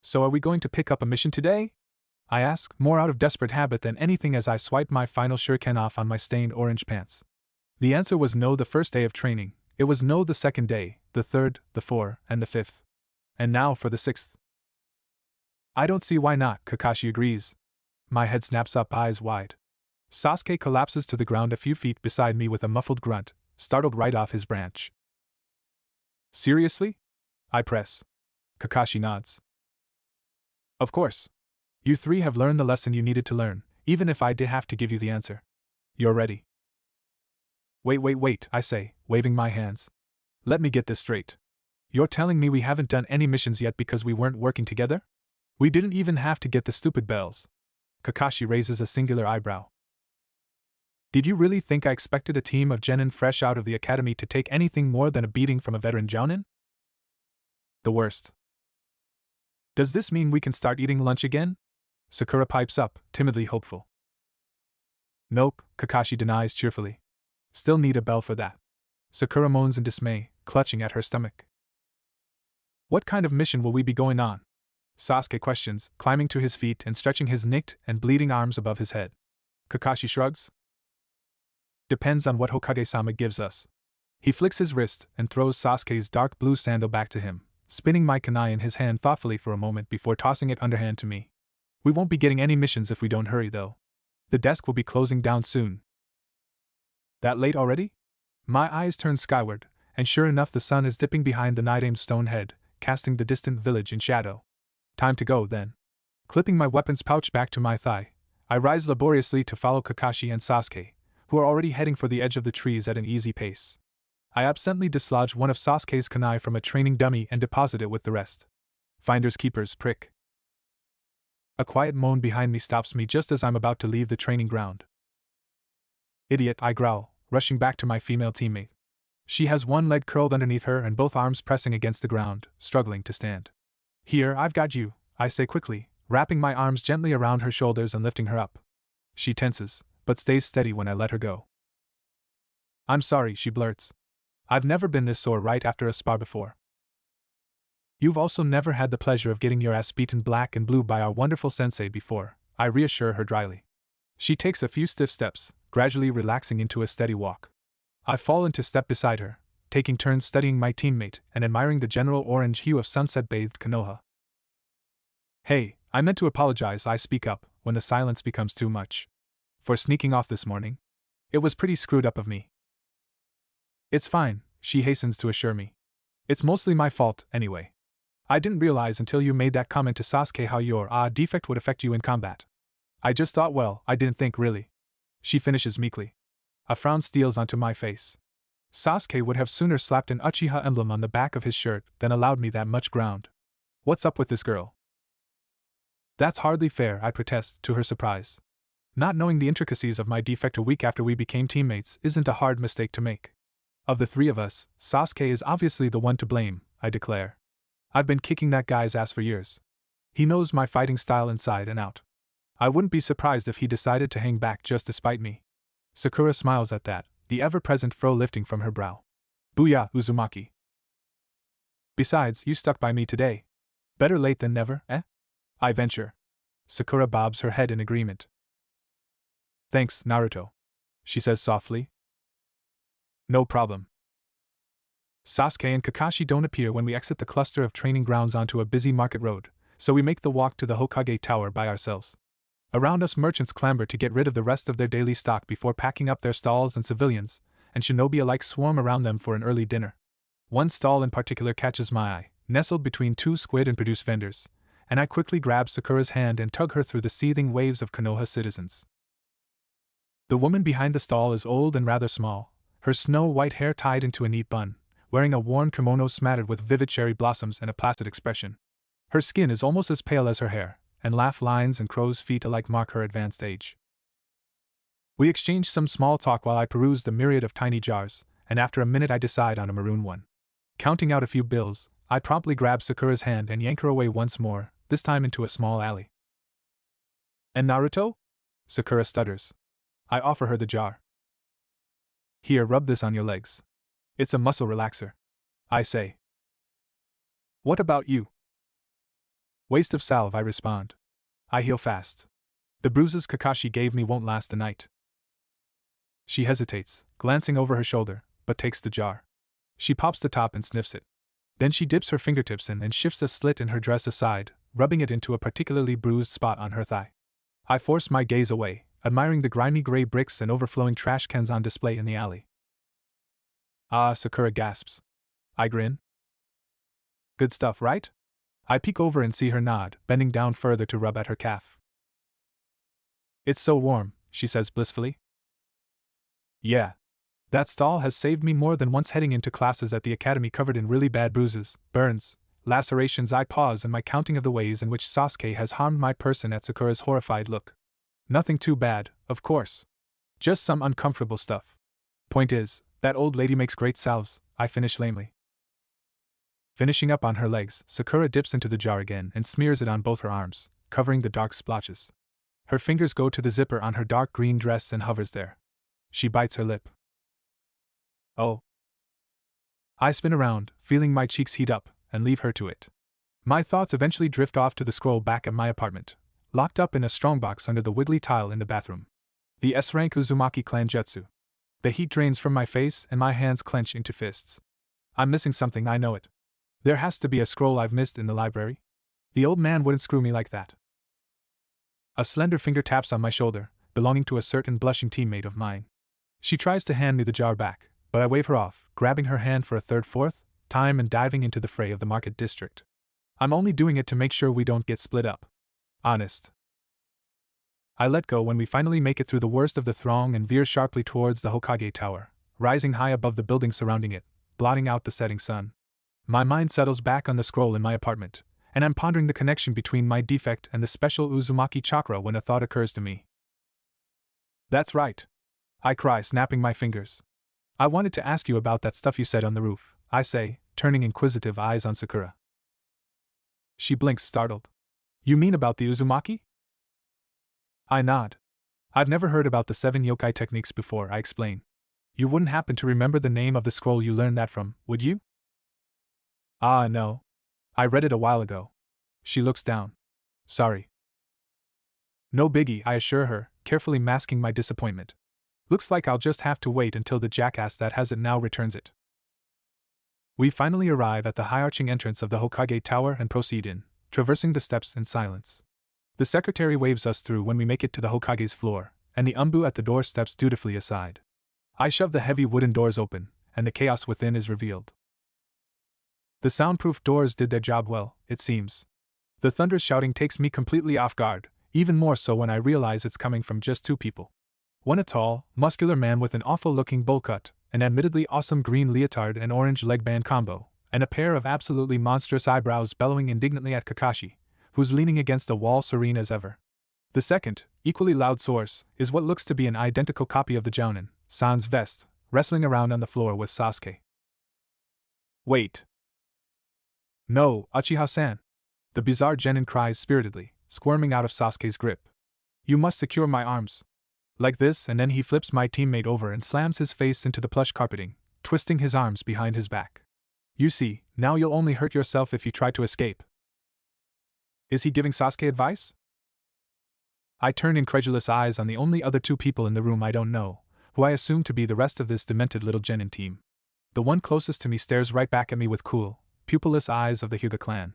So are we going to pick up a mission today? I ask, more out of desperate habit than anything as I swipe my final shuriken off on my stained orange pants. The answer was no the first day of training, it was no the second day, the third, the fourth, and the fifth. And now for the sixth. I don't see why not, Kakashi agrees. My head snaps up, eyes wide. Sasuke collapses to the ground a few feet beside me with a muffled grunt, startled right off his branch. Seriously? I press. Kakashi nods. Of course. You three have learned the lesson you needed to learn, even if I did have to give you the answer. You're ready. Wait, I say, waving my hands. Let me get this straight. You're telling me we haven't done any missions yet because we weren't working together? We didn't even have to get the stupid bells. Kakashi raises a singular eyebrow. Did you really think I expected a team of genin fresh out of the academy to take anything more than a beating from a veteran jounin? The worst. Does this mean we can start eating lunch again? Sakura pipes up, timidly hopeful. Nope, Kakashi denies cheerfully. Still need a bell for that. Sakura moans in dismay, clutching at her stomach. What kind of mission will we be going on? Sasuke questions, climbing to his feet and stretching his nicked and bleeding arms above his head. Kakashi shrugs. Depends on what Hokage-sama gives us. He flicks his wrist and throws Sasuke's dark blue sandal back to him, spinning my kunai in his hand thoughtfully for a moment before tossing it underhand to me. We won't be getting any missions if we don't hurry, though. The desk will be closing down soon. That late already? My eyes turn skyward, and sure enough the sun is dipping behind the Nidame's stone head, casting the distant village in shadow. Time to go, then. Clipping my weapons pouch back to my thigh, I rise laboriously to follow Kakashi and Sasuke, who are already heading for the edge of the trees at an easy pace. I absently dislodge one of Sasuke's kunai from a training dummy and deposit it with the rest. Finders keepers, prick. A quiet moan behind me stops me just as I'm about to leave the training ground. Idiot, I growl, rushing back to my female teammate. She has one leg curled underneath her and both arms pressing against the ground, struggling to stand. Here, I've got you, I say quickly, wrapping my arms gently around her shoulders and lifting her up. She tenses, but stays steady when I let her go. I'm sorry, she blurts. I've never been this sore right after a spar before. You've also never had the pleasure of getting your ass beaten black and blue by our wonderful sensei before, I reassure her dryly. She takes a few stiff steps, gradually relaxing into a steady walk. I fall into step beside her, taking turns studying my teammate and admiring the general orange hue of sunset-bathed Konoha. Hey, I meant to apologize, I speak up, when the silence becomes too much. For sneaking off this morning. It was pretty screwed up of me. It's fine, she hastens to assure me. It's mostly my fault, anyway. I didn't realize until you made that comment to Sasuke how your defect would affect you in combat. I just thought, well, I didn't think really. She finishes meekly. A frown steals onto my face. Sasuke would have sooner slapped an Uchiha emblem on the back of his shirt than allowed me that much ground. What's up with this girl? That's hardly fair, I protest, to her surprise. Not knowing the intricacies of my defect a week after we became teammates isn't a hard mistake to make. Of the three of us, Sasuke is obviously the one to blame, I declare. I've been kicking that guy's ass for years. He knows my fighting style inside and out. I wouldn't be surprised if he decided to hang back just to spite me. Sakura smiles at that, the ever-present fro lifting from her brow. Booyah, Uzumaki. Besides, you stuck by me today. Better late than never, eh? I venture. Sakura bobs her head in agreement. Thanks, Naruto, she says softly. No problem. Sasuke and Kakashi don't appear when we exit the cluster of training grounds onto a busy market road, so we make the walk to the Hokage Tower by ourselves. Around us merchants clamber to get rid of the rest of their daily stock before packing up their stalls, and civilians and shinobi alike swarm around them for an early dinner. One stall in particular catches my eye, nestled between two squid and produce vendors, and I quickly grab Sakura's hand and tug her through the seething waves of Konoha citizens. The woman behind the stall is old and rather small, her snow-white hair tied into a neat bun, wearing a worn kimono smattered with vivid cherry blossoms and a placid expression. Her skin is almost as pale as her hair, and laugh lines and crow's feet alike mark her advanced age. We exchange some small talk while I peruse the myriad of tiny jars, and after a minute I decide on a maroon one. Counting out a few bills, I promptly grab Sakura's hand and yank her away once more, this time into a small alley. And Naruto? Sakura stutters. I offer her the jar. Here, rub this on your legs. It's a muscle relaxer, I say. What about you? Waste of salve, I respond. I heal fast. The bruises Kakashi gave me won't last the night. She hesitates, glancing over her shoulder, but takes the jar. She pops the top and sniffs it. Then she dips her fingertips in and shifts a slit in her dress aside, rubbing it into a particularly bruised spot on her thigh. I force my gaze away, admiring the grimy gray bricks and overflowing trash cans on display in the alley. Ah, Sakura gasps. I grin. Good stuff, right? I peek over and see her nod, bending down further to rub at her calf. It's so warm, she says blissfully. Yeah. That stall has saved me more than once heading into classes at the academy covered in really bad bruises, burns, lacerations. I pause in my counting of the ways in which Sasuke has harmed my person at Sakura's horrified look. Nothing too bad, of course. Just some uncomfortable stuff. Point is, that old lady makes great salves, I finish lamely. Finishing up on her legs, Sakura dips into the jar again and smears it on both her arms, covering the dark splotches. Her fingers go to the zipper on her dark green dress and hovers there. She bites her lip. Oh. I spin around, feeling my cheeks heat up, and leave her to it. My thoughts eventually drift off to the scroll back at my apartment, locked up in a strongbox under the wiggly tile in the bathroom. The S-rank Uzumaki clan Jutsu. The heat drains from my face and my hands clench into fists. I'm missing something, I know it. There has to be a scroll I've missed in the library. The old man wouldn't screw me like that. A slender finger taps on my shoulder, belonging to a certain blushing teammate of mine. She tries to hand me the jar back, but I wave her off, grabbing her hand for a third, fourth time and diving into the fray of the market district. I'm only doing it to make sure we don't get split up. Honest. I let go when we finally make it through the worst of the throng and veer sharply towards the Hokage Tower, rising high above the buildings surrounding it, blotting out the setting sun. My mind settles back on the scroll in my apartment, and I'm pondering the connection between my defect and the special Uzumaki chakra when a thought occurs to me. That's right. I cry, snapping my fingers. I wanted to ask you about that stuff you said on the roof, I say, turning inquisitive eyes on Sakura. She blinks, startled. You mean about the Uzumaki? I nod. I've never heard about the 7 yokai techniques before, I explain. You wouldn't happen to remember the name of the scroll you learned that from, would you? Ah, no. I read it a while ago. She looks down. Sorry. No biggie, I assure her, carefully masking my disappointment. Looks like I'll just have to wait until the jackass that has it now returns it. We finally arrive at the high-arching entrance of the Hokage Tower and proceed in, traversing the steps in silence. The secretary waves us through when we make it to the Hokage's floor, and the Umbu at the door steps dutifully aside. I shove the heavy wooden doors open, and the chaos within is revealed. The soundproof doors did their job well, it seems. The thunderous shouting takes me completely off guard, even more so when I realize it's coming from just 2 people. One a tall, muscular man with an awful-looking bowl cut, an admittedly awesome green leotard and orange leg band combo, and a pair of absolutely monstrous eyebrows bellowing indignantly at Kakashi, who's leaning against the wall serene as ever. The second, equally loud source, is what looks to be an identical copy of the Jounin, sans veste, wrestling around on the floor with Sasuke. Wait. No, Uchiha-san. The bizarre genin cries spiritedly, squirming out of Sasuke's grip. You must secure my arms. Like this, and then he flips my teammate over and slams his face into the plush carpeting, twisting his arms behind his back. You see, now you'll only hurt yourself if you try to escape. Is he giving Sasuke advice? I turn incredulous eyes on the only other 2 people in the room I don't know, who I assume to be the rest of this demented little genin team. The one closest to me stares right back at me with cool, pupilless eyes of the Hyuga clan.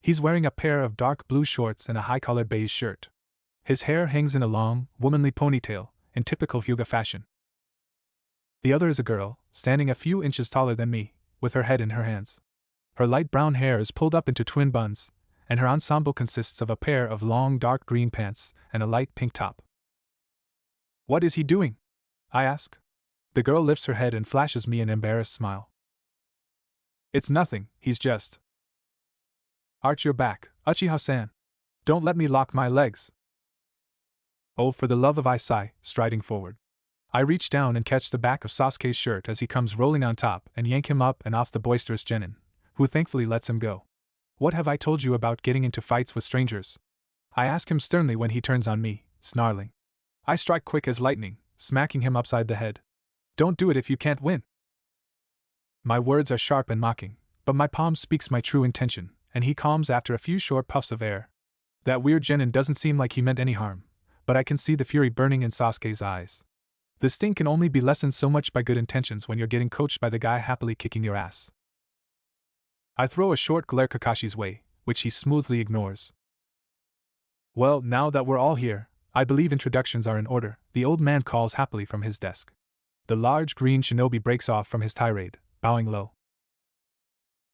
He's wearing a pair of dark blue shorts and a high-collared beige shirt. His hair hangs in a long, womanly ponytail, in typical Hyuga fashion. The other is a girl, standing a few inches taller than me, with her head in her hands. Her light brown hair is pulled up into twin buns, and her ensemble consists of a pair of long dark green pants and a light pink top. What is he doing? I ask. The girl lifts her head and flashes me an embarrassed smile. It's nothing, he's just. Arch your back, Uchiha-san. Don't let me lock my legs. Oh, for the love of I sigh, striding forward. I reach down and catch the back of Sasuke's shirt as he comes rolling on top and yank him up and off the boisterous genin, who thankfully lets him go. What have I told you about getting into fights with strangers? I ask him sternly when he turns on me, snarling. I strike quick as lightning, smacking him upside the head. Don't do it if you can't win. My words are sharp and mocking, but my palm speaks my true intention, and he calms after a few short puffs of air. That weird genin doesn't seem like he meant any harm, but I can see the fury burning in Sasuke's eyes. The sting can only be lessened so much by good intentions when you're getting coached by the guy happily kicking your ass. I throw a short glare Kakashi's way, which he smoothly ignores. Well, now that we're all here, I believe introductions are in order, the old man calls happily from his desk. The large green shinobi breaks off from his tirade, bowing low.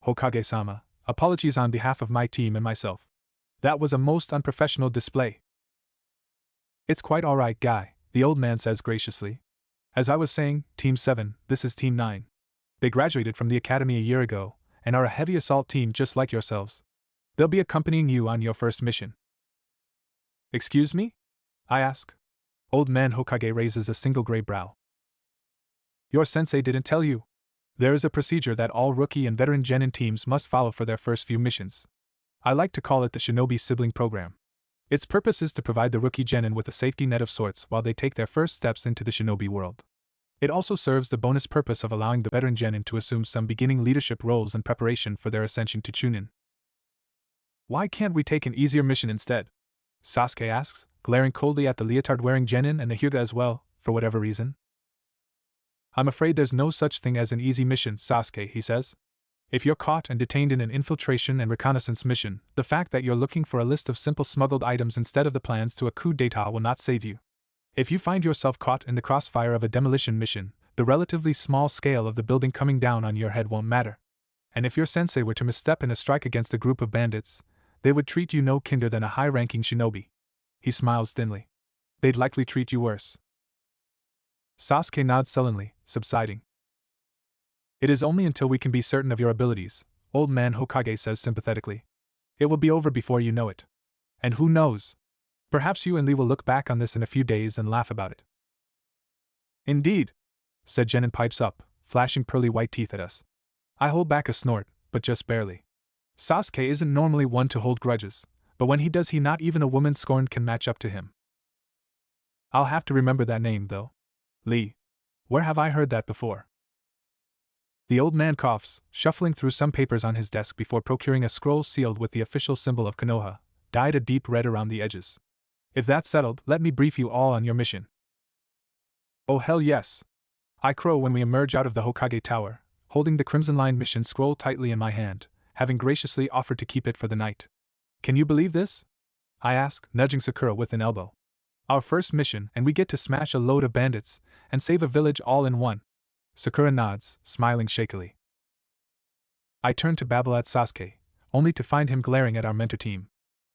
Hokage-sama, apologies on behalf of my team and myself. That was a most unprofessional display. It's quite alright, guy, the old man says graciously. As I was saying, Team 7, this is Team 9. They graduated from the academy a year ago, and are a heavy assault team just like yourselves. They'll be accompanying you on your first mission. Excuse me? I ask. Old man Hokage raises a single gray brow. Your sensei didn't tell you. There is a procedure that all rookie and veteran genin teams must follow for their first few missions. I like to call it the Shinobi Sibling Program. Its purpose is to provide the rookie genin with a safety net of sorts while they take their first steps into the shinobi world. It also serves the bonus purpose of allowing the veteran genin to assume some beginning leadership roles in preparation for their ascension to Chunin. Why can't we take an easier mission instead? Sasuke asks, glaring coldly at the leotard-wearing genin and the Hyuga as well, for whatever reason. I'm afraid there's no such thing as an easy mission, Sasuke, he says. If you're caught and detained in an infiltration and reconnaissance mission, the fact that you're looking for a list of simple smuggled items instead of the plans to a coup d'etat will not save you. If you find yourself caught in the crossfire of a demolition mission, the relatively small scale of the building coming down on your head won't matter. And if your sensei were to misstep in a strike against a group of bandits, they would treat you no kinder than a high-ranking shinobi. He smiles thinly. They'd likely treat you worse. Sasuke nods sullenly, subsiding. It is only until we can be certain of your abilities, old man Hokage says sympathetically. It will be over before you know it. And who knows? Perhaps you and Lee will look back on this in a few days and laugh about it. Indeed, said Jen and pipes up, flashing pearly white teeth at us. I hold back a snort, but just barely. Sasuke isn't normally one to hold grudges, but when he does, not even a woman scorned can match up to him. I'll have to remember that name, though. Lee. Where have I heard that before? The old man coughs, shuffling through some papers on his desk before procuring a scroll sealed with the official symbol of Konoha, dyed a deep red around the edges. If that's settled, let me brief you all on your mission. Oh hell yes! I crow when we emerge out of the Hokage Tower, holding the crimson-lined mission scroll tightly in my hand, having graciously offered to keep it for the night. Can you believe this? I ask, nudging Sakura with an elbow. Our first mission, and we get to smash a load of bandits, and save a village all in one. Sakura nods, smiling shakily. I turn to babble at Sasuke, only to find him glaring at our mentor team.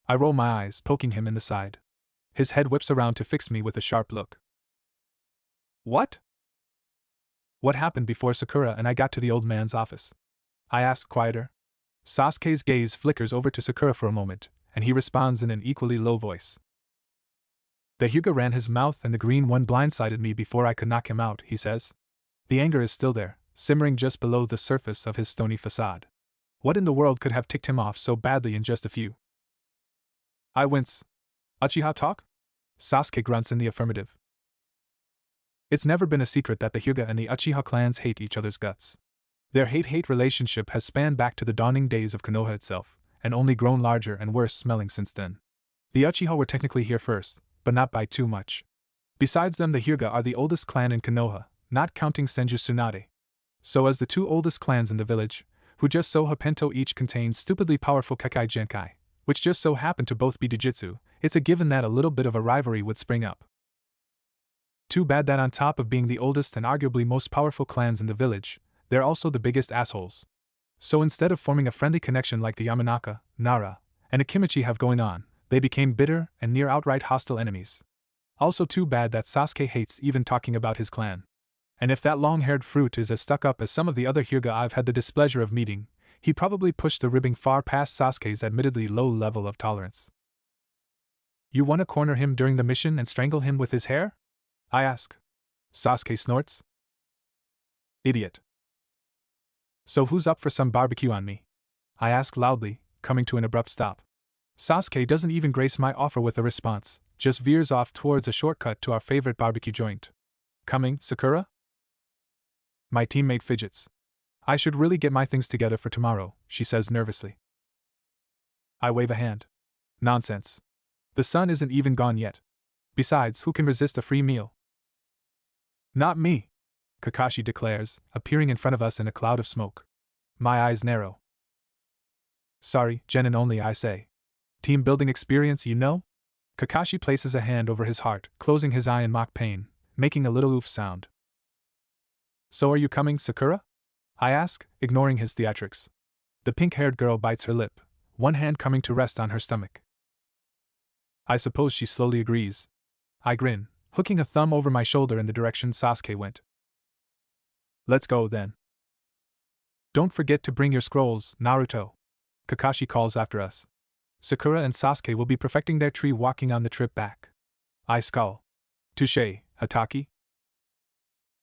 I roll my eyes, poking him in the side. His head whips around to fix me with a sharp look. What? What happened before Sakura and I got to the old man's office? I ask quieter. Sasuke's gaze flickers over to Sakura for a moment, and he responds in an equally low voice. The Hyuga ran his mouth and the green one blindsided me before I could knock him out, he says. The anger is still there, simmering just below the surface of his stony facade. What in the world could have ticked him off so badly in just a few? I wince. Uchiha talk? Sasuke grunts in the affirmative. It's never been a secret that the Hyuga and the Uchiha clans hate each other's guts. Their hate-hate relationship has spanned back to the dawning days of Konoha itself, and only grown larger and worse smelling since then. The Uchiha were technically here first, but not by too much. Besides them, the Hyuga are the oldest clan in Konoha, not counting Senju Tsunade. So as the two oldest clans in the village, who just so happen each contain stupidly powerful Kekai Genkai, which just so happen to both be Jutsu, it's a given that a little bit of a rivalry would spring up. Too bad that on top of being the oldest and arguably most powerful clans in the village, they're also the biggest assholes. So instead of forming a friendly connection like the Yamanaka, Nara, and Akimichi have going on, they became bitter and near outright hostile enemies. Also too bad that Sasuke hates even talking about his clan. And if that long-haired fruit is as stuck up as some of the other Hyuga I've had the displeasure of meeting, he probably pushed the ribbing far past Sasuke's admittedly low level of tolerance. You want to corner him during the mission and strangle him with his hair? I ask. Sasuke snorts. Idiot. So who's up for some barbecue on me? I ask loudly, coming to an abrupt stop. Sasuke doesn't even grace my offer with a response, just veers off towards a shortcut to our favorite barbecue joint. Coming, Sakura? My teammate fidgets. I should really get my things together for tomorrow, she says nervously. I wave a hand. Nonsense. The sun isn't even gone yet. Besides, who can resist a free meal? Not me, Kakashi declares, appearing in front of us in a cloud of smoke. My eyes narrow. Sorry, Genin only, I say. Team building experience, you know? Kakashi places a hand over his heart, closing his eye in mock pain, making a little oof sound. So are you coming, Sakura? I ask, ignoring his theatrics. The pink-haired girl bites her lip, one hand coming to rest on her stomach. I suppose she slowly agrees. I grin, hooking a thumb over my shoulder in the direction Sasuke went. Let's go, then. Don't forget to bring your scrolls, Naruto, Kakashi calls after us. Sakura and Sasuke will be perfecting their tree walking on the trip back. I scowl. Touché, Hataki.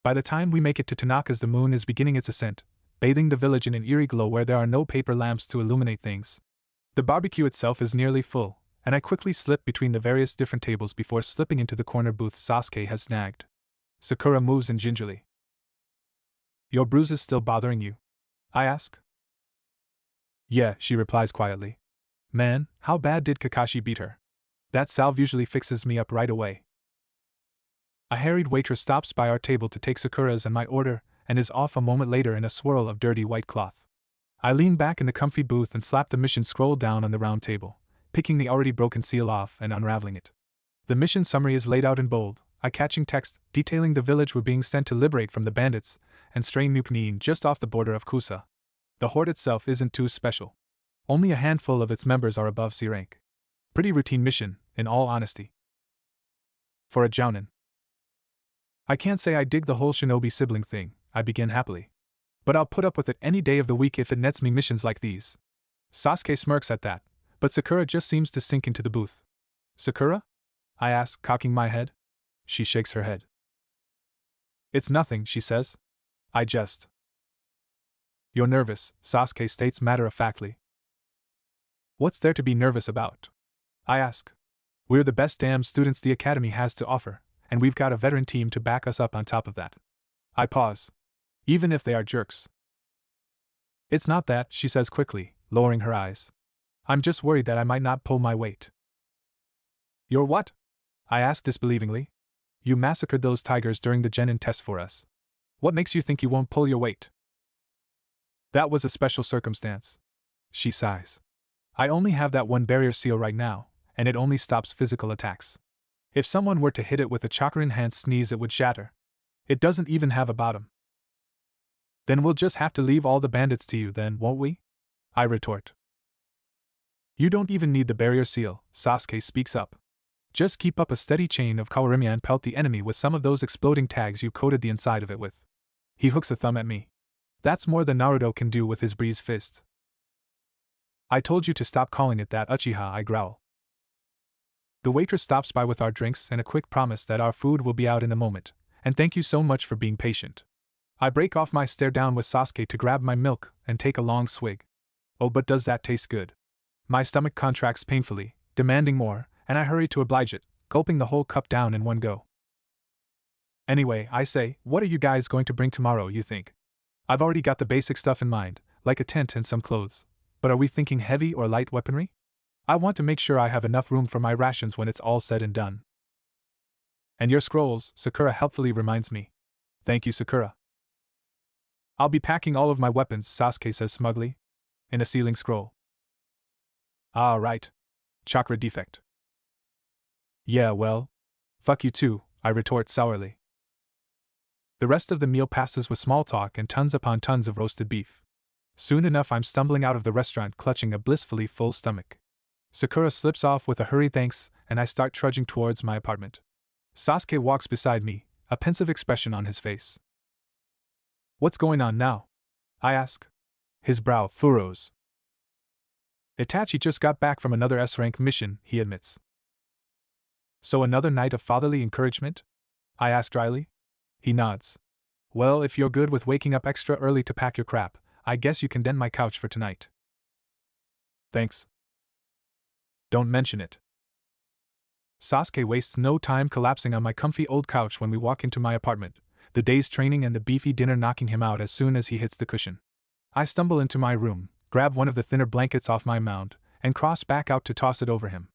By the time we make it to Tanaka's, the moon is beginning its ascent, bathing the village in an eerie glow where there are no paper lamps to illuminate things. The barbecue itself is nearly full, and I quickly slip between the various different tables before slipping into the corner booth Sasuke has snagged. Sakura moves in gingerly. Your bruise is still bothering you? I ask. Yeah, she replies quietly. Man, how bad did Kakashi beat her? That salve usually fixes me up right away. A harried waitress stops by our table to take Sakura's and my order, and is off a moment later in a swirl of dirty white cloth. I lean back in the comfy booth and slap the mission scroll down on the round table, picking the already broken seal off and unraveling it. The mission summary is laid out in bold, eye-catching text detailing the village we're being sent to liberate from the bandits and stray Nukneen just off the border of Kusa. The horde itself isn't too special. Only a handful of its members are above C rank. Pretty routine mission, in all honesty. For a jounin. I can't say I dig the whole shinobi sibling thing, I begin happily. But I'll put up with it any day of the week if it nets me missions like these. Sasuke smirks at that, but Sakura just seems to sink into the booth. Sakura? I ask, cocking my head. She shakes her head. It's nothing, she says. I jest. You're nervous, Sasuke states matter-of-factly. What's there to be nervous about? I ask. We're the best damn students the academy has to offer, and we've got a veteran team to back us up on top of that. I pause. Even if they are jerks. It's not that, she says quickly, lowering her eyes. I'm just worried that I might not pull my weight. You're what? I ask disbelievingly. You massacred those tigers during the genin test for us. What makes you think you won't pull your weight? That was a special circumstance. She sighs. I only have that one barrier seal right now, and it only stops physical attacks. If someone were to hit it with a chakra-enhanced sneeze, it would shatter. It doesn't even have a bottom. Then we'll just have to leave all the bandits to you then, won't we? I retort. You don't even need the barrier seal, Sasuke speaks up. Just keep up a steady chain of kawarimiya and pelt the enemy with some of those exploding tags you coated the inside of it with. He hooks a thumb at me. That's more than Naruto can do with his breeze fist. I told you to stop calling it that, Uchiha, I growl. The waitress stops by with our drinks and a quick promise that our food will be out in a moment, and thank you so much for being patient. I break off my stare down with Sasuke to grab my milk and take a long swig. Oh, but does that taste good? My stomach contracts painfully, demanding more, and I hurry to oblige it, gulping the whole cup down in one go. Anyway, I say, what are you guys going to bring tomorrow, you think? I've already got the basic stuff in mind, like a tent and some clothes, but are we thinking heavy or light weaponry? I want to make sure I have enough room for my rations when it's all said and done. And your scrolls, Sakura helpfully reminds me. Thank you, Sakura. I'll be packing all of my weapons, Sasuke says smugly. In a sealing scroll. Ah, right. Chakra defect. Yeah, well. Fuck you too, I retort sourly. The rest of the meal passes with small talk and tons upon tons of roasted beef. Soon enough I'm stumbling out of the restaurant clutching a blissfully full stomach. Sakura slips off with a hurried thanks, and I start trudging towards my apartment. Sasuke walks beside me, a pensive expression on his face. What's going on now? I ask. His brow furrows. Itachi just got back from another S-rank mission, he admits. So another night of fatherly encouragement? I ask dryly. He nods. Well, if you're good with waking up extra early to pack your crap, I guess you can dent my couch for tonight. Thanks. Don't mention it. Sasuke wastes no time collapsing on my comfy old couch when we walk into my apartment, the day's training and the beefy dinner knocking him out as soon as he hits the cushion. I stumble into my room, grab one of the thinner blankets off my mound, and cross back out to toss it over him.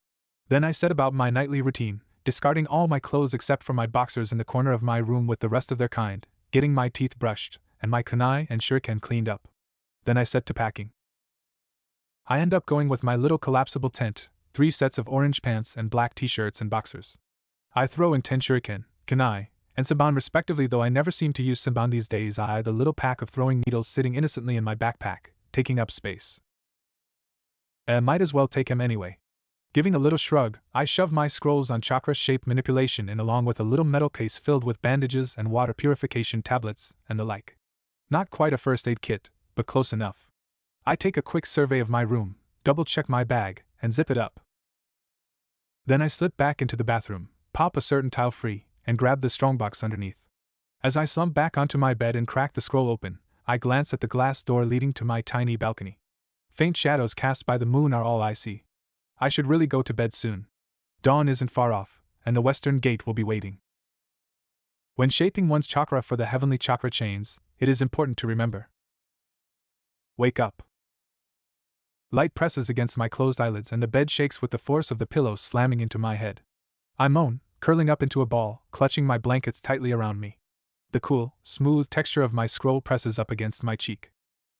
Then I set about my nightly routine, discarding all my clothes except for my boxers in the corner of my room with the rest of their kind, getting my teeth brushed, and my kunai and shuriken cleaned up. Then I set to packing. I end up going with my little collapsible tent, 3 sets of orange pants and black t-shirts and boxers. I throw in 10 shuriken, kunai, and saban respectively, though I never seem to use saban these days. The little pack of throwing needles sitting innocently in my backpack, taking up space. Might as well take him anyway. Giving a little shrug, I shove my scrolls on chakra-shaped manipulation in along with a little metal case filled with bandages and water purification tablets, and the like. Not quite a first aid kit, but close enough. I take a quick survey of my room, double-check my bag, and zip it up. Then I slip back into the bathroom, pop a certain tile free, and grab the strongbox underneath. As I slump back onto my bed and crack the scroll open, I glance at the glass door leading to my tiny balcony. Faint shadows cast by the moon are all I see. I should really go to bed soon. Dawn isn't far off, and the western gate will be waiting. When shaping one's chakra for the heavenly chakra chains, it is important to remember. Wake up. Light presses against my closed eyelids and the bed shakes with the force of the pillows slamming into my head. I moan, curling up into a ball, clutching my blankets tightly around me. The cool, smooth texture of my scroll presses up against my cheek.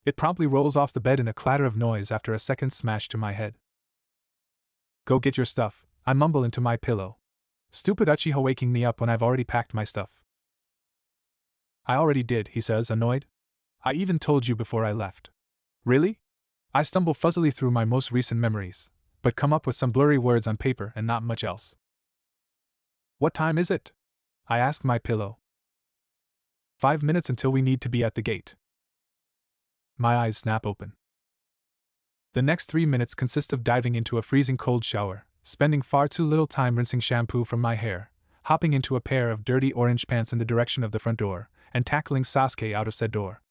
It promptly rolls off the bed in a clatter of noise after a second smash to my head. Go get your stuff, I mumble into my pillow. Stupid Uchiha waking me up when I've already packed my stuff. I already did, he says, annoyed. I even told you before I left. Really? I stumble fuzzily through my most recent memories, but come up with some blurry words on paper and not much else. What time is it? I ask my pillow. 5 minutes until we need to be at the gate. My eyes snap open. The next 3 minutes consist of diving into a freezing cold shower, spending far too little time rinsing shampoo from my hair, hopping into a pair of dirty orange pants in the direction of the front door, and tackling Sasuke out of said door.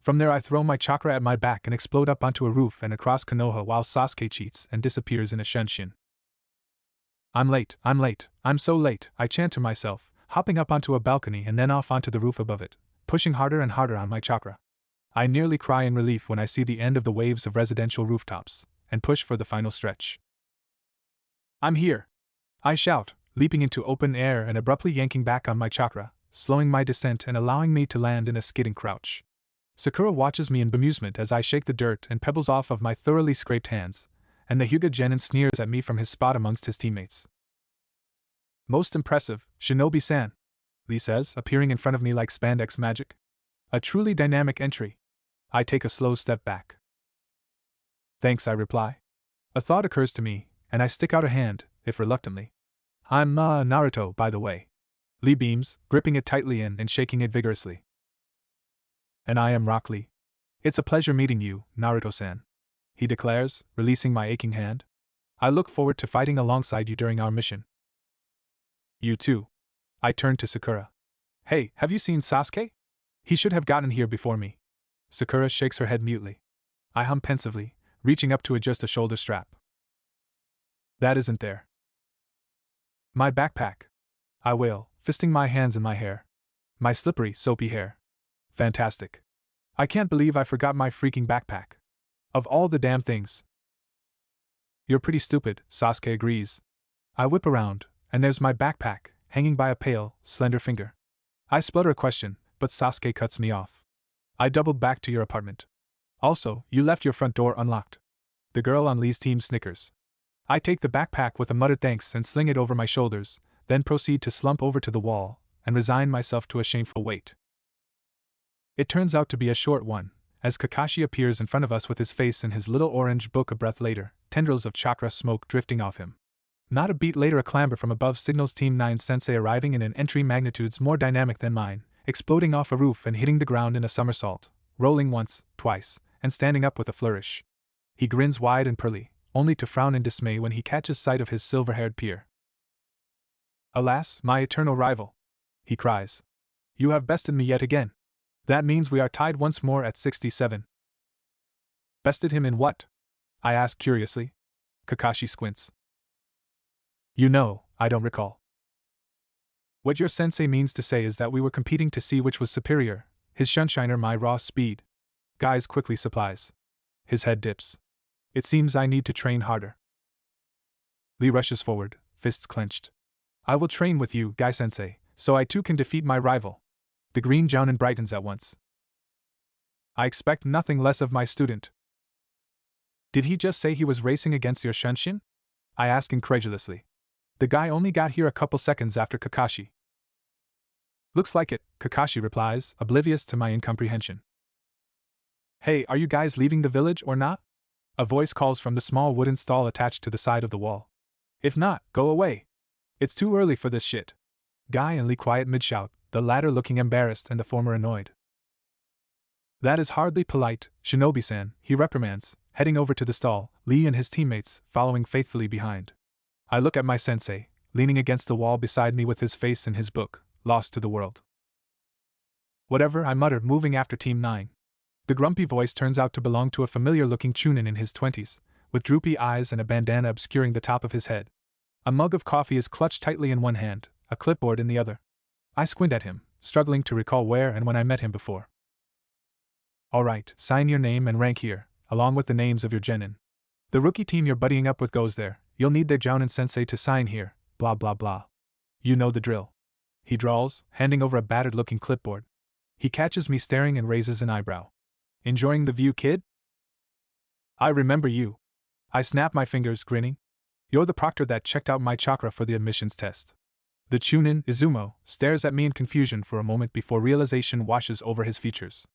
From there I throw my chakra at my back and explode up onto a roof and across Konoha while Sasuke cheats and disappears in a Shenshin. I'm late, I'm so late, I chant to myself, hopping up onto a balcony and then off onto the roof above it, pushing harder and harder on my chakra. I nearly cry in relief when I see the end of the waves of residential rooftops, and push for the final stretch. I'm here! I shout, leaping into open air and abruptly yanking back on my chakra, slowing my descent and allowing me to land in a skidding crouch. Sakura watches me in bemusement as I shake the dirt and pebbles off of my thoroughly scraped hands, and the Hyuga Genin sneers at me from his spot amongst his teammates. Most impressive, Shinobi-san, Lee says, appearing in front of me like spandex magic. A truly dynamic entry. I take a slow step back. Thanks, I reply. A thought occurs to me, and I stick out a hand, if reluctantly. I'm Naruto, by the way. Lee beams, gripping it tightly and shaking it vigorously. And I am Rock Lee. It's a pleasure meeting you, Naruto-san, he declares, releasing my aching hand. I look forward to fighting alongside you during our mission. You too. I turn to Sakura. Hey, have you seen Sasuke? He should have gotten here before me. Sakura shakes her head mutely. I hum pensively, reaching up to adjust a shoulder strap. That isn't there. My backpack. I wail, fisting my hands in my hair. My slippery, soapy hair. Fantastic. I can't believe I forgot my freaking backpack. Of all the damn things. You're pretty stupid, Sasuke agrees. I whip around, and there's my backpack, hanging by a pale, slender finger. I splutter a question, but Sasuke cuts me off. I doubled back to your apartment. Also, you left your front door unlocked. The girl on Lee's team snickers. I take the backpack with a muttered thanks and sling it over my shoulders, then proceed to slump over to the wall and resign myself to a shameful wait. It turns out to be a short one, as Kakashi appears in front of us with his face in his little orange book. A breath later, tendrils of chakra smoke drifting off him. Not a beat later, a clamber from above signals Team 9 Sensei arriving in an entry magnitudes more dynamic than mine, exploding off a roof and hitting the ground in a somersault, rolling once, twice, and standing up with a flourish. He grins wide and pearly, only to frown in dismay when he catches sight of his silver-haired peer. Alas, my eternal rival! He cries. You have bested me yet again. That means we are tied once more at 67. Bested him in what? I ask curiously. Kakashi squints. You know, I don't recall. What your sensei means to say is that we were competing to see which was superior, his Shunshine or my raw speed. Guys quickly supplies. His head dips. It seems I need to train harder. Lee rushes forward, fists clenched. I will train with you, Guy Sensei, so I too can defeat my rival. The green Jounin brightens at once. I expect nothing less of my student. Did he just say he was racing against your Shunshin? I ask incredulously. The guy only got here a couple seconds after Kakashi. Looks like it, Kakashi replies, oblivious to my incomprehension. Hey, are you guys leaving the village or not? A voice calls from the small wooden stall attached to the side of the wall. If not, go away. It's too early for this shit. Guy and Lee quiet mid-shout, the latter looking embarrassed and the former annoyed. That is hardly polite, Shinobi-san, he reprimands, heading over to the stall, Lee and his teammates following faithfully behind. I look at my sensei, leaning against the wall beside me with his face in his book, lost to the world. Whatever, I mutter, moving after Team 9. The grumpy voice turns out to belong to a familiar-looking Chunin in his 20s, with droopy eyes and a bandana obscuring the top of his head. A mug of coffee is clutched tightly in one hand, a clipboard in the other. I squint at him, struggling to recall where and when I met him before. All right, sign your name and rank here, along with the names of your genin. The rookie team you're buddying up with goes there. You'll need their Jounin sensei to sign here, blah blah blah. You know the drill. He drawls, handing over a battered-looking clipboard. He catches me staring and raises an eyebrow. Enjoying the view, kid? I remember you. I snap my fingers, grinning. You're the proctor that checked out my chakra for the admissions test. The Chunin, Izumo, stares at me in confusion for a moment before realization washes over his features.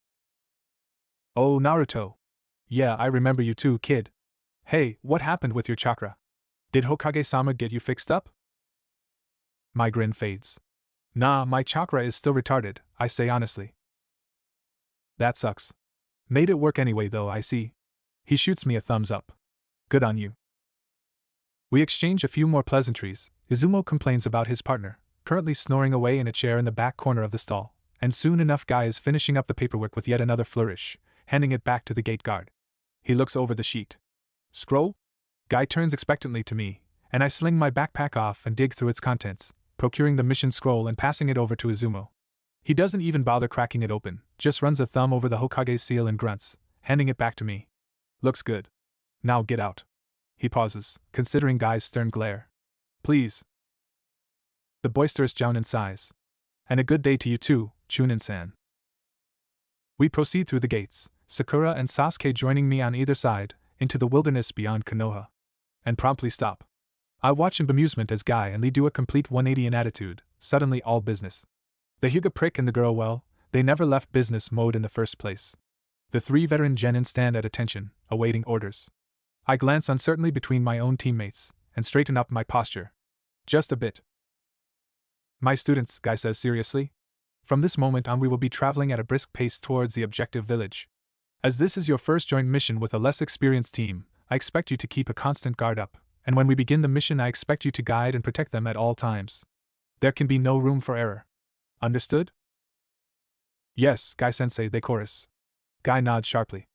Oh, Naruto. Yeah, I remember you too, kid. Hey, what happened with your chakra? Did Hokage-sama get you fixed up? My grin fades. Nah, my chakra is still retarded, I say honestly. That sucks. Made it work anyway though, I see. He shoots me a thumbs up. Good on you. We exchange a few more pleasantries. Izumo complains about his partner, currently snoring away in a chair in the back corner of the stall, and soon enough Guy is finishing up the paperwork with yet another flourish, handing it back to the gate guard. He looks over the sheet. Scroll? Guy turns expectantly to me, and I sling my backpack off and dig through its contents, procuring the mission scroll and passing it over to Izumo. He doesn't even bother cracking it open, just runs a thumb over the Hokage's seal and grunts, handing it back to me. Looks good. Now get out. He pauses, considering Guy's stern glare. Please. The boisterous Jounin sighs. And a good day to you too, Chunin-san. We proceed through the gates, Sakura and Sasuke joining me on either side, into the wilderness beyond Konoha. And promptly stop. I watch in bemusement as Guy and Lee do a complete 180 in attitude, suddenly all business. The Hyuga prick and the girl, well, they never left business mode in the first place. The three veteran genin stand at attention, awaiting orders. I glance uncertainly between my own teammates, and straighten up my posture. Just a bit. My students, Guy says seriously. From this moment on we will be traveling at a brisk pace towards the objective village. As this is your first joint mission with a less experienced team, I expect you to keep a constant guard up, and when we begin the mission I expect you to guide and protect them at all times. There can be no room for error. Understood? Yes, Guy-sensei, they chorus. Guy nods sharply.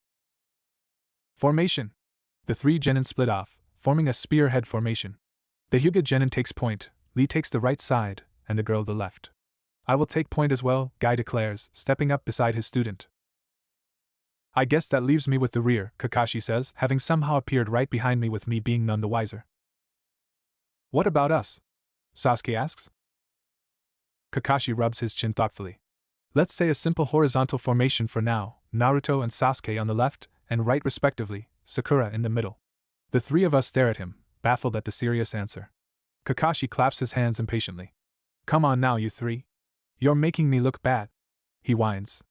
Formation. The three genin split off, forming a spearhead formation. The Hyuga genin takes point, Lee takes the right side, and the girl the left. I will take point as well, Guy declares, stepping up beside his student. I guess that leaves me with the rear, Kakashi says, having somehow appeared right behind me with me being none the wiser. What about us? Sasuke asks. Kakashi rubs his chin thoughtfully. Let's say a simple horizontal formation for now, Naruto and Sasuke on the left and right respectively, Sakura in the middle. The three of us stare at him, baffled at the serious answer. Kakashi claps his hands impatiently. Come on now, you three. You're making me look bad. He whines.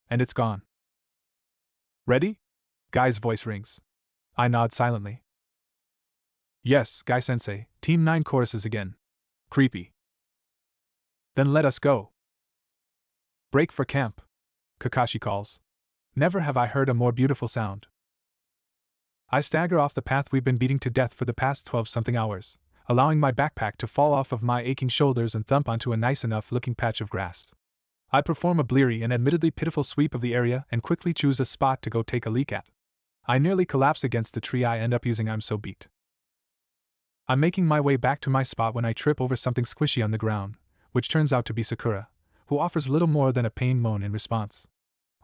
And it's gone. Ready? Guy's voice rings. I nod silently. Yes, Guy-sensei, Team 9 choruses again. Creepy. Then let us go. Break for camp, Kakashi calls. Never have I heard a more beautiful sound. I stagger off the path we've been beating to death for the past 12-something hours, allowing my backpack to fall off of my aching shoulders and thump onto a nice enough looking patch of grass. I perform a bleary and admittedly pitiful sweep of the area and quickly choose a spot to go take a leak at. I nearly collapse against the tree I end up using. I'm so beat. I'm making my way back to my spot when I trip over something squishy on the ground, which turns out to be Sakura, who offers little more than a pained moan in response.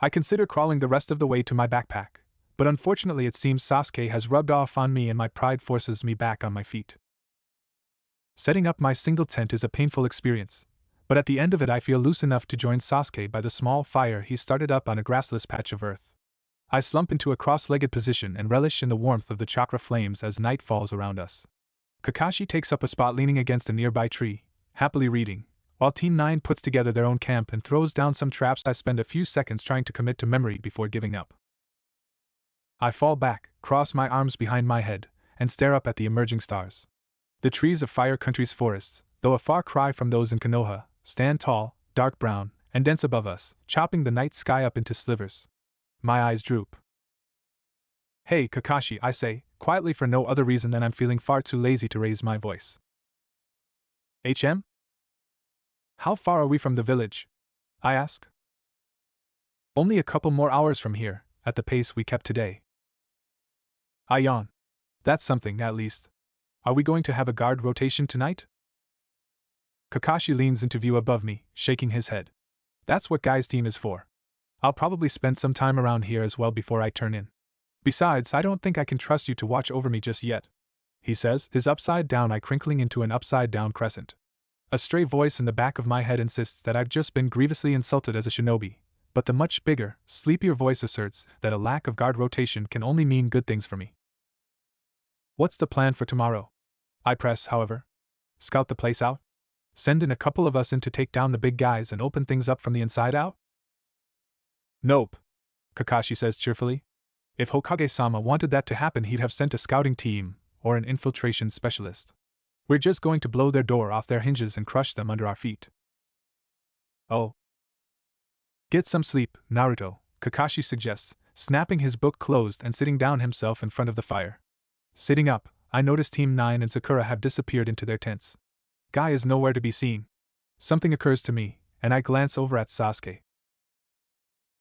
I consider crawling the rest of the way to my backpack, but unfortunately it seems Sasuke has rubbed off on me and my pride forces me back on my feet. Setting up my single tent is a painful experience, but at the end of it I feel loose enough to join Sasuke by the small fire he started up on a grassless patch of earth. I slump into a cross-legged position and relish in the warmth of the chakra flames as night falls around us. Kakashi takes up a spot leaning against a nearby tree, happily reading, while Team 9 puts together their own camp and throws down some traps. I spend a few seconds trying to commit to memory before giving up. I fall back, cross my arms behind my head, and stare up at the emerging stars. The trees of Fire Country's forests, though a far cry from those in Konoha, stand tall, dark brown, and dense above us, chopping the night sky up into slivers. My eyes droop. Hey, Kakashi, I say, quietly for no other reason than I'm feeling far too lazy to raise my voice. HM? How far are we from the village? I ask. Only a couple more hours from here, at the pace we kept today. I yawn. That's something, at least. Are we going to have a guard rotation tonight? Kakashi leans into view above me, shaking his head. That's what Guy's team is for. I'll probably spend some time around here as well before I turn in. Besides, I don't think I can trust you to watch over me just yet, he says, his upside-down eye crinkling into an upside-down crescent. A stray voice in the back of my head insists that I've just been grievously insulted as a shinobi, but the much bigger, sleepier voice asserts that a lack of guard rotation can only mean good things for me. What's the plan for tomorrow? I press, however. Scout the place out? Send in a couple of us in to take down the big guys and open things up from the inside out? Nope, Kakashi says cheerfully. If Hokage-sama wanted that to happen, he'd have sent a scouting team or an infiltration specialist. We're just going to blow their door off their hinges and crush them under our feet. Oh. Get some sleep, Naruto, Kakashi suggests, snapping his book closed and sitting down himself in front of the fire. Sitting up, I notice Team 9 and Sakura have disappeared into their tents. Guy is nowhere to be seen. Something occurs to me, and I glance over at Sasuke.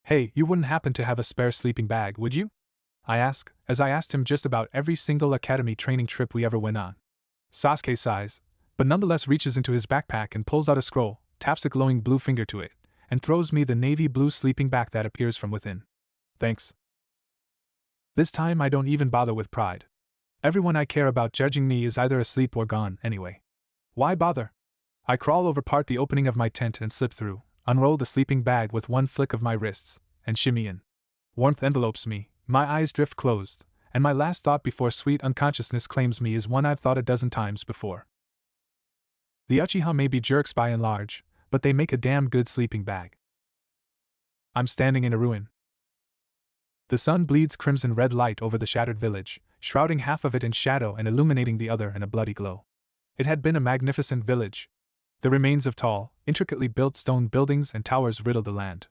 Hey, you wouldn't happen to have a spare sleeping bag, would you? I ask, as I asked him just about every single academy training trip we ever went on. Sasuke sighs, but nonetheless reaches into his backpack and pulls out a scroll, taps a glowing blue finger to it, and throws me the navy blue sleeping bag that appears from within. Thanks. This time I don't even bother with pride. Everyone I care about judging me is either asleep or gone, anyway. Why bother? I crawl over part the opening of my tent and slip through, unroll the sleeping bag with one flick of my wrists, and shimmy in. Warmth envelopes me, my eyes drift closed, and my last thought before sweet unconsciousness claims me is one I've thought a dozen times before. The Uchiha may be jerks by and large, but they make a damn good sleeping bag. I'm standing in a ruin. The sun bleeds crimson red light over the shattered village, shrouding half of it in shadow and illuminating the other in a bloody glow. It had been a magnificent village. The remains of tall, intricately built stone buildings and towers riddled the land.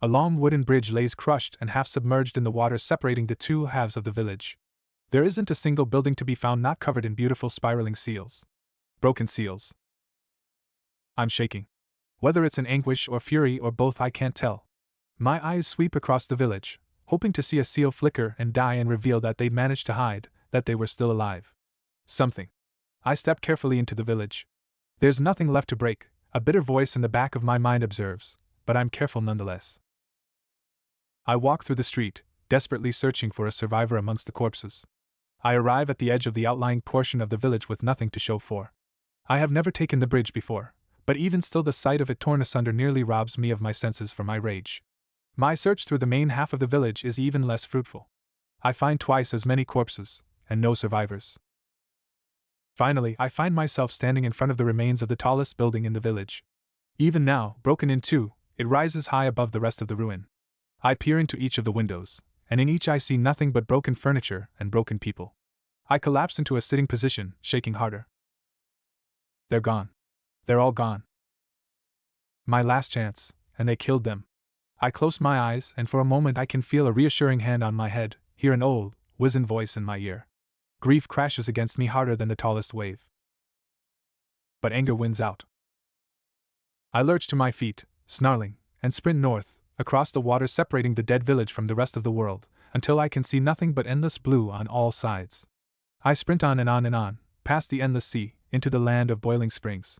A long wooden bridge lays crushed and half submerged in the water separating the two halves of the village. There isn't a single building to be found not covered in beautiful spiraling seals. Broken seals. I'm shaking. Whether it's in anguish or fury or both, I can't tell. My eyes sweep across the village, hoping to see a seal flicker and die and reveal that they'd managed to hide, that they were still alive. Something. I step carefully into the village. There's nothing left to break, a bitter voice in the back of my mind observes, but I'm careful nonetheless. I walk through the street, desperately searching for a survivor amongst the corpses. I arrive at the edge of the outlying portion of the village with nothing to show for. I have never taken the bridge before, but even still the sight of it torn asunder nearly robs me of my senses for my rage. My search through the main half of the village is even less fruitful. I find twice as many corpses, and no survivors. Finally, I find myself standing in front of the remains of the tallest building in the village. Even now, broken in two, it rises high above the rest of the ruin. I peer into each of the windows, and in each I see nothing but broken furniture and broken people. I collapse into a sitting position, shaking harder. They're gone. They're all gone. My last chance, and they killed them. I close my eyes, and for a moment I can feel a reassuring hand on my head, hear an old, wizened voice in my ear. Grief crashes against me harder than the tallest wave. But anger wins out. I lurch to my feet, snarling, and sprint north, across the water separating the dead village from the rest of the world, until I can see nothing but endless blue on all sides. I sprint on and on and on, past the endless sea, into the land of boiling springs.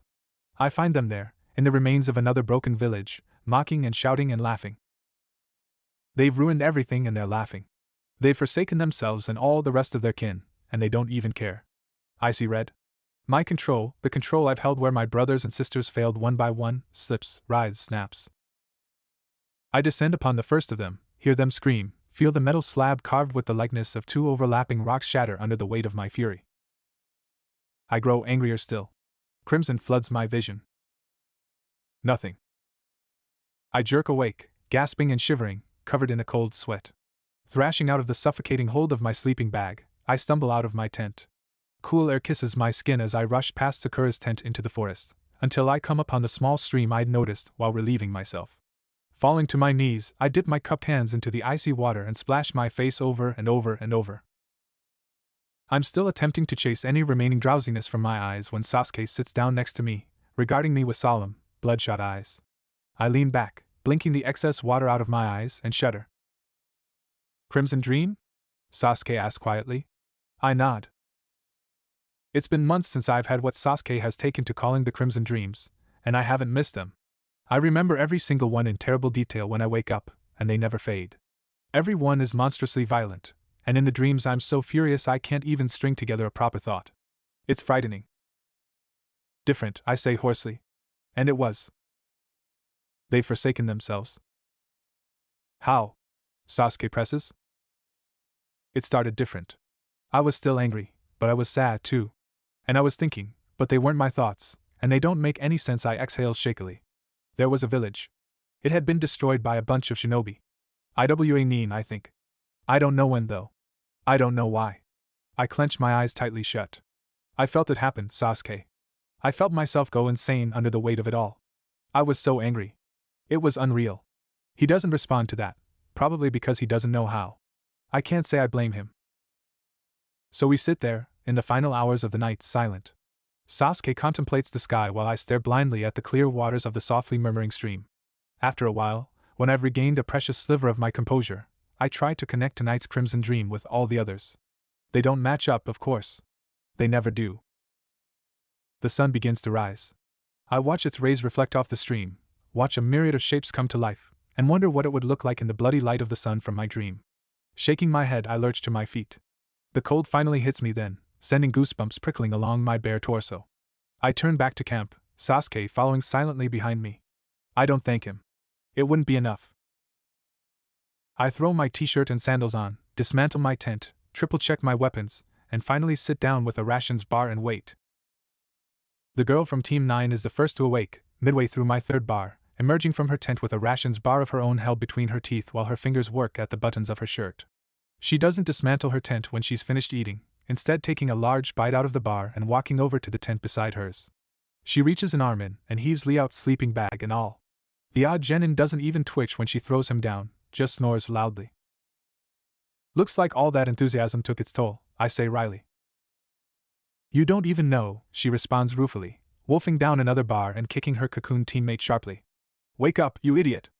I find them there, in the remains of another broken village, mocking and shouting and laughing. They've ruined everything and they're laughing. They've forsaken themselves and all the rest of their kin, and they don't even care. I see red. My control, the control I've held where my brothers and sisters failed one by one, slips, writhes, snaps. I descend upon the first of them, hear them scream, feel the metal slab carved with the likeness of two overlapping rocks shatter under the weight of my fury. I grow angrier still. Crimson floods my vision. Nothing. I jerk awake, gasping and shivering, covered in a cold sweat. Thrashing out of the suffocating hold of my sleeping bag, I stumble out of my tent. Cool air kisses my skin as I rush past Sakura's tent into the forest, until I come upon the small stream I'd noticed while relieving myself. Falling to my knees, I dip my cupped hands into the icy water and splash my face over and over and over. I'm still attempting to chase any remaining drowsiness from my eyes when Sasuke sits down next to me, regarding me with solemn, bloodshot eyes. I lean back, blinking the excess water out of my eyes, and shudder. Crimson Dream? Sasuke asks quietly. I nod. It's been months since I've had what Sasuke has taken to calling the Crimson Dreams, and I haven't missed them. I remember every single one in terrible detail when I wake up, and they never fade. Every one is monstrously violent, and in the dreams I'm so furious I can't even string together a proper thought. It's frightening. Different, I say hoarsely. And it was. They've forsaken themselves. How? Sasuke presses. It started different. I was still angry, but I was sad too. And I was thinking, but they weren't my thoughts, and they don't make any sense. I exhaled shakily. There was a village. It had been destroyed by a bunch of shinobi. IWA Nin, I think. I don't know when though. I don't know why. I clenched my eyes tightly shut. I felt it happen, Sasuke. I felt myself go insane under the weight of it all. I was so angry. It was unreal. He doesn't respond to that, probably because he doesn't know how. I can't say I blame him. So we sit there, in the final hours of the night, silent. Sasuke contemplates the sky while I stare blindly at the clear waters of the softly murmuring stream. After a while, when I've regained a precious sliver of my composure, I try to connect tonight's crimson dream with all the others. They don't match up, of course. They never do. The sun begins to rise. I watch its rays reflect off the stream, watch a myriad of shapes come to life, and wonder what it would look like in the bloody light of the sun from my dream. Shaking my head, I lurch to my feet. The cold finally hits me then, sending goosebumps prickling along my bare torso. I turn back to camp, Sasuke following silently behind me. I don't thank him. It wouldn't be enough. I throw my t-shirt and sandals on, dismantle my tent, triple-check my weapons, and finally sit down with a rations bar and wait. The girl from Team 9 is the first to awake, midway through my third bar, emerging from her tent with a rations bar of her own held between her teeth while her fingers work at the buttons of her shirt. She doesn't dismantle her tent when she's finished eating, instead taking a large bite out of the bar and walking over to the tent beside hers. She reaches an arm in and heaves Lee out's sleeping bag and all. The odd genin doesn't even twitch when she throws him down, just snores loudly. Looks like all that enthusiasm took its toll, I say wryly. You don't even know, she responds ruefully, wolfing down another bar and kicking her cocoon teammate sharply. Wake up, you idiot!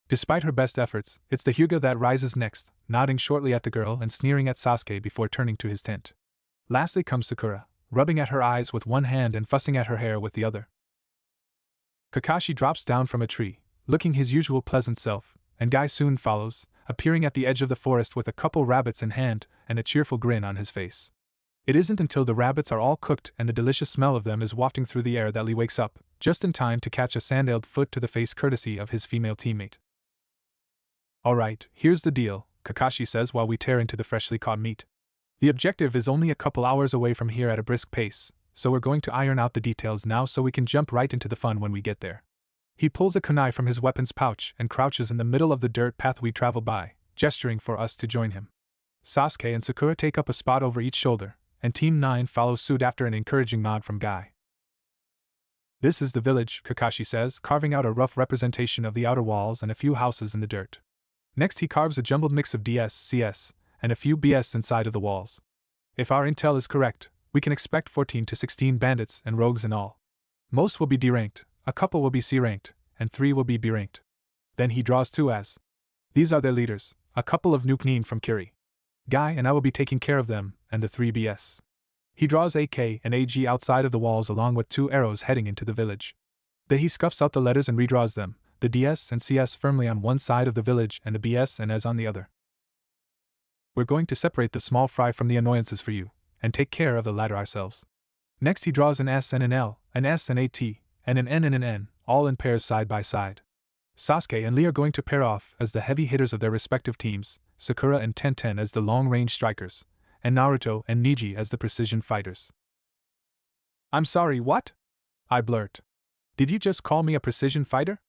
Despite her best efforts, it's the Hyuga that rises next, nodding shortly at the girl and sneering at Sasuke before turning to his tent. Lastly comes Sakura, rubbing at her eyes with one hand and fussing at her hair with the other. Kakashi drops down from a tree, looking his usual pleasant self, and Guy soon follows, appearing at the edge of the forest with a couple rabbits in hand and a cheerful grin on his face. It isn't until the rabbits are all cooked and the delicious smell of them is wafting through the air that Lee wakes up, just in time to catch a sandaled foot to the face courtesy of his female teammate. Alright, here's the deal, Kakashi says while we tear into the freshly caught meat. The objective is only a couple hours away from here at a brisk pace, so we're going to iron out the details now so we can jump right into the fun when we get there. He pulls a kunai from his weapons pouch and crouches in the middle of the dirt path we travel by, gesturing for us to join him. Sasuke and Sakura take up a spot over each shoulder, and Team 9 follows suit after an encouraging nod from Guy. This is the village, Kakashi says, carving out a rough representation of the outer walls and a few houses in the dirt. Next he carves a jumbled mix of DS, CS, and a few BS inside of the walls. If our intel is correct, we can expect 14 to 16 bandits and rogues in all. Most will be D-ranked, a couple will be C-ranked, and 3 will be B-ranked. Then he draws 2 as. These are their leaders, a couple of Nuke-Nin from Kiri. Guy and I will be taking care of them, and the 3 BS. He draws AK and AG outside of the walls along with 2 arrows heading into the village. Then he scuffs out the letters and redraws them, the DS and CS firmly on one side of the village and the BS and S on the other. We're going to separate the small fry from the annoyances for you, and take care of the latter ourselves. Next he draws an S and an L, an S and a T, and an N and an N, all in pairs side by side. Sasuke and Lee are going to pair off as the heavy hitters of their respective teams, Sakura and Tenten as the long-range strikers, and Naruto and Neji as the precision fighters. I'm sorry, what? I blurt. Did you just call me a precision fighter?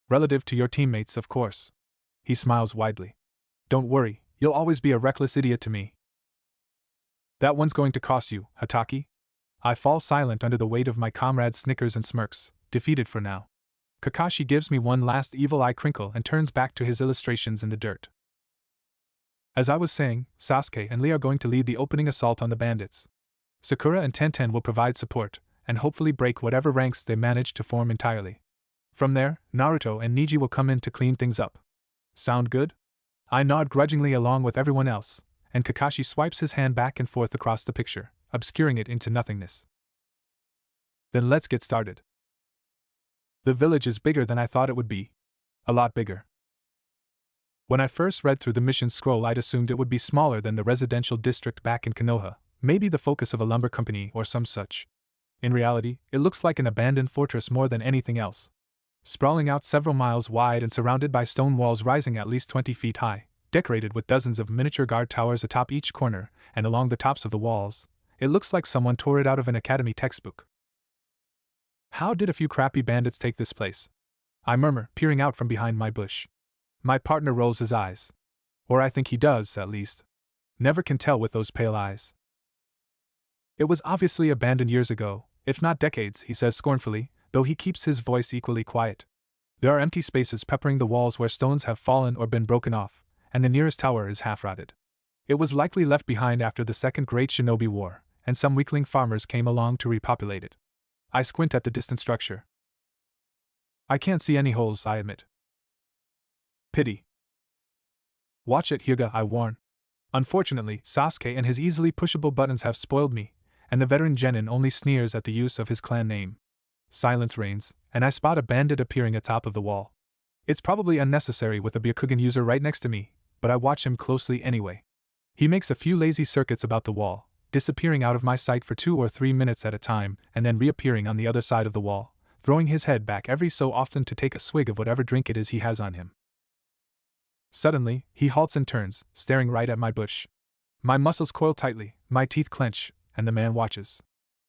Relative to your teammates, of course. He smiles widely. Don't worry, you'll always be a reckless idiot to me. That one's going to cost you, Hataki. I fall silent under the weight of my comrades' snickers and smirks, defeated for now. Kakashi gives me one last evil eye crinkle and turns back to his illustrations in the dirt. As I was saying, Sasuke and Lee are going to lead the opening assault on the bandits. Sakura and Tenten will provide support, and hopefully break whatever ranks they manage to form entirely. From there, Naruto and Neji will come in to clean things up. Sound good? I nod grudgingly along with everyone else, and Kakashi swipes his hand back and forth across the picture, obscuring it into nothingness. Then let's get started. The village is bigger than I thought it would be. A lot bigger. When I first read through the mission scroll, I'd assumed it would be smaller than the residential district back in Konoha, maybe the focus of a lumber company or some such. In reality, it looks like an abandoned fortress more than anything else. sprawling out several miles wide and surrounded by stone walls rising at least 20 feet high, decorated with dozens of miniature guard towers atop each corner and along the tops of the walls. It looks like someone tore it out of an academy textbook. How did a few crappy bandits take this place? I murmur, peering out from behind my bush. My partner rolls his eyes. Or I think he does, at least. Never can tell with those pale eyes. It was obviously abandoned years ago, if not decades, he says scornfully, though he keeps his voice equally quiet. There are empty spaces peppering the walls where stones have fallen or been broken off, and the nearest tower is half-rotted. It was likely left behind after the Second Great Shinobi War, and some weakling farmers came along to repopulate it. I squint at the distant structure. I can't see any holes, I admit. Pity. Watch it, Hyuga, I warn. Unfortunately, Sasuke and his easily pushable buttons have spoiled me, and the veteran genin only sneers at the use of his clan name. Silence reigns, and I spot a bandit appearing atop of the wall. It's probably unnecessary with a Byakugan user right next to me, but I watch him closely anyway. He makes a few lazy circuits about the wall, disappearing out of my sight for 2 or 3 minutes at a time and then reappearing on the other side of the wall, throwing his head back every so often to take a swig of whatever drink it is he has on him. Suddenly, he halts and turns, staring right at my bush. My muscles coil tightly, my teeth clench, and the man watches.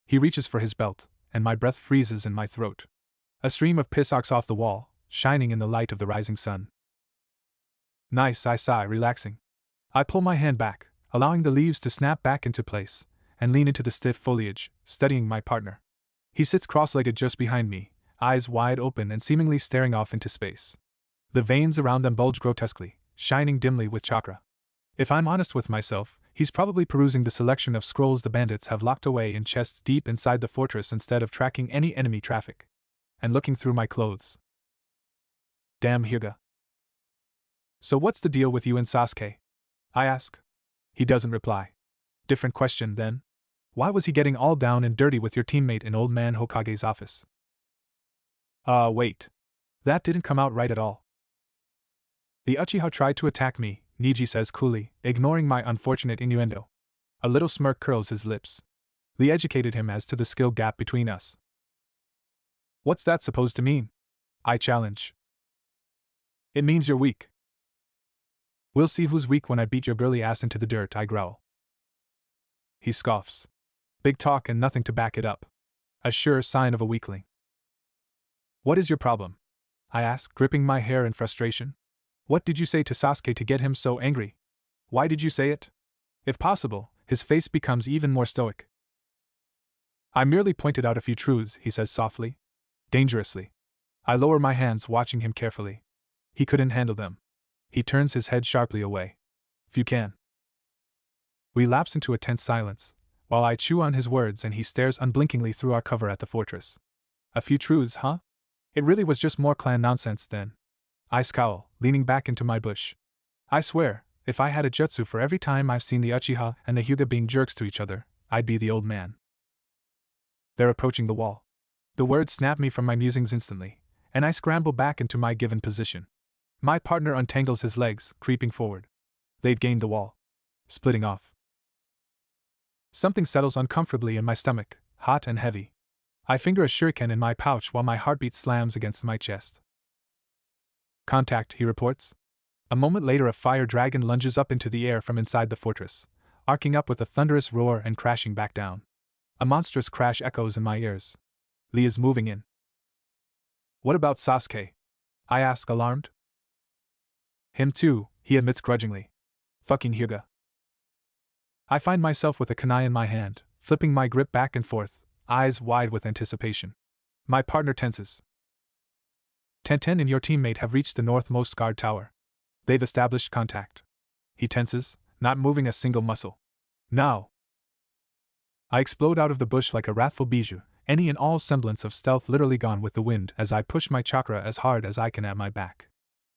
He reaches for his belt, and my breath freezes in my throat. A stream of piss arcs off the wall, shining in the light of the rising sun. Nice, I sigh, relaxing. I pull my hand back, allowing the leaves to snap back into place, and lean into the stiff foliage, studying my partner. He sits cross-legged just behind me, eyes wide open and seemingly staring off into space. The veins around them bulge grotesquely, shining dimly with chakra. If I'm honest with myself, he's probably perusing the selection of scrolls the bandits have locked away in chests deep inside the fortress instead of tracking any enemy traffic. And looking through my clothes. Damn, Hyuga. So what's the deal with you and Sasuke? I ask. He doesn't reply. Different question, then. Why was he getting all down and dirty with your teammate in Old Man Hokage's office? Wait. That didn't come out right at all. The Uchiha tried to attack me, Niji says coolly, ignoring my unfortunate innuendo. A little smirk curls his lips. Lee educated him as to the skill gap between us. What's that supposed to mean? I challenge. It means you're weak. We'll see who's weak when I beat your girly ass into the dirt, I growl. He scoffs. Big talk and nothing to back it up. A sure sign of a weakling. What is your problem? I ask, gripping my hair in frustration. What did you say to Sasuke to get him so angry? Why did you say it? If possible, his face becomes even more stoic. I merely pointed out a few truths, he says softly. Dangerously. I lower my hands, watching him carefully. He couldn't handle them. He turns his head sharply away. If you can. We lapse into a tense silence, while I chew on his words and he stares unblinkingly through our cover at the fortress. A few truths, huh? It really was just more clan nonsense then. I scowl, leaning back into my bush. I swear, if I had a jutsu for every time I've seen the Uchiha and the Hyuga being jerks to each other, I'd be the old man. They're approaching the wall. The words snap me from my musings instantly, and I scramble back into my given position. My partner untangles his legs, creeping forward. They've gained the wall. Splitting off. Something settles uncomfortably in my stomach, hot and heavy. I finger a shuriken in my pouch while my heartbeat slams against my chest. Contact, he reports. A moment later a fire dragon lunges up into the air from inside the fortress, arcing up with a thunderous roar and crashing back down. A monstrous crash echoes in my ears. Lee is moving in. What about Sasuke? I ask, alarmed. Him too, he admits grudgingly. Fucking Hyuga. I find myself with a kunai in my hand, flipping my grip back and forth, eyes wide with anticipation. My partner tenses. Tenten and your teammate have reached the northmost guard tower. They've established contact. He tenses, not moving a single muscle. Now. I explode out of the bush like a wrathful bijou, any and all semblance of stealth literally gone with the wind as I push my chakra as hard as I can at my back.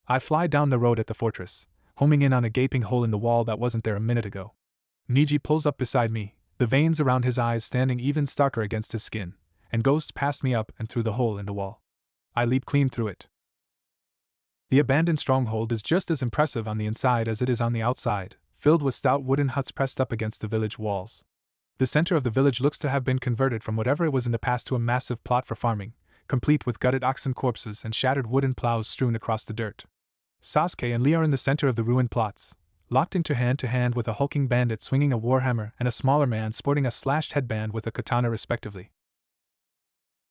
I fly down the road at the fortress, homing in on a gaping hole in the wall that wasn't there a minute ago. Niji pulls up beside me, the veins around his eyes standing even starker against his skin, and goes past me up and through the hole in the wall. I leap clean through it. The abandoned stronghold is just as impressive on the inside as it is on the outside, filled with stout wooden huts pressed up against the village walls. The center of the village looks to have been converted from whatever it was in the past to a massive plot for farming, complete with gutted oxen corpses and shattered wooden plows strewn across the dirt. Sasuke and Lee are in the center of the ruined plots, locked into hand with a hulking bandit swinging a warhammer and a smaller man sporting a slashed headband with a katana respectively.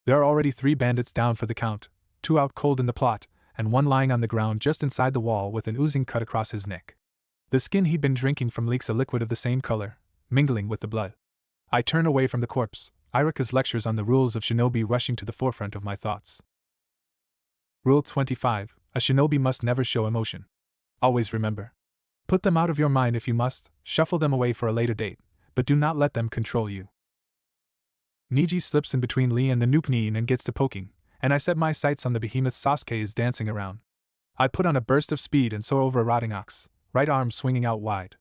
There are already 3 bandits down for the count, 2 out cold in the plot, and 1 lying on the ground just inside the wall with an oozing cut across his neck. The skin he'd been drinking from leaks a liquid of the same color, mingling with the blood. I turn away from the corpse, Irika's lectures on the rules of shinobi rushing to the forefront of my thoughts. Rule 25. A shinobi must never show emotion. Always remember. Put them out of your mind if you must, shuffle them away for a later date, but do not let them control you. Niji slips in between Lee and the Nuke-Nin and gets to poking, and I set my sights on the behemoth Sasuke is dancing around. I put on a burst of speed and soar over a rotting ox, right arm swinging out wide.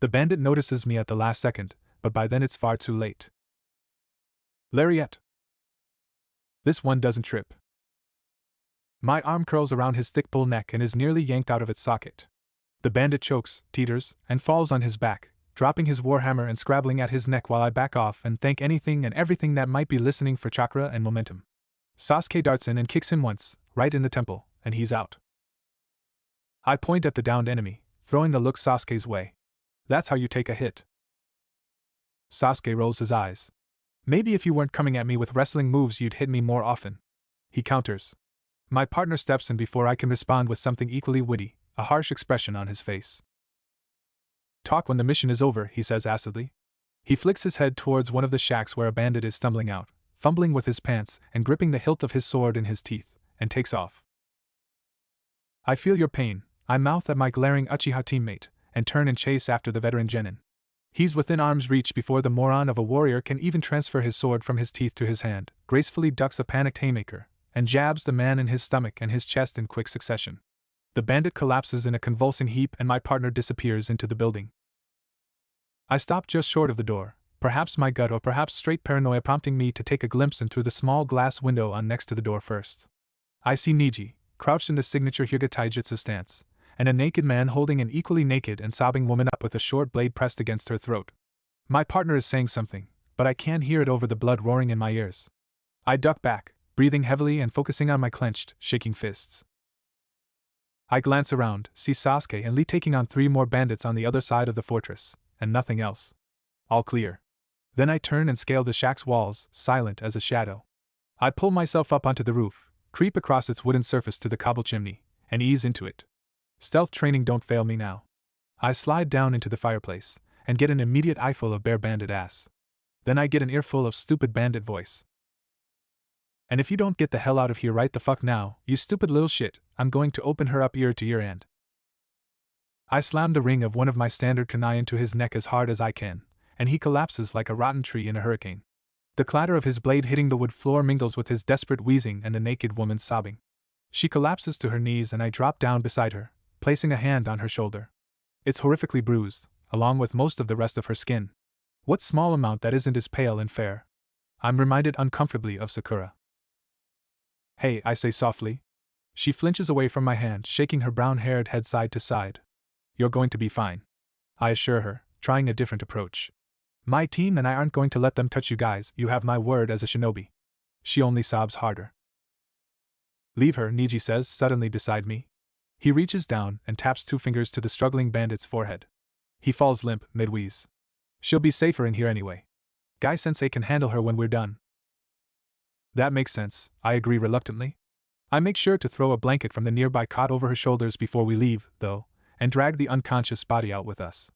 The bandit notices me at the last second, but by then it's far too late. Lariat. This one doesn't trip. My arm curls around his thick bull neck and is nearly yanked out of its socket. The bandit chokes, teeters, and falls on his back, dropping his warhammer and scrabbling at his neck while I back off and thank anything and everything that might be listening for chakra and momentum. Sasuke darts in and kicks him once, right in the temple, and he's out. I point at the downed enemy, throwing the look Sasuke's way. That's how you take a hit. Sasuke rolls his eyes. Maybe if you weren't coming at me with wrestling moves you'd hit me more often. He counters. My partner steps in before I can respond with something equally witty, a harsh expression on his face. Talk when the mission is over, he says acidly. He flicks his head towards one of the shacks where a bandit is stumbling out, fumbling with his pants and gripping the hilt of his sword in his teeth, and takes off. I feel your pain, I mouth at my glaring Uchiha teammate, and turn and chase after the veteran genin. He's within arm's reach before the moron of a warrior can even transfer his sword from his teeth to his hand, gracefully ducks a panicked haymaker, and jabs the man in his stomach and his chest in quick succession. The bandit collapses in a convulsing heap and my partner disappears into the building. I stop just short of the door, perhaps my gut or perhaps straight paranoia prompting me to take a glimpse in through the small glass window on next to the door first. I see Niji, crouched in the signature Hyuga Taijutsu stance, and a naked man holding an equally naked and sobbing woman up with a short blade pressed against her throat. My partner is saying something, but I can't hear it over the blood roaring in my ears. I duck back, breathing heavily and focusing on my clenched, shaking fists. I glance around, see Sasuke and Lee taking on 3 more bandits on the other side of the fortress, and nothing else. All clear. Then I turn and scale the shack's walls, silent as a shadow. I pull myself up onto the roof, creep across its wooden surface to the cobble chimney, and ease into it. Stealth training don't fail me now. I slide down into the fireplace, and get an immediate eyeful of bare bandit ass. Then I get an earful of stupid bandit voice. And if you don't get the hell out of here right the fuck now, you stupid little shit, I'm going to open her up ear to ear and. I slam the ring of one of my standard kunai into his neck as hard as I can, and he collapses like a rotten tree in a hurricane. The clatter of his blade hitting the wood floor mingles with his desperate wheezing and the naked woman's sobbing. She collapses to her knees and I drop down beside her, placing a hand on her shoulder. It's horrifically bruised, along with most of the rest of her skin. What small amount that isn't is pale and fair. I'm reminded uncomfortably of Sakura. Hey, I say softly. She flinches away from my hand, shaking her brown-haired head side to side. You're going to be fine. I assure her, trying a different approach. My team and I aren't going to let them touch you guys, you have my word as a shinobi. She only sobs harder. Leave her, Niji says, suddenly beside me. He reaches down and taps 2 fingers to the struggling bandit's forehead. He falls limp, mid-wheeze. She'll be safer in here anyway. Guy-sensei can handle her when we're done. That makes sense, I agree reluctantly. I make sure to throw a blanket from the nearby cot over her shoulders before we leave, though, and drag the unconscious body out with us.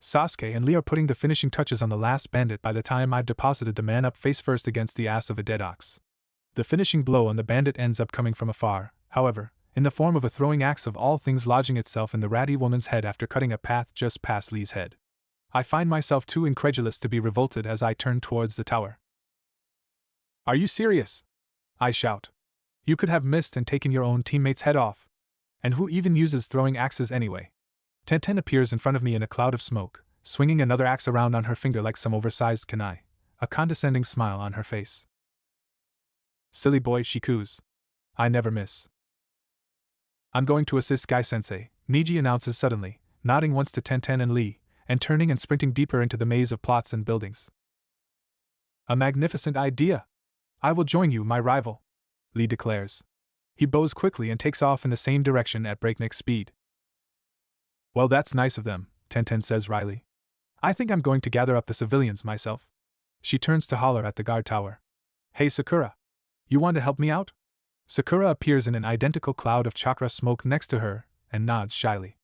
Sasuke and Lee are putting the finishing touches on the last bandit by the time I've deposited the man up face first against the ass of a dead ox. The finishing blow on the bandit ends up coming from afar, however, in the form of a throwing axe of all things lodging itself in the ratty woman's head after cutting a path just past Lee's head. I find myself too incredulous to be revolted as I turn towards the tower. Are you serious? I shout. You could have missed and taken your own teammate's head off. And who even uses throwing axes anyway? Tenten appears in front of me in a cloud of smoke, swinging another axe around on her finger like some oversized kunai, a condescending smile on her face. Silly boy, she coos. I never miss. I'm going to assist Guy-sensei, Niji announces suddenly, nodding once to Tenten and Lee, and turning and sprinting deeper into the maze of plots and buildings. A magnificent idea! I will join you, my rival, Lee declares. He bows quickly and takes off in the same direction at breakneck speed. Well, that's nice of them, Tenten says wryly. I think I'm going to gather up the civilians myself. She turns to holler at the guard tower. Hey Sakura! You want to help me out? Sakura appears in an identical cloud of chakra smoke next to her, and nods shyly.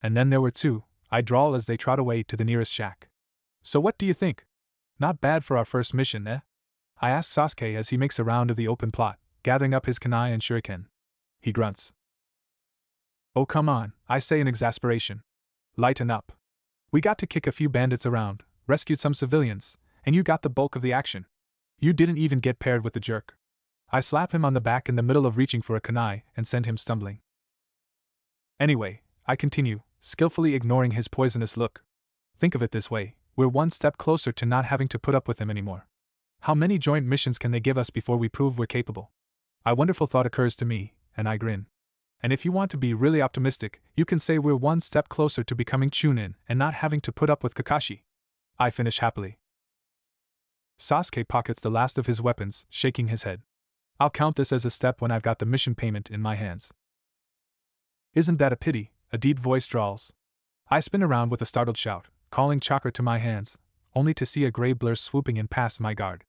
And then there were two, I drawl as they trot away to the nearest shack. So what do you think? Not bad for our first mission, eh? I ask Sasuke as he makes a round of the open plot, gathering up his kunai and shuriken. He grunts. Oh come on, I say in exasperation. Lighten up. We got to kick a few bandits around, rescued some civilians, and you got the bulk of the action. You didn't even get paired with the jerk. I slap him on the back in the middle of reaching for a kunai and send him stumbling. Anyway, I continue, skillfully ignoring his poisonous look. Think of it this way, we're one step closer to not having to put up with him anymore. How many joint missions can they give us before we prove we're capable? A wonderful thought occurs to me, and I grin. And if you want to be really optimistic, you can say we're one step closer to becoming Chunin and not having to put up with Kakashi. I finish happily. Sasuke pockets the last of his weapons, shaking his head. I'll count this as a step when I've got the mission payment in my hands. Isn't that a pity? A deep voice drawls. I spin around with a startled shout, calling chakra to my hands, only to see a gray blur swooping in past my guard.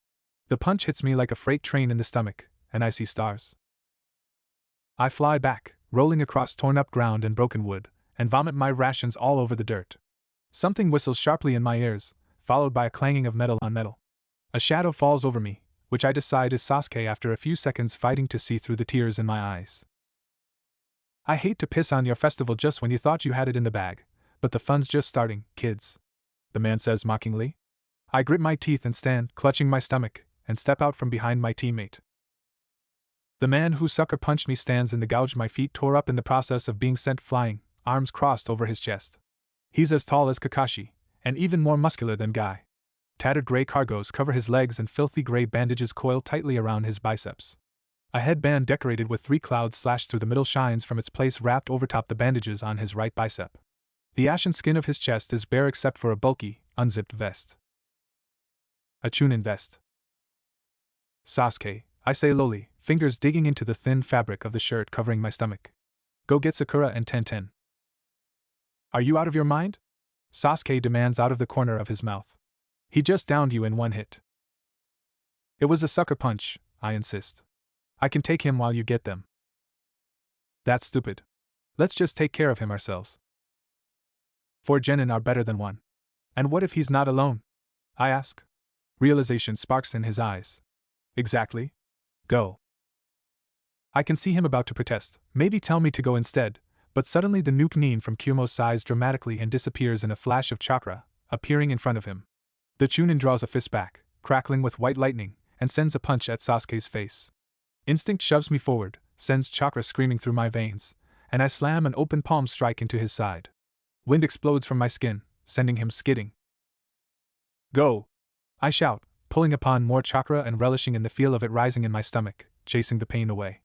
The punch hits me like a freight train in the stomach, and I see stars. I fly back, rolling across torn-up ground and broken wood, and vomit my rations all over the dirt. Something whistles sharply in my ears, followed by a clanging of metal on metal. A shadow falls over me, which I decide is Sasuke after a few seconds fighting to see through the tears in my eyes. I hate to piss on your festival just when you thought you had it in the bag, but the fun's just starting, kids, the man says mockingly. I grit my teeth and stand, clutching my stomach, and step out from behind my teammate. The man who sucker punched me stands in the gouge my feet tore up in the process of being sent flying, arms crossed over his chest. He's as tall as Kakashi, and even more muscular than Guy. Tattered gray cargos cover his legs and filthy gray bandages coil tightly around his biceps. A headband decorated with 3 clouds slashed through the middle shines from its place wrapped overtop the bandages on his right bicep. The ashen skin of his chest is bare except for a bulky, unzipped vest. A Chunin vest. Sasuke, I say lowly, fingers digging into the thin fabric of the shirt covering my stomach. Go get Sakura and Tenten. Are you out of your mind? Sasuke demands out of the corner of his mouth. He just downed you in one hit. It was a sucker punch, I insist. I can take him while you get them. That's stupid. Let's just take care of him ourselves. 4 genin are better than 1. And what if he's not alone? I ask. Realization sparks in his eyes. Exactly. Go. I can see him about to protest, maybe tell me to go instead, but suddenly the nuke Nin from Kyumo sighs dramatically and disappears in a flash of chakra, appearing in front of him. The Chunin draws a fist back, crackling with white lightning, and sends a punch at Sasuke's face. Instinct shoves me forward, sends chakra screaming through my veins, and I slam an open palm strike into his side. Wind explodes from my skin, sending him skidding. Go! I shout, pulling upon more chakra and relishing in the feel of it rising in my stomach, chasing the pain away.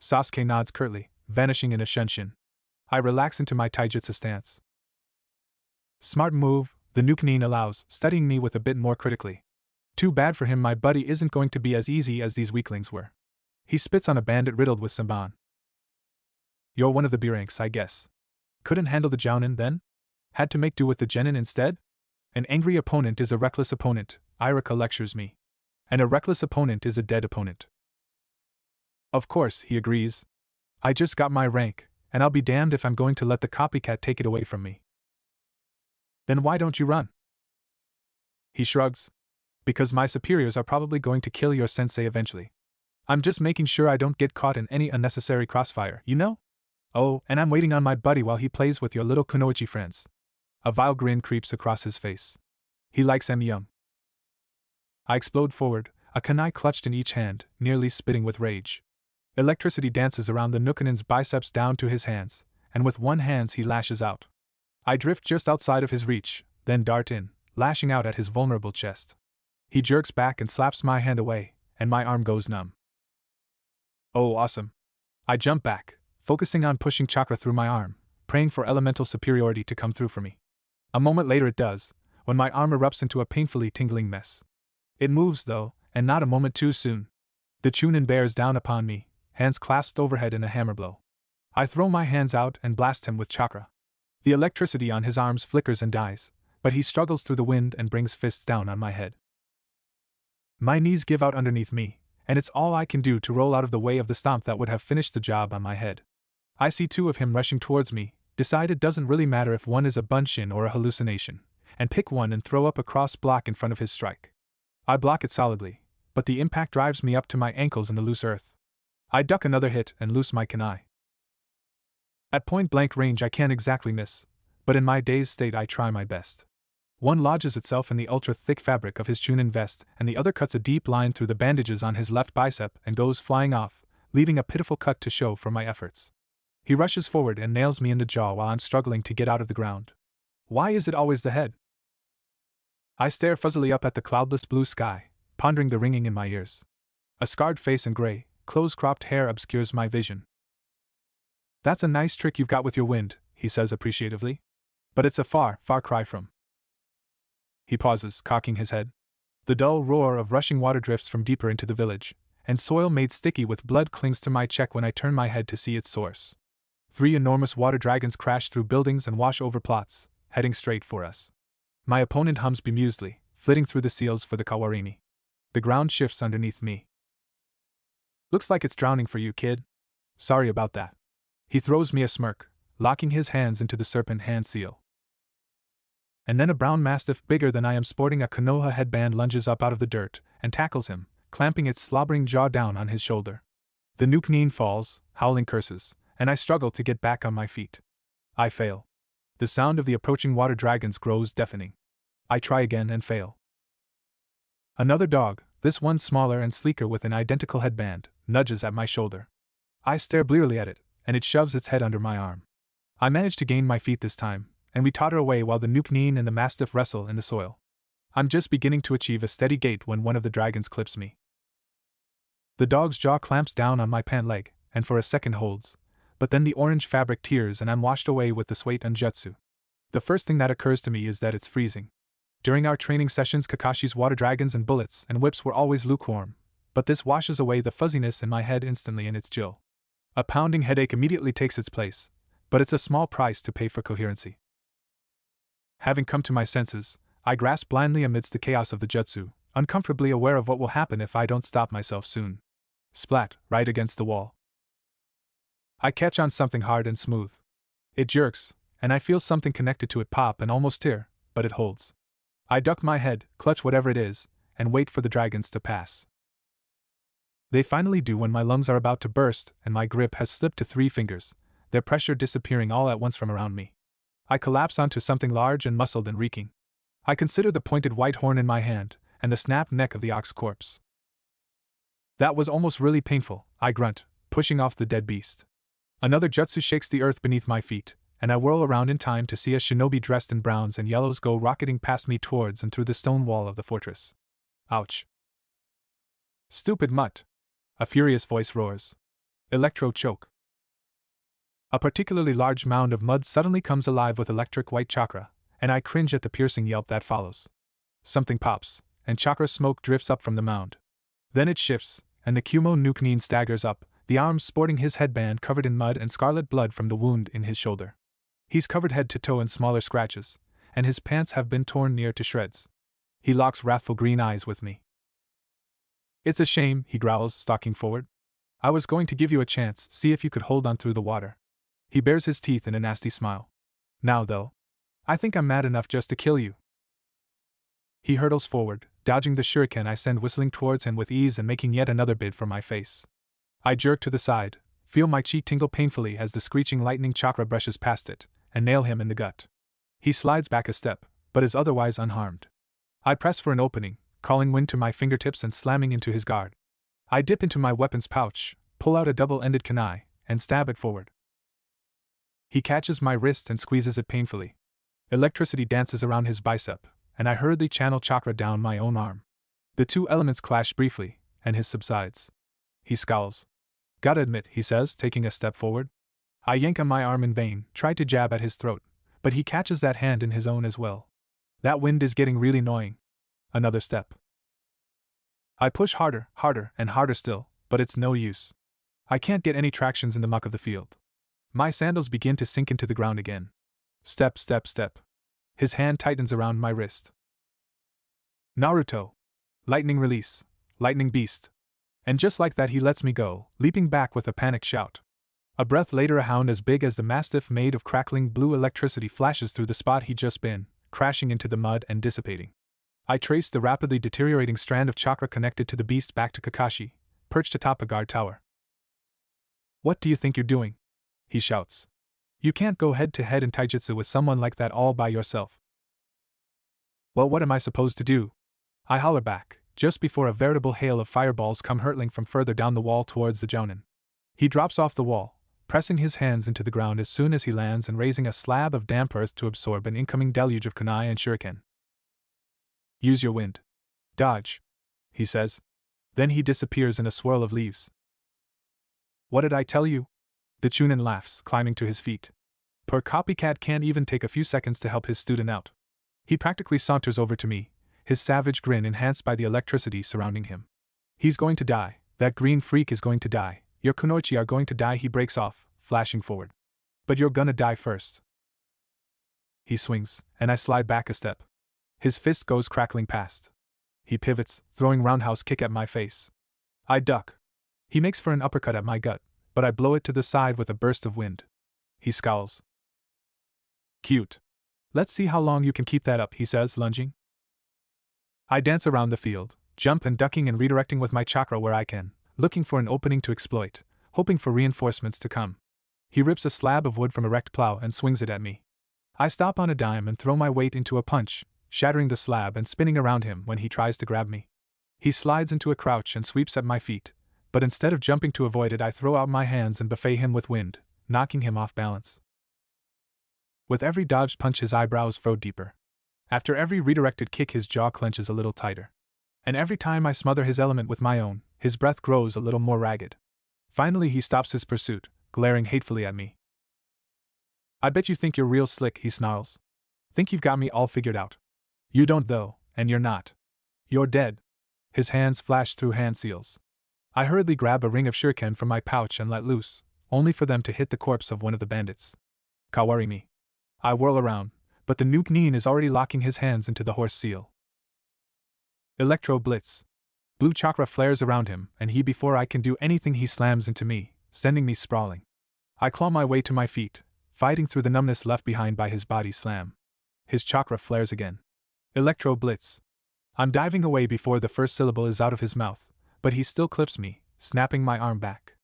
Sasuke nods curtly, vanishing in a shunshin. I relax into my taijutsu stance. Smart move, the nuke Nin allows, studying me with a bit more critically. Too bad for him my buddy isn't going to be as easy as these weaklings were. He spits on a bandit riddled with samban. You're one of the B-ranks, I guess. Couldn't handle the Jounin then? Had to make do with the genin instead? An angry opponent is a reckless opponent, Irika lectures me. And a reckless opponent is a dead opponent. Of course, he agrees. I just got my rank, and I'll be damned if I'm going to let the copycat take it away from me. Then why don't you run? He shrugs. Because my superiors are probably going to kill your sensei eventually. I'm just making sure I don't get caught in any unnecessary crossfire, you know? Oh, and I'm waiting on my buddy while he plays with your little kunoichi friends. A vile grin creeps across his face. He likes them young. I explode forward, a kunai clutched in each hand, nearly spitting with rage. Electricity dances around the Nukanin's biceps down to his hands, and with one hand he lashes out. I drift just outside of his reach, then dart in, lashing out at his vulnerable chest. He jerks back and slaps my hand away, and my arm goes numb. Oh, awesome. I jump back, focusing on pushing chakra through my arm, praying for elemental superiority to come through for me. A moment later it does, when my arm erupts into a painfully tingling mess. It moves, though, And not a moment too soon. The Chunin bears down upon me, hands clasped overhead in a hammer blow. I throw my hands out and blast him with chakra. The electricity on his arms flickers and dies, but he struggles through the wind and brings fists down on my head. My knees give out underneath me, and it's all I can do to roll out of the way of the stomp that would have finished the job on my head. I see two of him rushing towards me, decide it doesn't really matter if one is a bunshin or a hallucination, and pick one and throw up a cross block in front of his strike. I block it solidly, but the impact drives me up to my ankles in the loose earth. I duck another hit and loose my kunai. At point-blank range I can't exactly miss, but in my dazed state I try my best. One lodges itself in the ultra-thick fabric of his Chunin vest, and the other cuts a deep line through the bandages on his left bicep and goes flying off, leaving a pitiful cut to show for my efforts. He rushes forward and nails me in the jaw while I'm struggling to get out of the ground. Why is it always the head? I stare fuzzily up at the cloudless blue sky, pondering the ringing in my ears. A scarred face and gray, close-cropped hair obscures my vision. That's a nice trick you've got with your wind, he says appreciatively. But it's a far, far cry from. He pauses, cocking his head. The dull roar of rushing water drifts from deeper into the village, and soil made sticky with blood clings to my cheek when I turn my head to see its source. 3 enormous water dragons crash through buildings and wash over plots, heading straight for us. My opponent hums bemusedly, flitting through the seals for the Kawarini. The ground shifts underneath me. Looks like it's drowning for you, kid. Sorry about that. He throws me a smirk, locking his hands into the serpent hand seal. And then a brown mastiff bigger than I am sporting a Konoha headband lunges up out of the dirt and tackles him, clamping its slobbering jaw down on his shoulder. The Nukenin falls, howling curses, and I struggle to get back on my feet. I fail. The sound of the approaching water dragons grows deafening. I try again and fail. Another dog, this one smaller and sleeker with an identical headband, nudges at my shoulder. I stare blearily at it, and it shoves its head under my arm. I manage to gain my feet this time, and we totter away while the Nukenin and the mastiff wrestle in the soil. I'm just beginning to achieve a steady gait when one of the dragons clips me. The dog's jaw clamps down on my pant leg, and for a second holds, but then the orange fabric tears and I'm washed away with the Swait and Jutsu. The first thing that occurs to me is that it's freezing. During our training sessions, Kakashi's water dragons and bullets and whips were always lukewarm, but this washes away the fuzziness in my head instantly and it's chill. A pounding headache immediately takes its place, but it's a small price to pay for coherency. Having come to my senses, I grasp blindly amidst the chaos of the Jutsu, uncomfortably aware of what will happen if I don't stop myself soon. Splat, right against the wall. I catch on something hard and smooth. It jerks, and I feel something connected to it pop and almost tear, but it holds. I duck my head, clutch whatever it is, and wait for the dragons to pass. They finally do when my lungs are about to burst and my grip has slipped to 3 fingers, their pressure disappearing all at once from around me. I collapse onto something large and muscled and reeking. I consider the pointed white horn in my hand, and the snapped neck of the ox corpse. That was almost really painful, I grunt, pushing off the dead beast. Another jutsu shakes the earth beneath my feet, and I whirl around in time to see a shinobi dressed in browns and yellows go rocketing past me towards and through the stone wall of the fortress. Ouch. Stupid mutt. A furious voice roars. Electro choke. A particularly large mound of mud suddenly comes alive with electric white chakra, and I cringe at the piercing yelp that follows. Something pops, and chakra smoke drifts up from the mound. Then it shifts, and the Kumo Nukenin staggers up, the arms sporting his headband covered in mud and scarlet blood from the wound in his shoulder. He's covered head to toe in smaller scratches, and his pants have been torn near to shreds. He locks wrathful green eyes with me. It's a shame, he growls, stalking forward. I was going to give you a chance, see if you could hold on through the water. He bares his teeth in a nasty smile. Now, though, I think I'm mad enough just to kill you. He hurtles forward, dodging the shuriken I send whistling towards him with ease and making yet another bid for my face. I jerk to the side, feel my cheek tingle painfully as the screeching lightning chakra brushes past it, and nail him in the gut. He slides back a step, but is otherwise unharmed. I press for an opening, calling wind to my fingertips and slamming into his guard. I dip into my weapon's pouch, pull out a double-ended kunai, and stab it forward. He catches my wrist and squeezes it painfully. Electricity dances around his bicep, and I hurriedly channel chakra down my own arm. The two elements clash briefly, and his subsides. He scowls. Gotta admit, he says, taking a step forward. I yank on my arm in vain, try to jab at his throat, but he catches that hand in his own as well. That wind is getting really annoying. Another step. I push harder, harder, and harder still, but it's no use. I can't get any tractions in the muck of the field. My sandals begin to sink into the ground again. Step, step, step. His hand tightens around my wrist. Naruto. Lightning release. Lightning beast. And just like that he lets me go, leaping back with a panicked shout. A breath later, a hound as big as the mastiff made of crackling blue electricity flashes through the spot he'd just been, crashing into the mud and dissipating. I trace the rapidly deteriorating strand of chakra connected to the beast back to Kakashi, perched atop a guard tower. What do you think you're doing? He shouts. You can't go head to head in taijutsu with someone like that all by yourself. Well, what am I supposed to do? I holler back, just before a veritable hail of fireballs come hurtling from further down the wall towards the jounin. He drops off the wall, pressing his hands into the ground as soon as he lands and raising a slab of damp earth to absorb an incoming deluge of kunai and shuriken. Use your wind. Dodge, he says. Then he disappears in a swirl of leaves. What did I tell you? The Chunin laughs, climbing to his feet. Poor copycat can't even take a few seconds to help his student out. He practically saunters over to me, his savage grin enhanced by the electricity surrounding him. He's going to die, that green freak is going to die, your kunoichi are going to die, he breaks off, flashing forward. But you're gonna die first. He swings, and I slide back a step. His fist goes crackling past. He pivots, throwing roundhouse kick at my face. I duck. He makes for an uppercut at my gut, but I blow it to the side with a burst of wind. He scowls. Cute. Let's see how long you can keep that up, he says, lunging. I dance around the field, jump and ducking and redirecting with my chakra where I can, looking for an opening to exploit, hoping for reinforcements to come. He rips a slab of wood from a wrecked plow and swings it at me. I stop on a dime and throw my weight into a punch, shattering the slab and spinning around him when he tries to grab me. He slides into a crouch and sweeps at my feet, but instead of jumping to avoid it, I throw out my hands and buffet him with wind, knocking him off balance. With every dodged punch, his eyebrows furrow deeper. After every redirected kick, his jaw clenches a little tighter. And every time I smother his element with my own, his breath grows a little more ragged. Finally, he stops his pursuit, glaring hatefully at me. I bet you think you're real slick, he snarls. Think you've got me all figured out. You don't though, and you're not. You're dead. His hands flash through hand seals. I hurriedly grab a ring of shuriken from my pouch and let loose, only for them to hit the corpse of one of the bandits. Kawarimi. I whirl around, but the nuke Nin is already locking his hands into the horse seal. Electro Blitz. Blue chakra flares around him, and before I can do anything, he slams into me, sending me sprawling. I claw my way to my feet, fighting through the numbness left behind by his body slam. His chakra flares again. Electro Blitz. I'm diving away before the first syllable is out of his mouth, but he still clips me, snapping my arm back.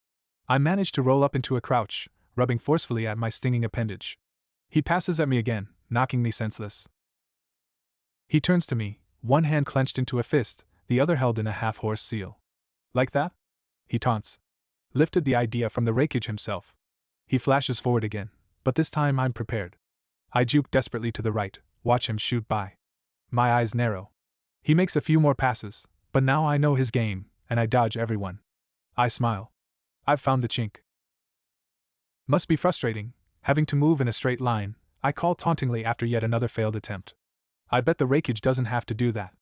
I manage to roll up into a crouch, rubbing forcefully at my stinging appendage. He passes at me again, knocking me senseless. He turns to me, one hand clenched into a fist, the other held in a half-horse seal. Like that? He taunts. Lifted the idea from the rakeage himself. He flashes forward again, but this time I'm prepared. I juke desperately to the right, watch him shoot by. My eyes narrow. He makes a few more passes, but now I know his game, and I dodge everyone. I smile. I've found the chink. Must be frustrating, having to move in a straight line, I call tauntingly after yet another failed attempt. I bet the rakeage doesn't have to do that.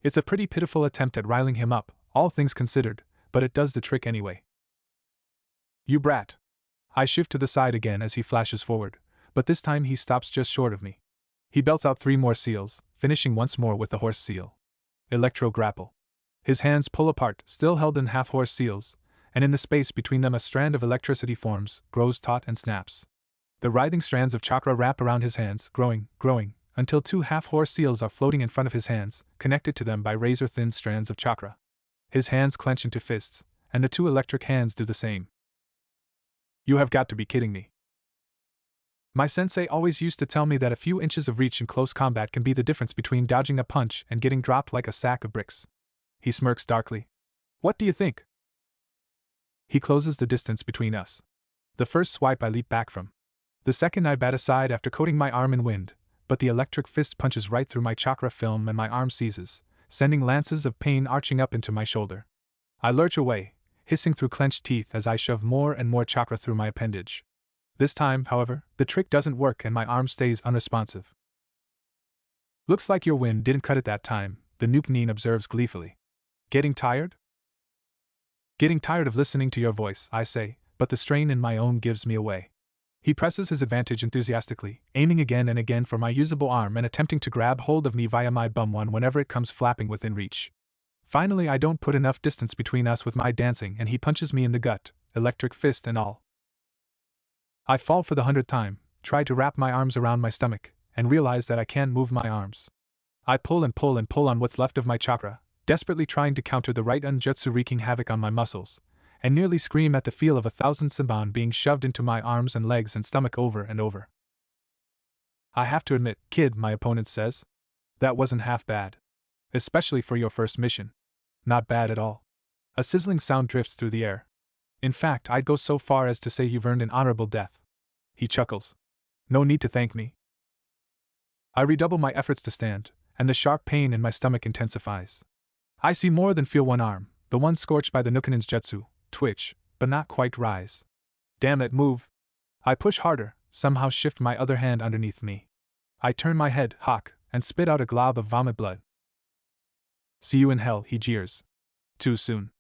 It's a pretty pitiful attempt at riling him up, all things considered, but it does the trick anyway. You brat. I shift to the side again as he flashes forward, but this time he stops just short of me. He belts out 3 more seals, finishing once more with the horse seal. Electro grapple. His hands pull apart, still held in half-horse seals, and in the space between them a strand of electricity forms, grows taut and snaps. The writhing strands of chakra wrap around his hands, growing, until 2 half-horse seals are floating in front of his hands, connected to them by razor-thin strands of chakra. His hands clench into fists, and the 2 electric hands do the same. You have got to be kidding me. My sensei always used to tell me that a few inches of reach in close combat can be the difference between dodging a punch and getting dropped like a sack of bricks. He smirks darkly. What do you think? He closes the distance between us. The first swipe I leap back from. The second I bat aside after coating my arm in wind, but the electric fist punches right through my chakra film and my arm seizes, sending lances of pain arching up into my shoulder. I lurch away, hissing through clenched teeth as I shove more and more chakra through my appendage. This time, however, the trick doesn't work and my arm stays unresponsive. Looks like your wind didn't cut it that time, the nuke Nin observes gleefully. Getting tired? Getting tired of listening to your voice, I say, but the strain in my own gives me away. He presses his advantage enthusiastically, aiming again and again for my usable arm and attempting to grab hold of me via my bum one whenever it comes flapping within reach. Finally, I don't put enough distance between us with my dancing and he punches me in the gut, electric fist and all. I fall for the 100th time, try to wrap my arms around my stomach, and realize that I can't move my arms. I pull and pull and pull on what's left of my chakra, desperately trying to counter the right Jutsu wreaking havoc on my muscles, and nearly scream at the feel of 1,000 Simban being shoved into my arms and legs and stomach over and over. I have to admit, kid, my opponent says, that wasn't half bad. Especially for your first mission. Not bad at all. A sizzling sound drifts through the air. In fact, I'd go so far as to say you've earned an honorable death. He chuckles. No need to thank me. I redouble my efforts to stand, and the sharp pain in my stomach intensifies. I see more than feel one arm, the one scorched by the Nukanin's Jutsu, twitch, but not quite rise. Damn it, move. I push harder, somehow shift my other hand underneath me. I turn my head, hawk, and spit out a glob of vomit blood. See you in hell, he jeers. Too soon.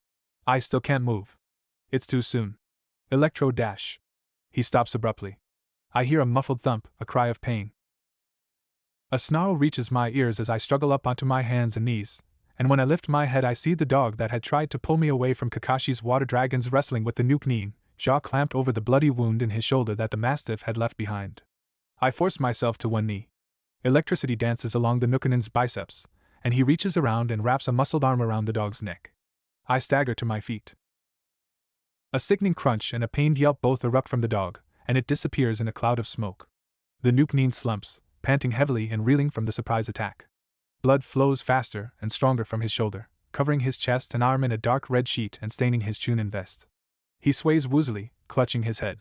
I still can't move. It's too soon. Electro dash. He stops abruptly. I hear a muffled thump, a cry of pain. A snarl reaches my ears as I struggle up onto my hands and knees, and when I lift my head I see the dog that had tried to pull me away from Kakashi's water dragons wrestling with the Nukanin, jaw clamped over the bloody wound in his shoulder that the mastiff had left behind. I force myself to one knee. Electricity dances along the Nukanin's biceps, and he reaches around and wraps a muscled arm around the dog's neck. I stagger to my feet. A sickening crunch and a pained yelp both erupt from the dog, and it disappears in a cloud of smoke. The Nukanin slumps, panting heavily and reeling from the surprise attack. Blood flows faster and stronger from his shoulder, covering his chest and arm in a dark red sheet and staining his chunin vest. He sways woozily, clutching his head.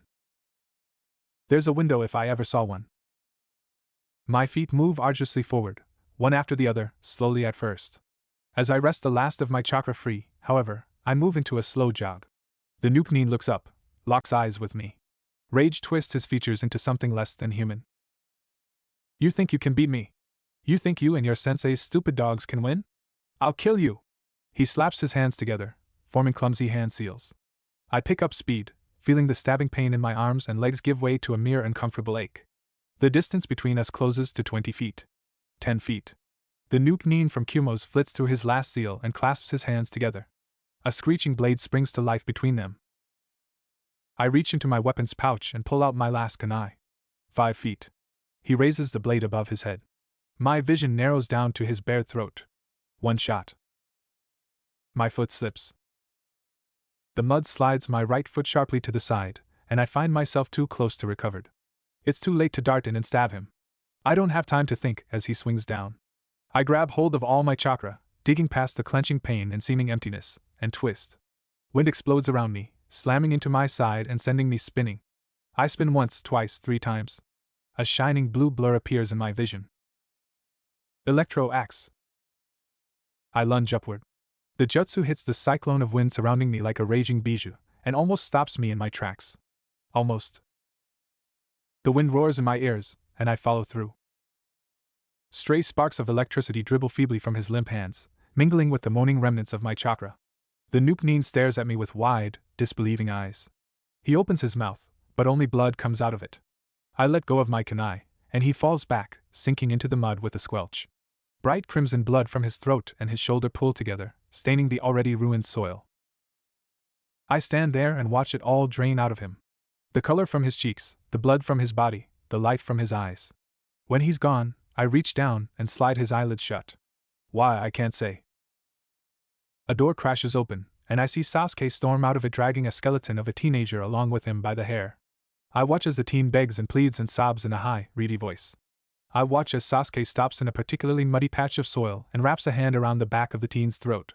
There's a window if I ever saw one. My feet move arduously forward, one after the other, slowly at first. As I wrest the last of my chakra free, however, I move into a slow jog. The Nukanin looks up, locks eyes with me. Rage twists his features into something less than human. You think you can beat me? You think you and your sensei's stupid dogs can win? I'll kill you! He slaps his hands together, forming clumsy hand seals. I pick up speed, feeling the stabbing pain in my arms and legs give way to a mere uncomfortable ache. The distance between us closes to 20 feet. 10 feet. The Nukanin from Kumos flits through his last seal and clasps his hands together. A screeching blade springs to life between them. I reach into my weapon's pouch and pull out my last kunai. 5 feet. He raises the blade above his head. My vision narrows down to his bared throat. One shot. My foot slips. The mud slides my right foot sharply to the side, and I find myself too close to recovered. It's too late to dart in and stab him. I don't have time to think as he swings down. I grab hold of all my chakra, digging past the clenching pain and seeming emptiness, and twist. Wind explodes around me, slamming into my side and sending me spinning. I spin once, twice, 3 times. A shining blue blur appears in my vision. Electro axe. I lunge upward. The jutsu hits the cyclone of wind surrounding me like a raging bijou, and almost stops me in my tracks. Almost. The wind roars in my ears, and I follow through. Stray sparks of electricity dribble feebly from his limp hands, mingling with the moaning remnants of my chakra. The Nukanin stares at me with wide, disbelieving eyes. He opens his mouth, but only blood comes out of it. I let go of my kunai, and he falls back, sinking into the mud with a squelch. Bright crimson blood from his throat and his shoulder pull together, staining the already ruined soil. I stand there and watch it all drain out of him. The color from his cheeks, the blood from his body, the light from his eyes. When he's gone, I reach down and slide his eyelids shut. Why, I can't say. A door crashes open, and I see Sasuke storm out of it dragging a skeleton of a teenager along with him by the hair. I watch as the teen begs and pleads and sobs in a high, reedy voice. I watch as Sasuke stops in a particularly muddy patch of soil and wraps a hand around the back of the teen's throat.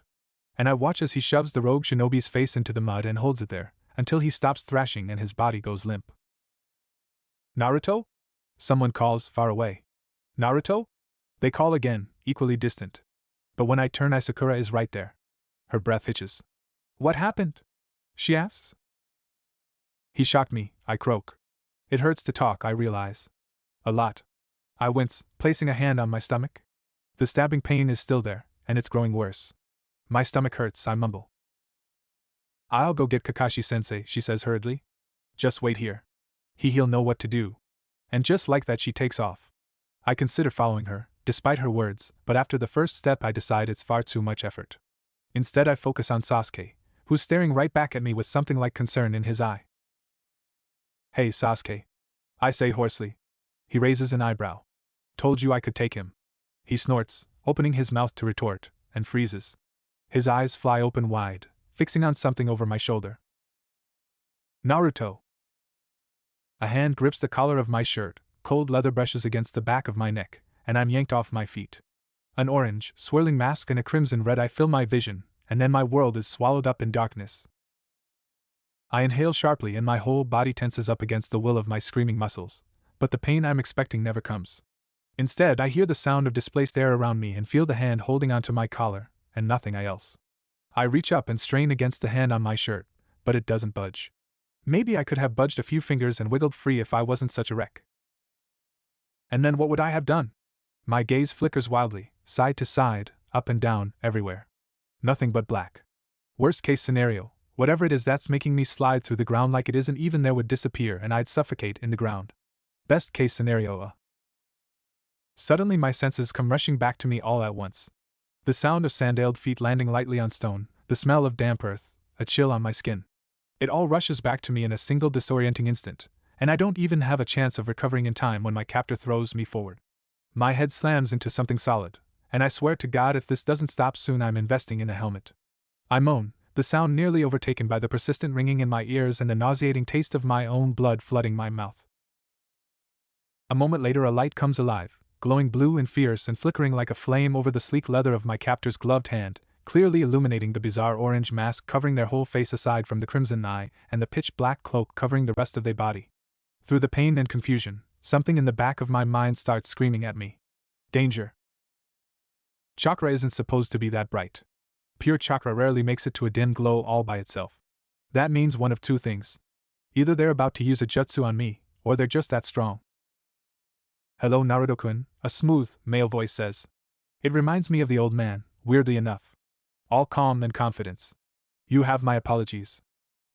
And I watch as he shoves the rogue shinobi's face into the mud and holds it there, until he stops thrashing and his body goes limp. Naruto? Someone calls, far away. Naruto? They call again, equally distant. But when I turn, Sakura is right there. Her breath hitches. What happened? She asks. He shocked me, I croak. It hurts to talk, I realize. A lot. I wince, placing a hand on my stomach. The stabbing pain is still there, and it's growing worse. My stomach hurts, I mumble. I'll go get Kakashi-sensei, she says hurriedly. Just wait here. He'll know what to do. And just like that she takes off. I consider following her, despite her words, but after the first step I decide it's far too much effort. Instead I focus on Sasuke, who's staring right back at me with something like concern in his eye. Hey Sasuke. I say hoarsely. He raises an eyebrow. Told you I could take him. He snorts, opening his mouth to retort, and freezes. His eyes fly open wide, fixing on something over my shoulder. Naruto. A hand grips the collar of my shirt, cold leather brushes against the back of my neck, and I'm yanked off my feet. An orange, swirling mask and a crimson red eye fill my vision, and then my world is swallowed up in darkness. I inhale sharply and my whole body tenses up against the will of my screaming muscles, but the pain I'm expecting never comes. Instead, I hear the sound of displaced air around me and feel the hand holding onto my collar, and nothing else. I reach up and strain against the hand on my shirt, but it doesn't budge. Maybe I could have budged a few fingers and wiggled free if I wasn't such a wreck. And then what would I have done? My gaze flickers wildly, side to side, up and down, everywhere. Nothing but black. Worst case scenario, whatever it is that's making me slide through the ground like it isn't even there would disappear and I'd suffocate in the ground. Best case scenario, Suddenly my senses come rushing back to me all at once. The sound of sandaled feet landing lightly on stone, the smell of damp earth, a chill on my skin. It all rushes back to me in a single disorienting instant, and I don't even have a chance of recovering in time when my captor throws me forward. My head slams into something solid, and I swear to God if this doesn't stop soon I'm investing in a helmet. I moan, the sound nearly overtaken by the persistent ringing in my ears and the nauseating taste of my own blood flooding my mouth. A moment later a light comes alive, glowing blue and fierce and flickering like a flame over the sleek leather of my captor's gloved hand, clearly illuminating the bizarre orange mask covering their whole face aside from the crimson eye and the pitch-black cloak covering the rest of their body. Through the pain and confusion, something in the back of my mind starts screaming at me. Danger. Chakra isn't supposed to be that bright. Pure chakra rarely makes it to a dim glow all by itself. That means one of two things. Either they're about to use a jutsu on me, or they're just that strong. Hello Naruto-kun, a smooth, male voice says. It reminds me of the old man, weirdly enough. All calm and confidence. You have my apologies.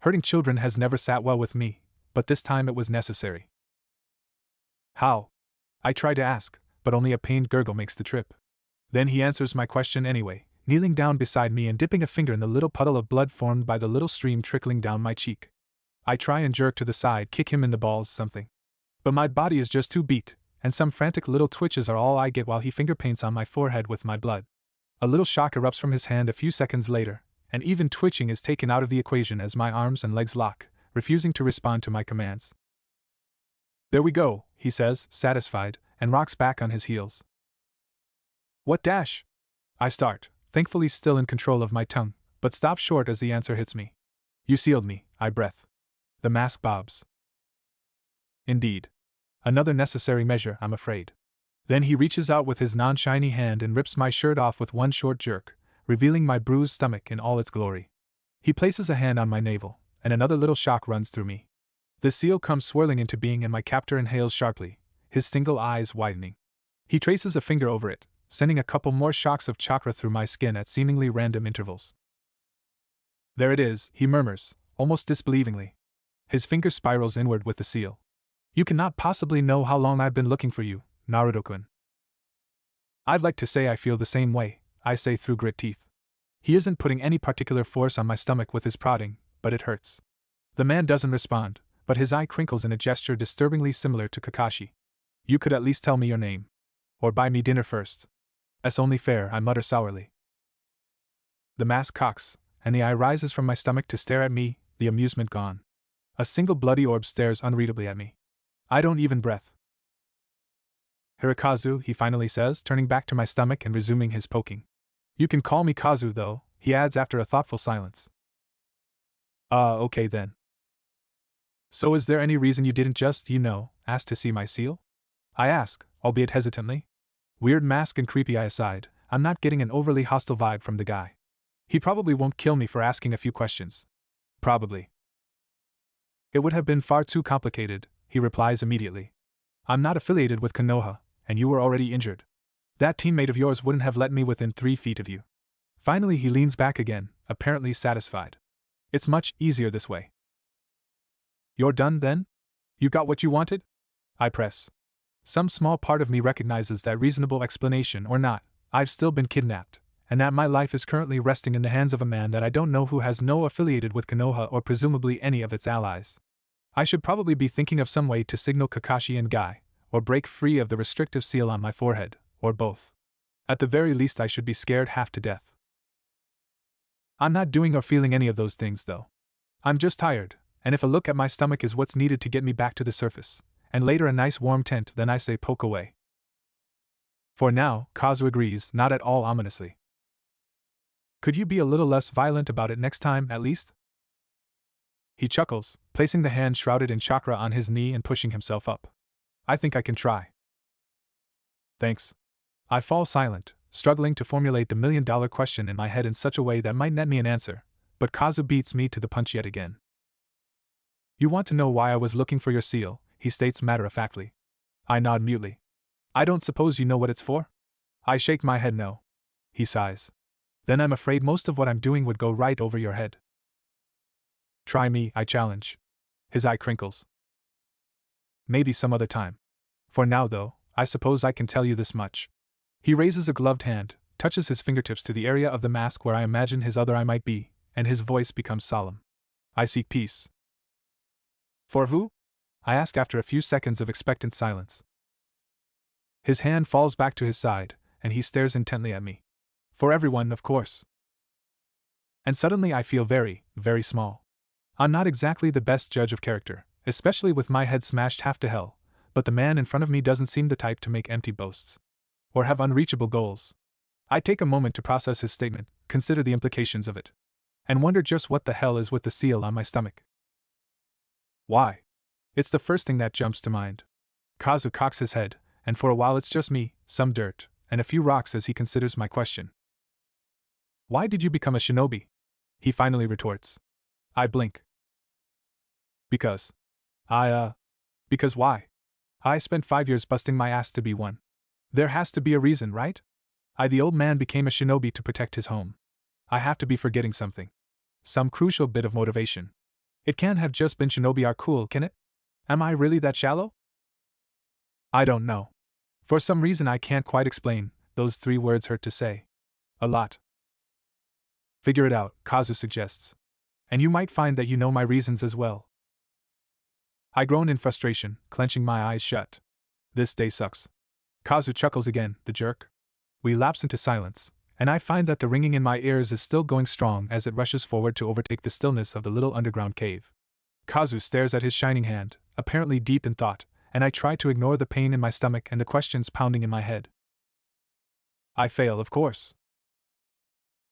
Hurting children has never sat well with me, but this time it was necessary. How? I try to ask, but only a pained gurgle makes the trip. Then he answers my question anyway, kneeling down beside me and dipping a finger in the little puddle of blood formed by the little stream trickling down my cheek. I try and jerk to the side, kick him in the balls, something. But my body is just too beat, and some frantic little twitches are all I get while he finger paints on my forehead with my blood. A little shock erupts from his hand a few seconds later, and even twitching is taken out of the equation as my arms and legs lock, refusing to respond to my commands. There we go, he says, satisfied, and rocks back on his heels. What dash? I start, thankfully still in control of my tongue, but stop short as the answer hits me. You sealed me, I breath. The mask bobs. Indeed. Another necessary measure, I'm afraid. Then he reaches out with his non-shiny hand and rips my shirt off with one short jerk, revealing my bruised stomach in all its glory. He places a hand on my navel, and another little shock runs through me. The seal comes swirling into being and my captor inhales sharply, his single eyes widening. He traces a finger over it, sending a couple more shocks of chakra through my skin at seemingly random intervals. There it is, he murmurs, almost disbelievingly. His finger spirals inward with the seal. You cannot possibly know how long I've been looking for you, Naruto-kun. I'd like to say I feel the same way, I say through grit teeth. He isn't putting any particular force on my stomach with his prodding, but it hurts. The man doesn't respond, but his eye crinkles in a gesture disturbingly similar to Kakashi. You could at least tell me your name. Or buy me dinner first. That's only fair, I mutter sourly. The mask cocks, and the eye rises from my stomach to stare at me, the amusement gone. A single bloody orb stares unreadably at me. I don't even breath. Hirokazu, he finally says, turning back to my stomach and resuming his poking. You can call me Kazu, though, he adds after a thoughtful silence. Okay then. So is there any reason you didn't just, ask to see my seal? I ask, albeit hesitantly. Weird mask and creepy eye aside, I'm not getting an overly hostile vibe from the guy. He probably won't kill me for asking a few questions. Probably. It would have been far too complicated, he replies immediately. I'm not affiliated with Konoha, and you were already injured. That teammate of yours wouldn't have let me within 3 feet of you. Finally, he leans back again, apparently satisfied. It's much easier this way. You're done then? You got what you wanted? I press. Some small part of me recognizes that reasonable explanation or not, I've still been kidnapped, and that my life is currently resting in the hands of a man that I don't know who has no affiliated with Konoha or presumably any of its allies. I should probably be thinking of some way to signal Kakashi and Guy, or break free of the restrictive seal on my forehead, or both. At the very least, I should be scared half to death. I'm not doing or feeling any of those things, though. I'm just tired, and if a look at my stomach is what's needed to get me back to the surface, and later a nice warm tent, then I say poke away. For now, Kazu agrees, not at all ominously. Could you be a little less violent about it next time, at least? He chuckles, placing the hand shrouded in chakra on his knee and pushing himself up. I think I can try. Thanks. I fall silent, struggling to formulate the million-dollar question in my head in such a way that might net me an answer, but Kazu beats me to the punch yet again. You want to know why I was looking for your seal, he states matter-of-factly. I nod mutely. I don't suppose you know what it's for? I shake my head no. He sighs. Then I'm afraid most of what I'm doing would go right over your head. Try me, I challenge. His eye crinkles. Maybe some other time. For now, though, I suppose I can tell you this much. He raises a gloved hand, touches his fingertips to the area of the mask where I imagine his other eye might be, and his voice becomes solemn. I seek peace. For who? I ask after a few seconds of expectant silence. His hand falls back to his side, and he stares intently at me. For everyone, of course. And suddenly I feel very, very small. I'm not exactly the best judge of character, especially with my head smashed half to hell, but the man in front of me doesn't seem the type to make empty boasts. Or have unreachable goals. I take a moment to process his statement, consider the implications of it, and wonder just what the hell is with the seal on my stomach. Why? It's the first thing that jumps to mind. Kazu cocks his head, and for a while it's just me, some dirt, and a few rocks as he considers my question. Why did you become a shinobi? He finally retorts. I blink. Because why? I spent 5 years busting my ass to be one. There has to be a reason, right? The old man became a shinobi to protect his home. I have to be forgetting something. Some crucial bit of motivation. It can't have just been shinobi are cool, can it? Am I really that shallow? I don't know. For some reason I can't quite explain, those 3 words hurt to say. A lot. Figure it out, Kazu suggests. And you might find that you know my reasons as well. I groan in frustration, clenching my eyes shut. This day sucks. Kazu chuckles again, the jerk. We lapse into silence, and I find that the ringing in my ears is still going strong as it rushes forward to overtake the stillness of the little underground cave. Kazu stares at his shining hand, apparently deep in thought, and I try to ignore the pain in my stomach and the questions pounding in my head. I fail, of course.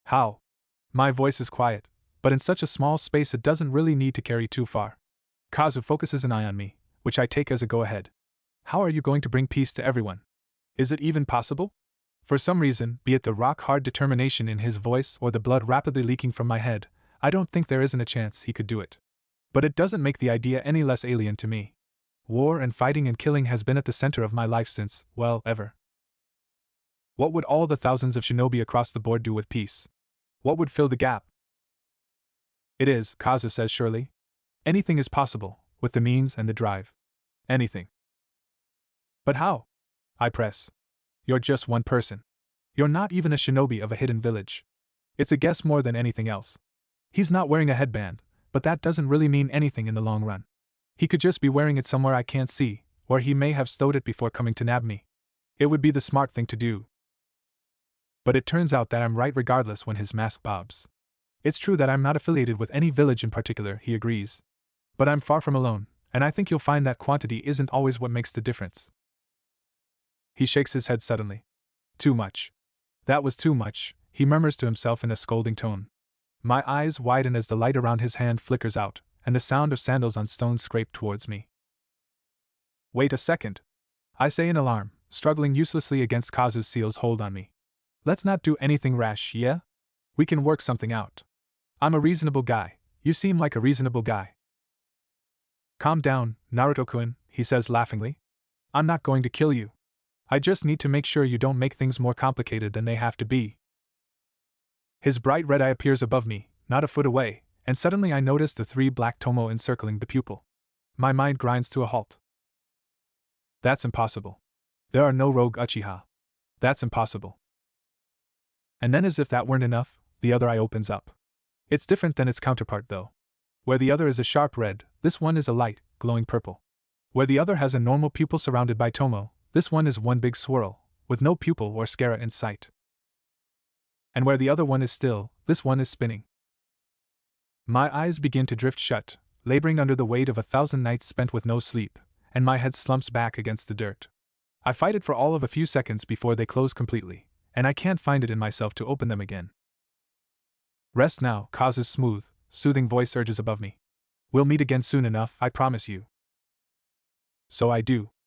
How? My voice is quiet, but in such a small space it doesn't really need to carry too far. Kazu focuses an eye on me, which I take as a go-ahead. How are you going to bring peace to everyone? Is it even possible? For some reason, be it the rock-hard determination in his voice or the blood rapidly leaking from my head, I don't think there isn't a chance he could do it. But it doesn't make the idea any less alien to me. War and fighting and killing has been at the center of my life since, well, ever. What would all the thousands of shinobi across the board do with peace? What would fill the gap? It is, Kazu says surely. Anything is possible, with the means and the drive. Anything. But how? I press. You're just one person. You're not even a shinobi of a hidden village. It's a guess more than anything else. He's not wearing a headband, but that doesn't really mean anything in the long run. He could just be wearing it somewhere I can't see, or he may have stowed it before coming to nab me. It would be the smart thing to do. But it turns out that I'm right regardless when his mask bobs. It's true that I'm not affiliated with any village in particular, he agrees. But I'm far from alone, and I think you'll find that quantity isn't always what makes the difference. He shakes his head suddenly. Too much. That was too much, he murmurs to himself in a scolding tone. My eyes widen as the light around his hand flickers out, and the sound of sandals on stone scrape towards me. Wait a second, I say in alarm, struggling uselessly against Kazu's seal's hold on me. Let's not do anything rash, yeah? We can work something out. I'm a reasonable guy. You seem like a reasonable guy. Calm down, Naruto-kun, he says laughingly. I'm not going to kill you. I just need to make sure you don't make things more complicated than they have to be. His bright red eye appears above me, not a foot away, and suddenly I notice the 3 black tomo encircling the pupil. My mind grinds to a halt. That's impossible. There are no rogue Uchiha. That's impossible. And then, as if that weren't enough, the other eye opens up. It's different than its counterpart, though. Where the other is a sharp red, this one is a light, glowing purple. Where the other has a normal pupil surrounded by tomo, this one is one big swirl, with no pupil or sclera in sight. And where the other one is still, this one is spinning. My eyes begin to drift shut, laboring under the weight of 1,000 nights spent with no sleep, and my head slumps back against the dirt. I fight it for all of a few seconds before they close completely, and I can't find it in myself to open them again. Rest now, Kaz's smooth, soothing voice urges above me. We'll meet again soon enough, I promise you. So I do.